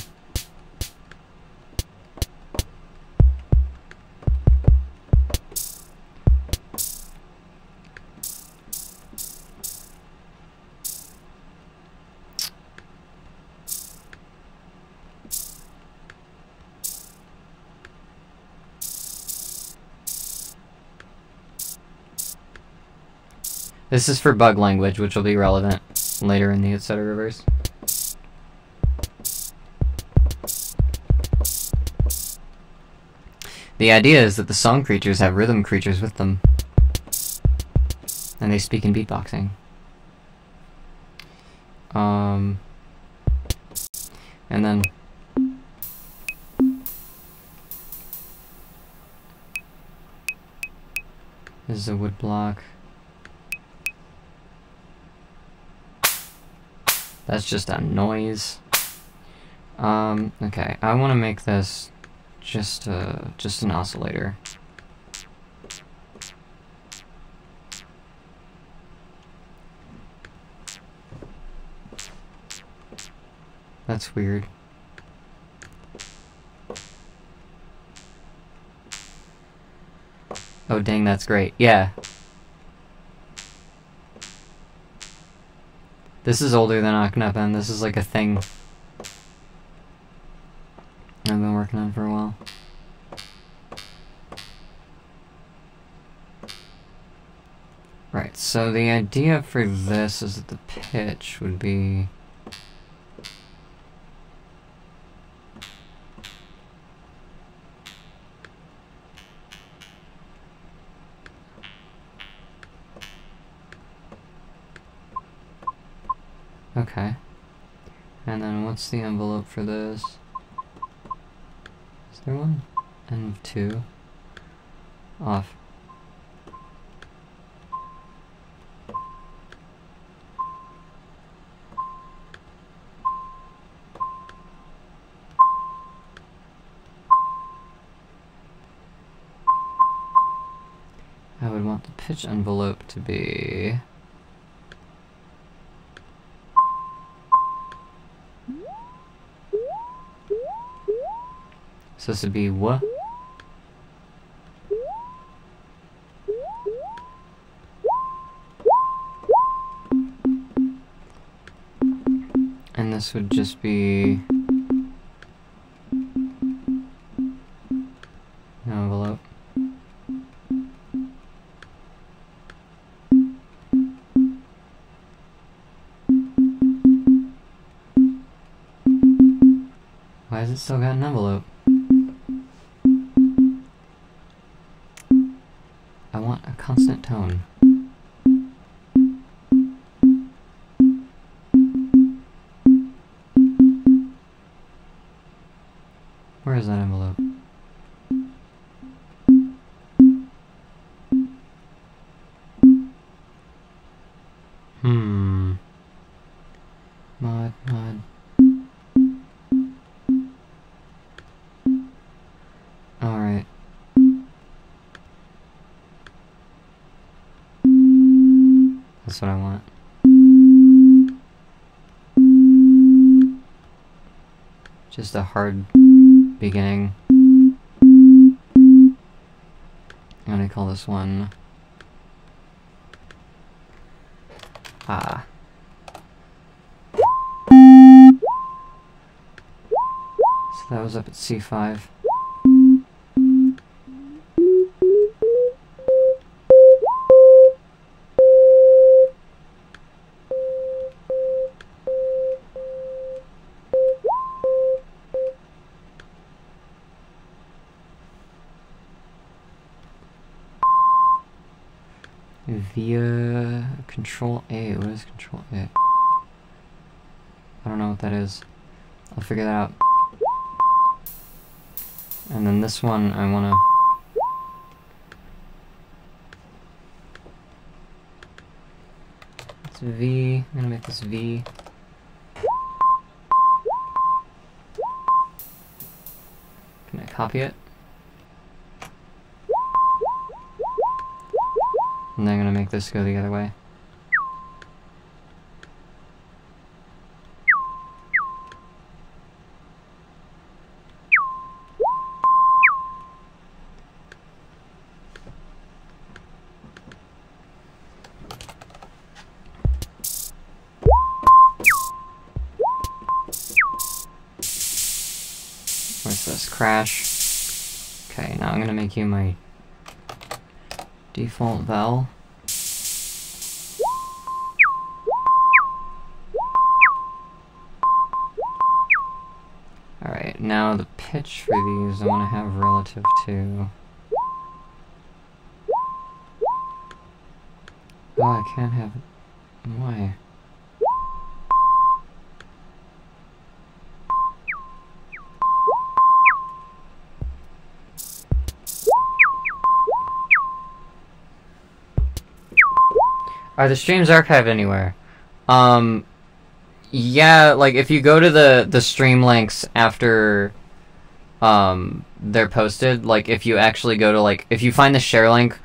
This is for bug language, which will be relevant later in the etc. reverse. The idea is that the song creatures have rhythm creatures with them. And they speak in beatboxing. And then this is a wood block. That's just a noise. Okay, I want to make this just an oscillator. That's weird. Oh dang, that's great. Yeah. This is older than Akhenaten. This is like a thing I've been working on for a while. Right, so the idea for this is that the pitch would be... Okay. And then what's the envelope for this? Is there one? And 2. Off. I would want the pitch envelope to be... So this would be what? And this would just be an envelope. Why has it still got an envelope? I want a constant tone. Where is that envelope? Mod. Alright. That's what I want. Just a hard beginning. I'm gonna call this one so that was up at C5. Via Control A. What is Control A? I don't know what that is. I'll figure that out. And then this one, I wanna... It's V. I'm gonna make this V. Can I copy it? And then I'm gonna make this go the other way. Where's this? Crash. Okay, now I'm gonna make you my default val. Alright, now the pitch for these I want to have relative to... Oh, I can't have... Why? Are the streams archived anywhere? Yeah, like if you go to the stream links after they're posted, like if you actually go to like if you find the share link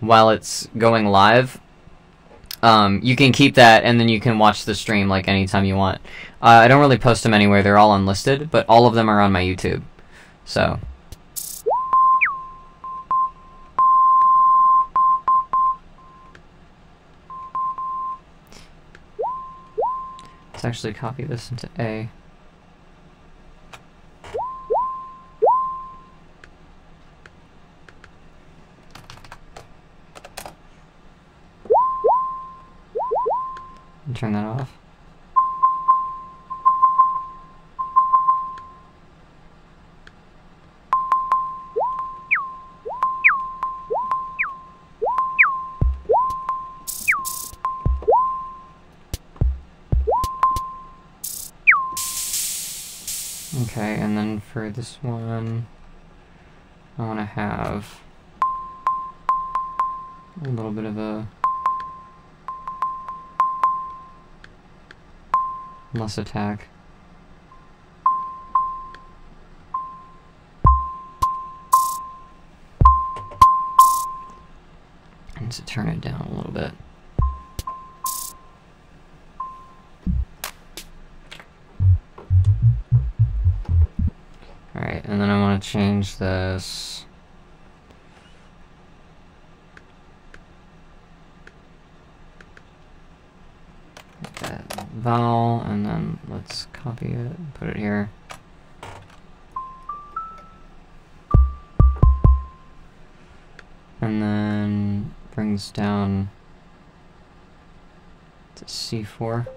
while it's going live, you can keep that and then you can watch the stream like anytime you want. I don't really post them anywhere, they're all unlisted, but all of them are on my YouTube. So let's actually copy this into A. And turn that off. Okay, and then for this one, I want to have a little bit of a less attack. And to turn it down a little bit. Alright, and then I want to change this. That vowel, and then let's copy it and put it here. And then brings down to C4.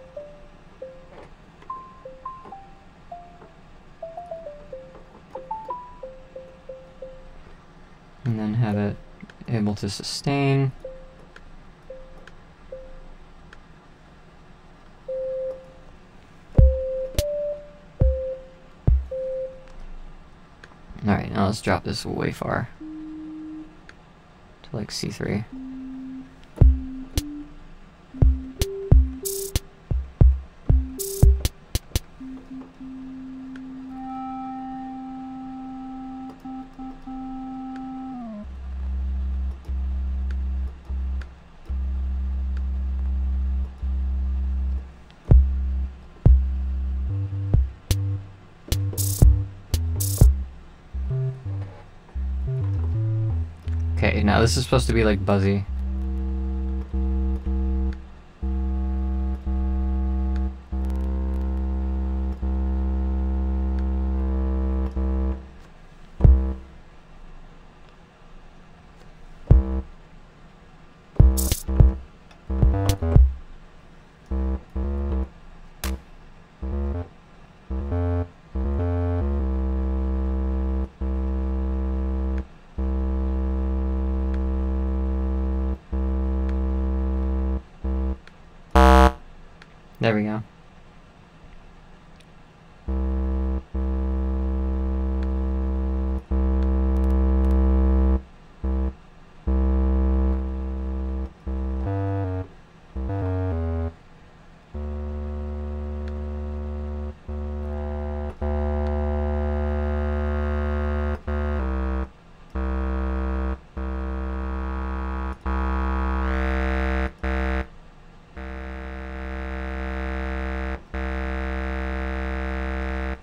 And then have it able to sustain. Alright, now let's drop this way far. To like C3. Okay, now this is supposed to be like buzzy. There we go.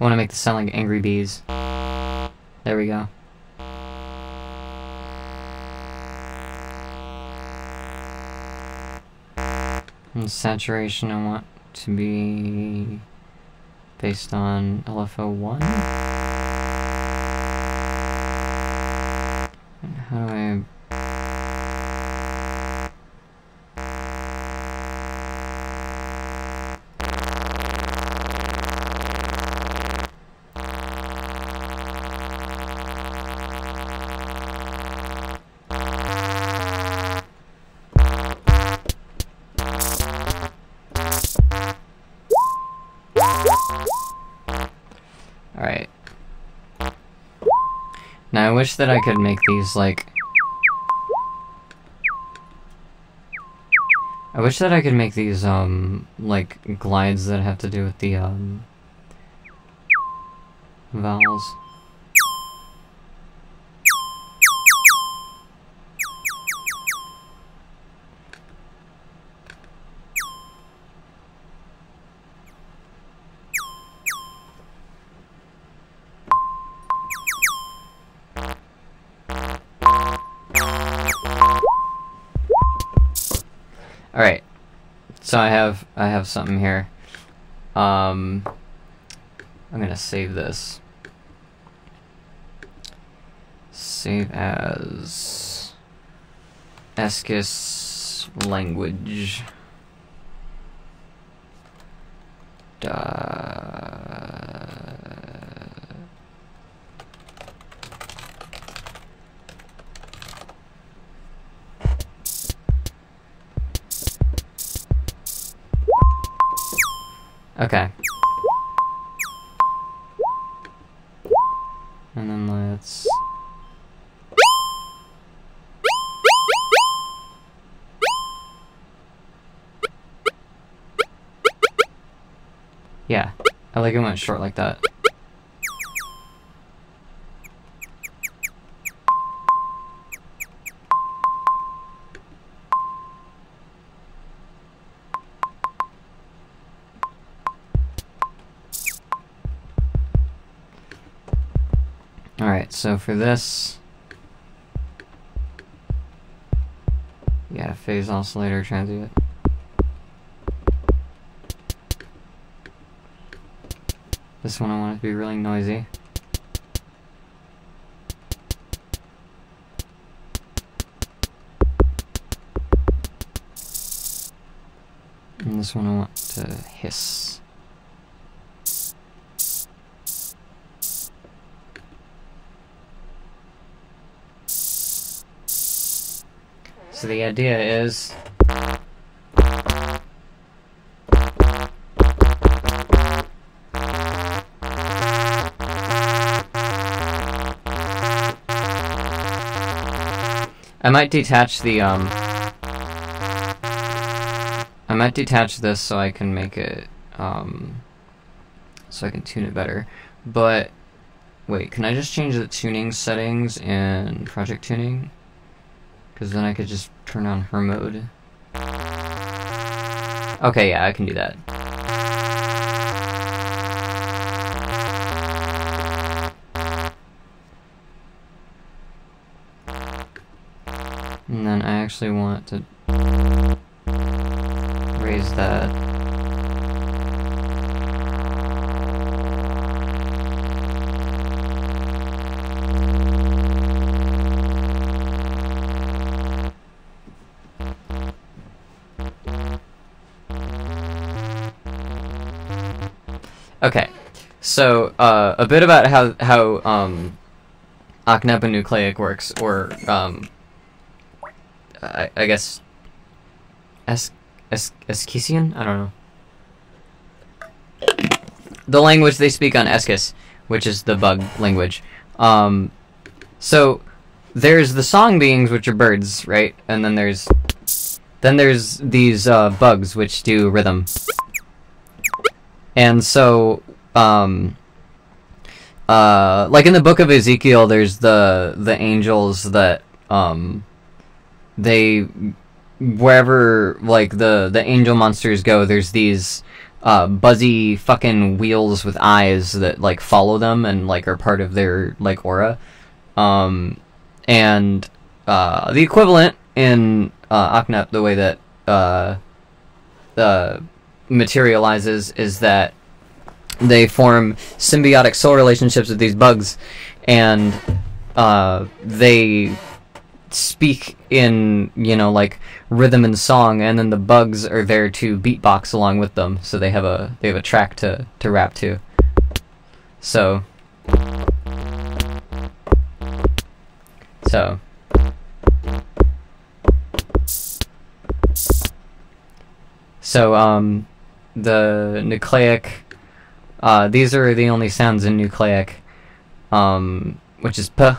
I want to make this sound like angry bees. There we go. And saturation I want to be based on LFO1. And how do I... Alright. Now I wish that I could make these like... I wish that I could make these, like, glides that have to do with the, vowels. Alright, so I have something here. I'm gonna save this. Save as Eskis language. Okay. And then let's... Yeah, I like it when it's short like that. Alright, so for this... Yeah, phase oscillator transient. This one I want it to be really noisy. And this one I want to hiss. So the idea is... I might detach the, I might detach this so I can make it, so I can tune it better. But, wait, can I just change the tuning settings in Project Tuning? Because then I could just turn on her mode. Okay, yeah, I can do that. And then I actually want to raise that. Okay, so a bit about how Aknepa nucleic works, or I guess Eskisian? I don't know. The language they speak on Eskis, which is the bug language. So there's the song beings, which are birds, right? And then there's these bugs, which do rhythm. And so like in the book of Ezekiel, there's the angels that they, wherever like the angel monsters go, there's these buzzy fucking wheels with eyes that like follow them and like are part of their like aura. And the equivalent in Aknep, the way that materializes, is that they form symbiotic soul relationships with these bugs, and they speak in, you know, like rhythm and song, and then the bugs are there to beatbox along with them, so they have a track to rap to. So the nucleic, these are the only sounds in nucleic, which is p,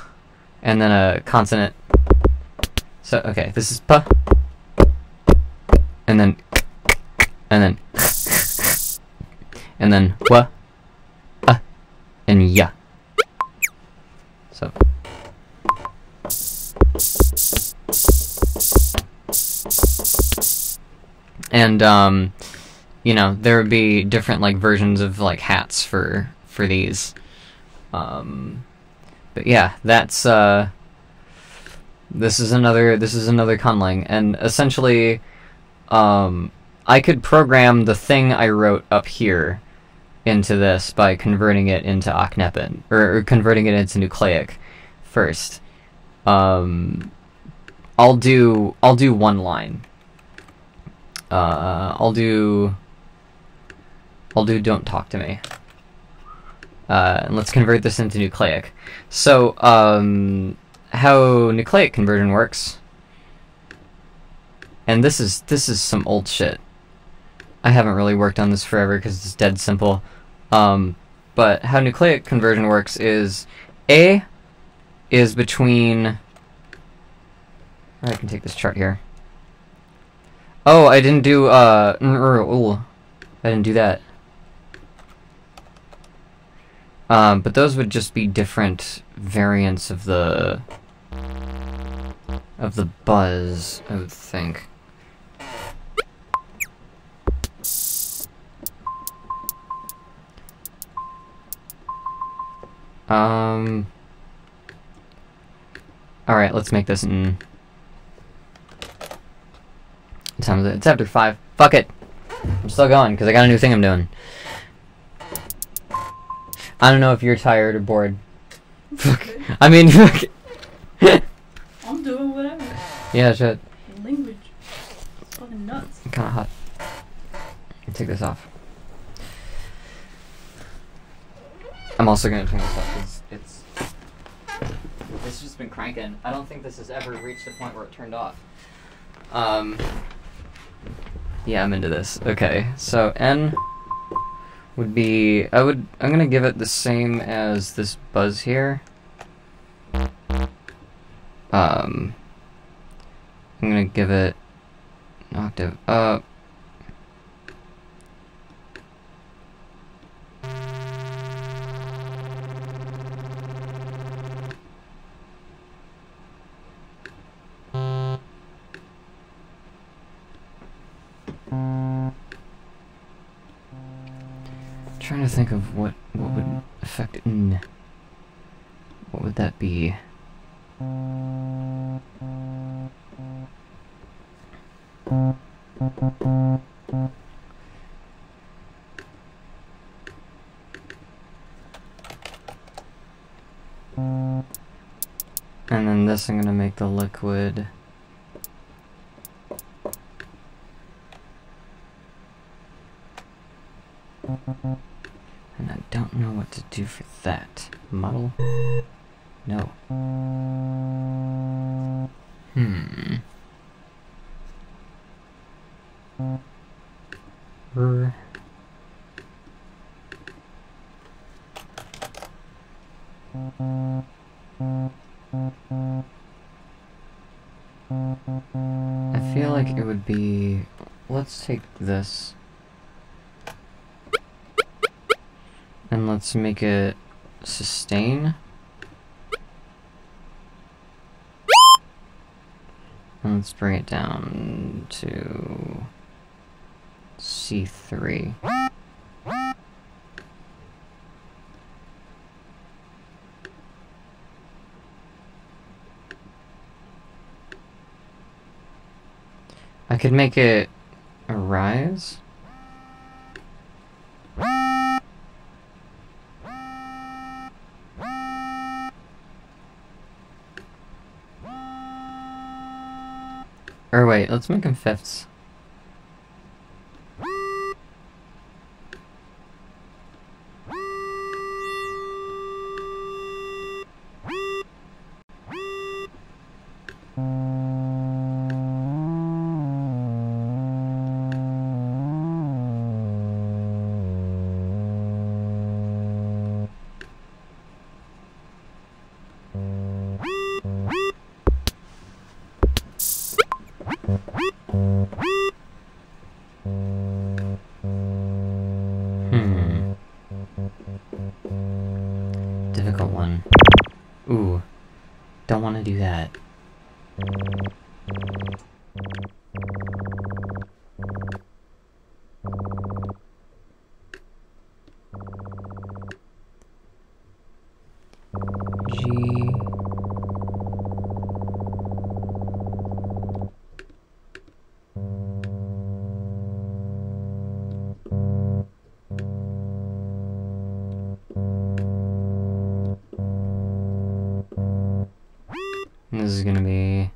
and then a consonant. So, okay, this is p, and then and then wa, and ya. So. And you know, there would be different like versions of like hats for these. But yeah, that's this is another conlang, and essentially I could program the thing I wrote up here into this by converting it into Aknepen, or converting it into nucleic first. I'll do one line. I'll do don't talk to me. And let's convert this into nucleic. So, how nucleic conversion works, and this is some old shit. I haven't really worked on this forever because it's dead simple. But how nucleic conversion works is A is between... I can take this chart here. Oh, I didn't do, I didn't do that. But those would just be different variants of the buzz, I would think. Alright, let's make this in... What time is it? It's after 5. Fuck it! I'm still going, because I got a new thing I'm doing. I don't know if you're tired or bored. Fuck. I mean, fuck. I'm doing whatever. Yeah, shit. Language. It's fucking nuts. I'm kinda hot. Take this off. I'm also gonna turn this off because it's just been cranking. I don't think this has ever reached a point where it turned off. Yeah, I'm into this. Okay, so N would be, I'm gonna give it the same as this buzz here. I'm gonna give it an octave up. Trying to think of what would affect N. What would that be? And then this I'm gonna make the liquid. And I don't know what to do for that. Model? No. I feel like it would be... Let's take this. And let's make it sustain. And let's bring it down to C3. I could make it a rise. Or wait, let's make them fifths. Difficult one. Ooh. Don't want to do that. G. This is gonna be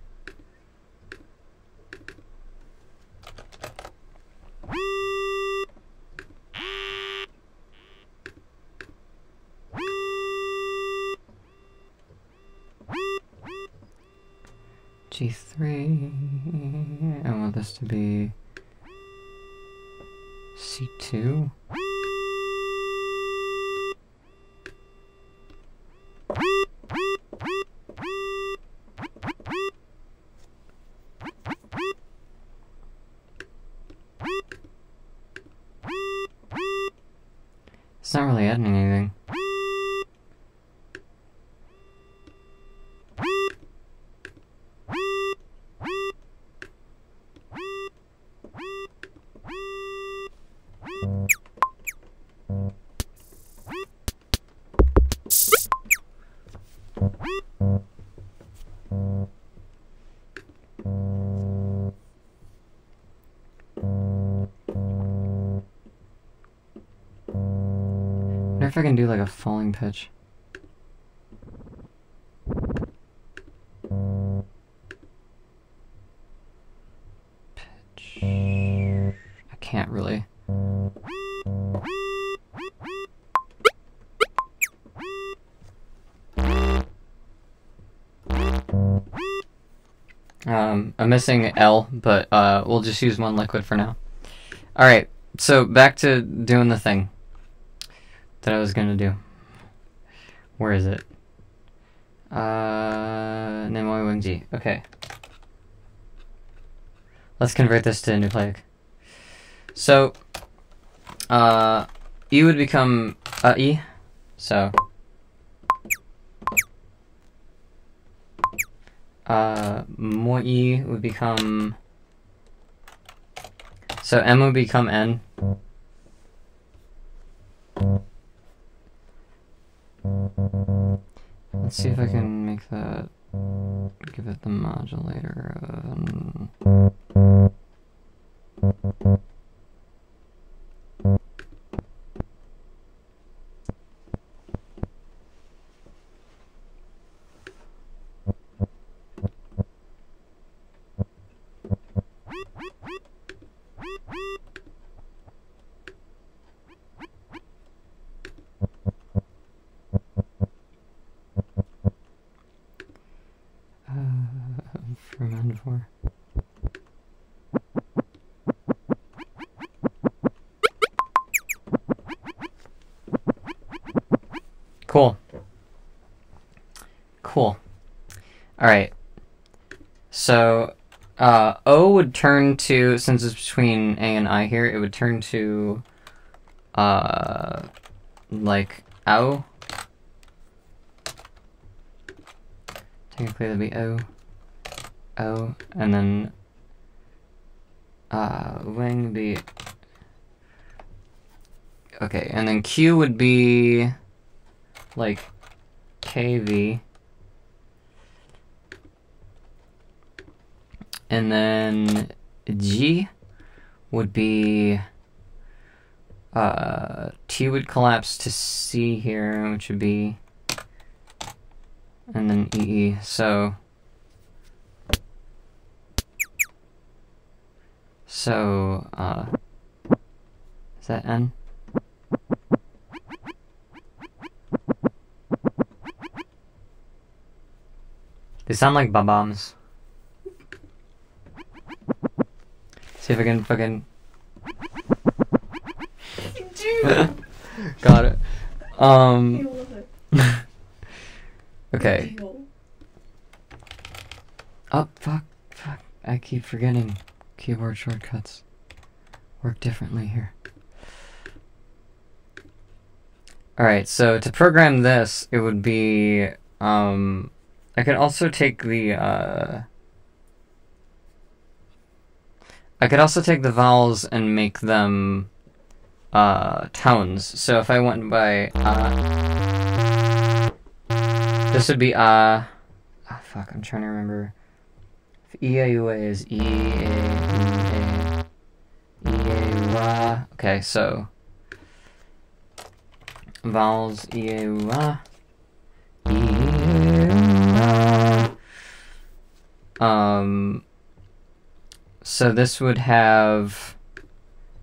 G3. I want this to be C2. It's not really adding anything. I wonder if I can do like a falling pitch. Pitch. I can't really. I'm missing L, but we'll just use one liquid for now. Alright, so back to doing the thing that I was gonna do. Where is it? Nemoy Wingji. Okay. Let's convert this to nucleic. So, E would become E. So, Mo E would become. So M would become N. Let's see if I can make that, give it the modulator of for. Cool. Cool. Alright. So, O would turn to, since it's between A and I here, it would turn to, like, O. Technically that'd be O. O, and then, wing would be, okay, and then Q would be, like, KV. And then G would be, T would collapse to C here, which would be, and then EE, so, is that N? They sound like bombs. See if I can fucking. Got it. Okay. Oh, fuck. I keep forgetting. Keyboard shortcuts work differently here. Alright, so to program this, it would be, I could also take the, I could also take the vowels and make them, tones. So if I went by, this would be, oh, fuck, I'm trying to remember. If E-A-U-A is E-A-U-A, E-A-U-A. Okay, so vowels E-A-U-A, E-A-U-A. So this would have,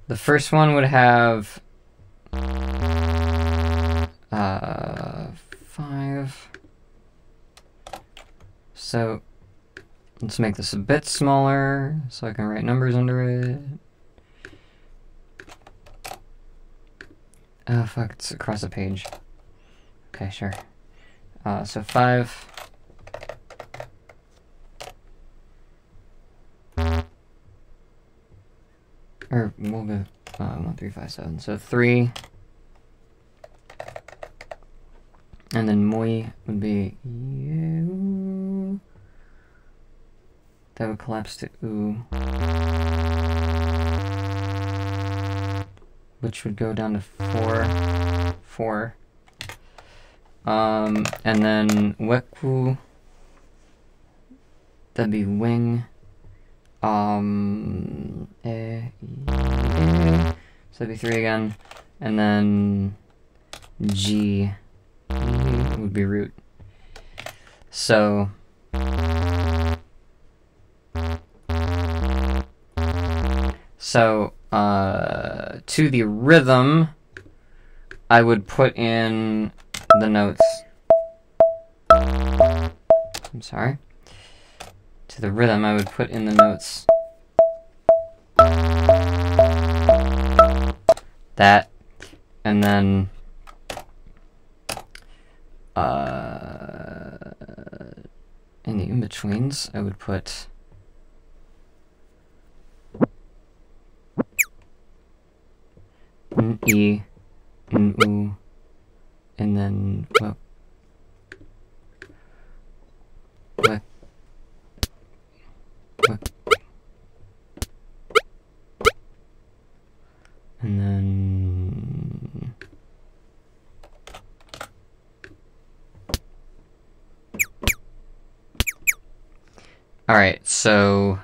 the first one would have 5. So let's make this a bit smaller so I can write numbers under it. Oh fuck, it's across the page. Okay, sure. So 5. Or we'll go 1, 3, 5, 7. So 3. And then muy would be you. That would collapse to oo. Which would go down to 4. 4. And then weku. That'd be wing. So that'd be 3 again. And then G would be root. So to the rhythm, I would put in the notes. I'm sorry. To the rhythm, I would put in the notes. That, and then in the in-betweens, I would put E, U, and then what? And then all right, so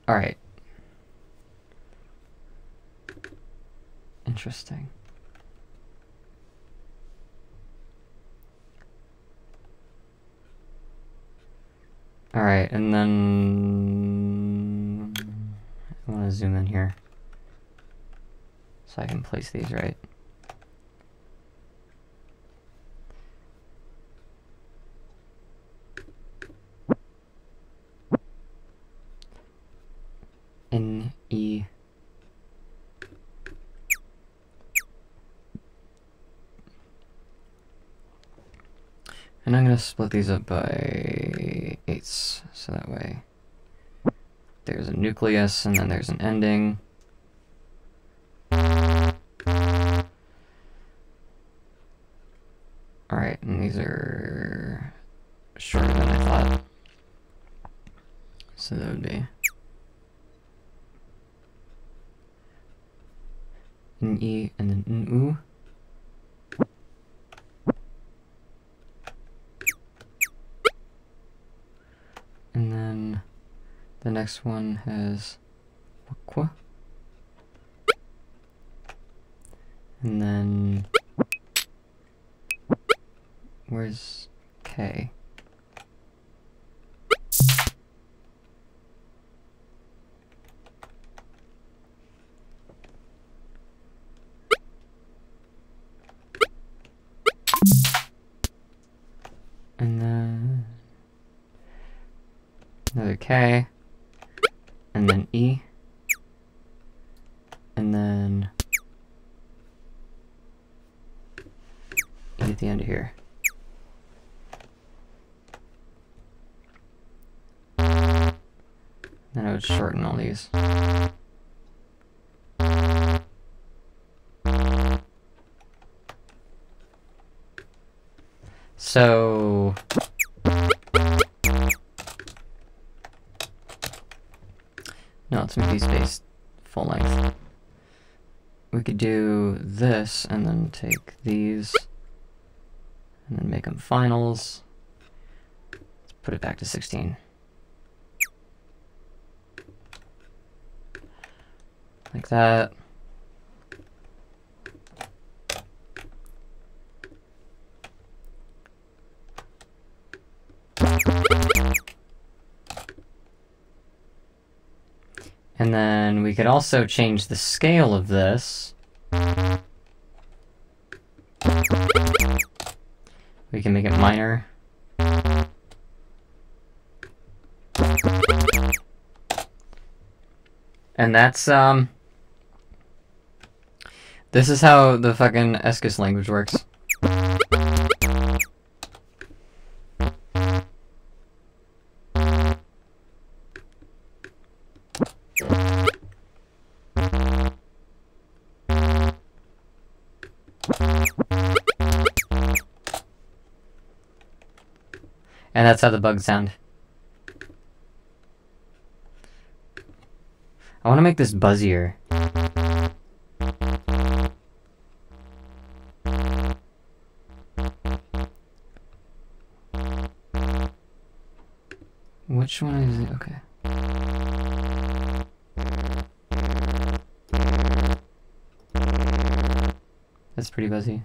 all right. Interesting. All right, and then I want to zoom in here so I can place these right. N, E. And I'm going to split these up by 8s, so that way there's a nucleus and then there's an ending. Alright, and these are shorter than I thought. So that would be an E and then an U. And then the next one has wakwa. And then where's K? And then another K, and then E, and then the end of here. Then I would shorten all these. So no, let's make these spaced full length. We could do this and then take these and then make them finals. Let's put it back to 16. Like that. And then we could also change the scale of this. We can make it minor. And that's, this is how the fucking Esquisse language works. And that's how the bugs sound. I want to make this buzzier. Which one is it? Okay. That's pretty buzzy.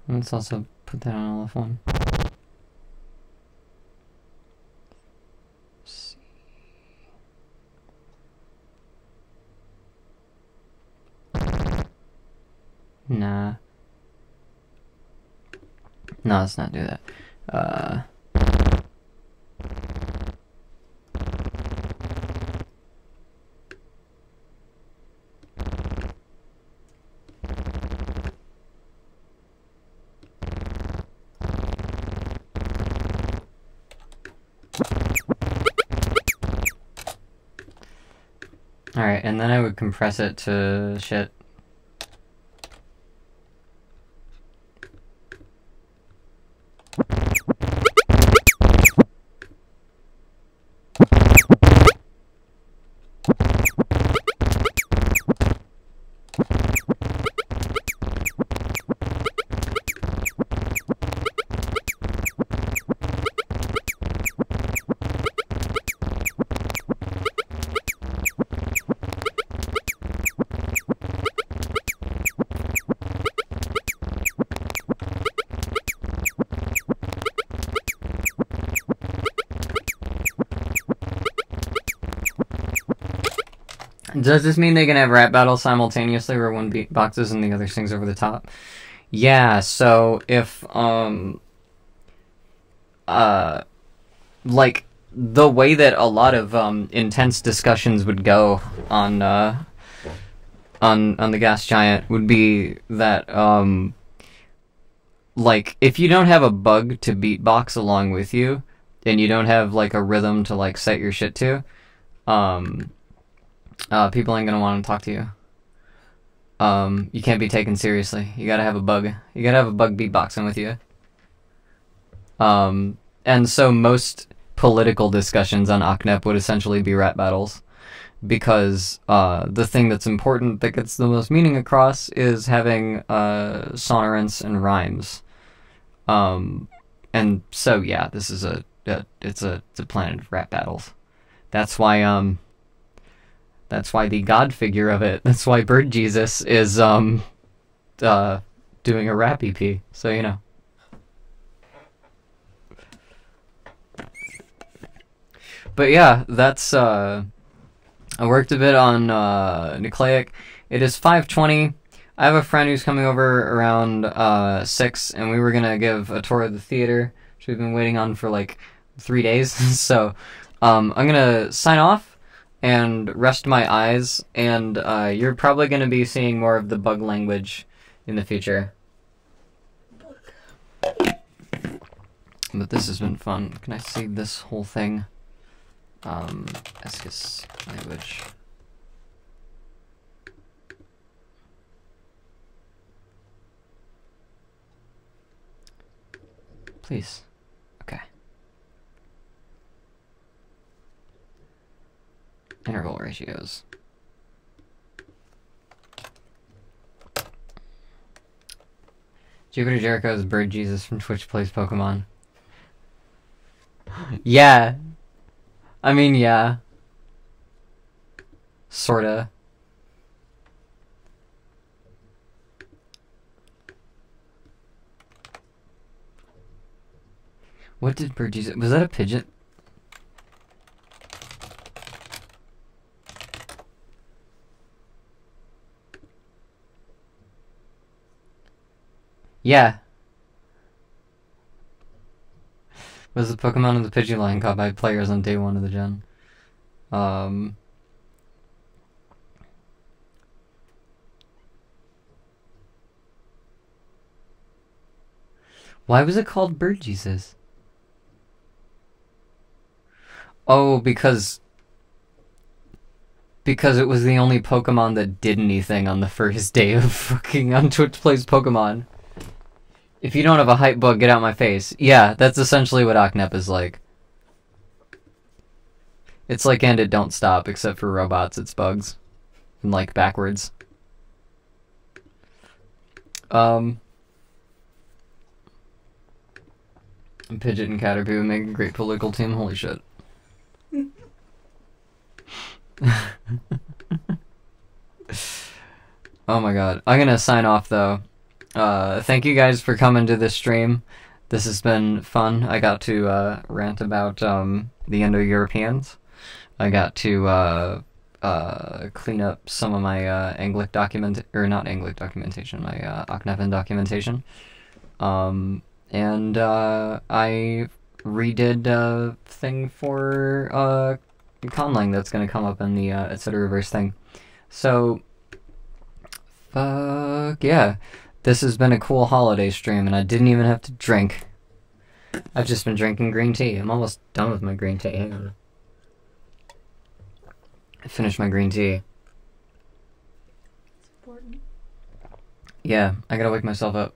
Let's also put that on LF1. See. Nah. No, let's not do that. Alright, and then I would compress it to shit. Does this mean they can have rap battles simultaneously where one beatboxes and the other sings over the top? Yeah, so if, like, the way that a lot of, intense discussions would go on the Gas Giant would be that, like, if you don't have a bug to beatbox along with you, and you don't have, like, a rhythm to, like, set your shit to, people ain't gonna want to talk to you. You can't be taken seriously. You gotta have a bug. You gotta have a bug beatboxing with you. And so most political discussions on Aknep would essentially be rap battles. Because, the thing that's important that gets the most meaning across is having, sonorants and rhymes. And so, yeah, this is it's a planet of rap battles. That's why the god figure of it, that's why Bird Jesus is, doing a rap EP, so you know. But yeah, that's, I worked a bit on, Nucleic. It is 5:20. I have a friend who's coming over around, 6, and we were gonna give a tour of the theater, which we've been waiting on for, like, 3 days, so, I'm gonna sign off. and rest my eyes, and you're probably going to be seeing more of the bug language in the future. But this has been fun. Can I save this whole thing? Escus language. Please. Okay. Interval ratios. Jupiter Jericho's Bird Jesus from Twitch plays Pokemon. Yeah. I mean, yeah. Sorta. What did Bird Jesus... Was that a Pidgeot? Yeah. Was the Pokemon of the Pidgey line caught by players on day 1 of the gen? Why was it called Bird Jesus? Oh, because it was the only Pokemon that did anything on the first day of fucking on Twitch Plays Pokemon. If you don't have a hype bug, get out my face. Yeah, that's essentially what Ocnep is like. It's like And It Don't Stop, except for robots, it's bugs. And like backwards. Pidgeot and Caterpie would make a great political team, holy shit. Oh my god. I'm gonna sign off though. Thank you guys for coming to this stream. This has been fun. I got to rant about the Indo-Europeans. I got to clean up some of my Anglic document, or not Anglic documentation, my Akneven documentation. And I redid a thing for Conlang that's gonna come up in the etc. reverse thing. So, fuck yeah. This has been a cool holiday stream, and I didn't even have to drink. I've just been drinking green tea. I'm almost done with my green tea. Hang on. I finished my green tea. It's important. Yeah, I gotta wake myself up.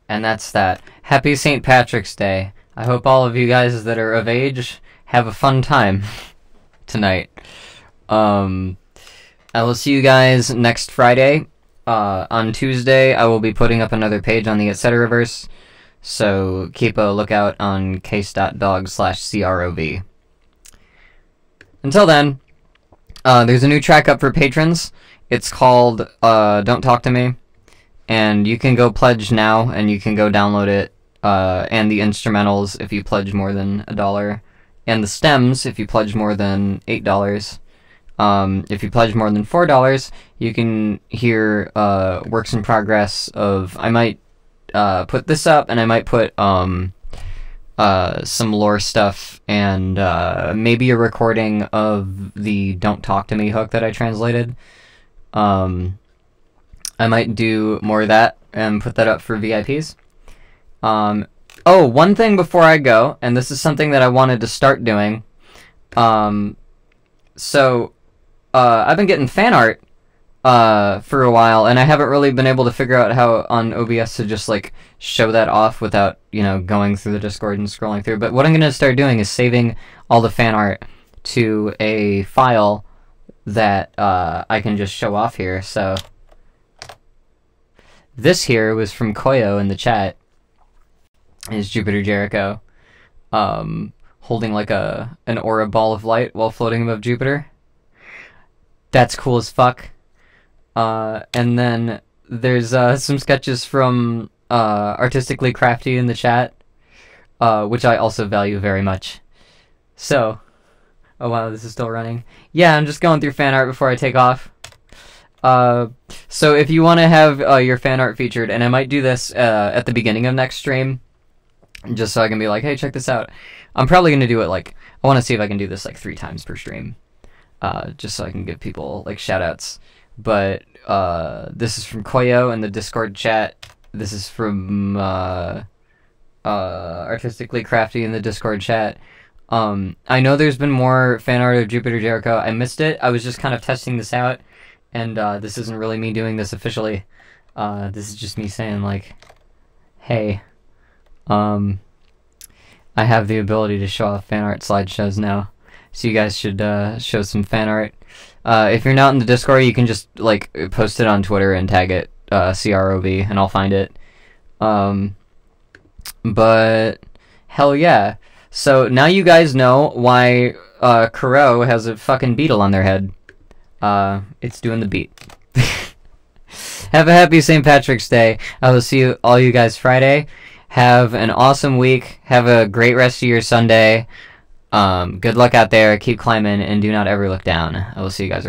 And that's that. Happy St. Patrick's Day. I hope all of you guys that are of age have a fun time tonight. I will see you guys next Friday. On Tuesday, I will be putting up another page on the Etceteraverse, so keep a lookout on case.dog/CROV. Until then, there's a new track up for patrons. It's called Don't Talk to Me, and you can go pledge now, and you can go download it, and the instrumentals if you pledge more than $1, and the stems if you pledge more than $8. If you pledge more than $4, you can hear works in progress of... I might put this up, and I might put some lore stuff, and maybe a recording of the Don't Talk to Me hook that I translated. I might do more of that and put that up for VIPs. Oh, one thing before I go, and this is something that I wanted to start doing. So, I've been getting fan art for a while, and I haven't really been able to figure out how on OBS to just, like, show that off without, you know, going through the Discord and scrolling through. But what I'm going to start doing is saving all the fan art to a file that I can just show off here. So, this here was from Koyo in the chat. Is Jupiter Jericho holding like an aura ball of light while floating above Jupiter. That's cool as fuck. And then there's some sketches from Artistically Crafty in the chat, which I also value very much. So, oh wow, this is still running. Yeah, I'm just going through fan art before I take off. So if you want to have your fan art featured, and I might do this at the beginning of next stream, just so I can be like, hey, check this out. I'm probably gonna do it like, I want to see if I can do this like 3 times per stream, just so I can give people like shout outs. But this is from Koyo in the Discord chat. This is from Artistically Crafty in the Discord chat. I know there's been more fan art of Jupiter Jericho. I missed it. I was just kind of testing this out, and this isn't really me doing this officially. This is just me saying like, hey, I have the ability to show off fan art slideshows now, so you guys should show some fan art. If you're not in the Discord, you can just like post it on Twitter and tag it CROV, and I'll find it. But hell yeah! So now you guys know why Kuro has a fucking beetle on their head. It's doing the beat. Have a happy St. Patrick's Day. I will see all you guys Friday. Have an awesome week. Have a great rest of your Sunday. Good luck out there. Keep climbing, and do not ever look down. I will see you guys around.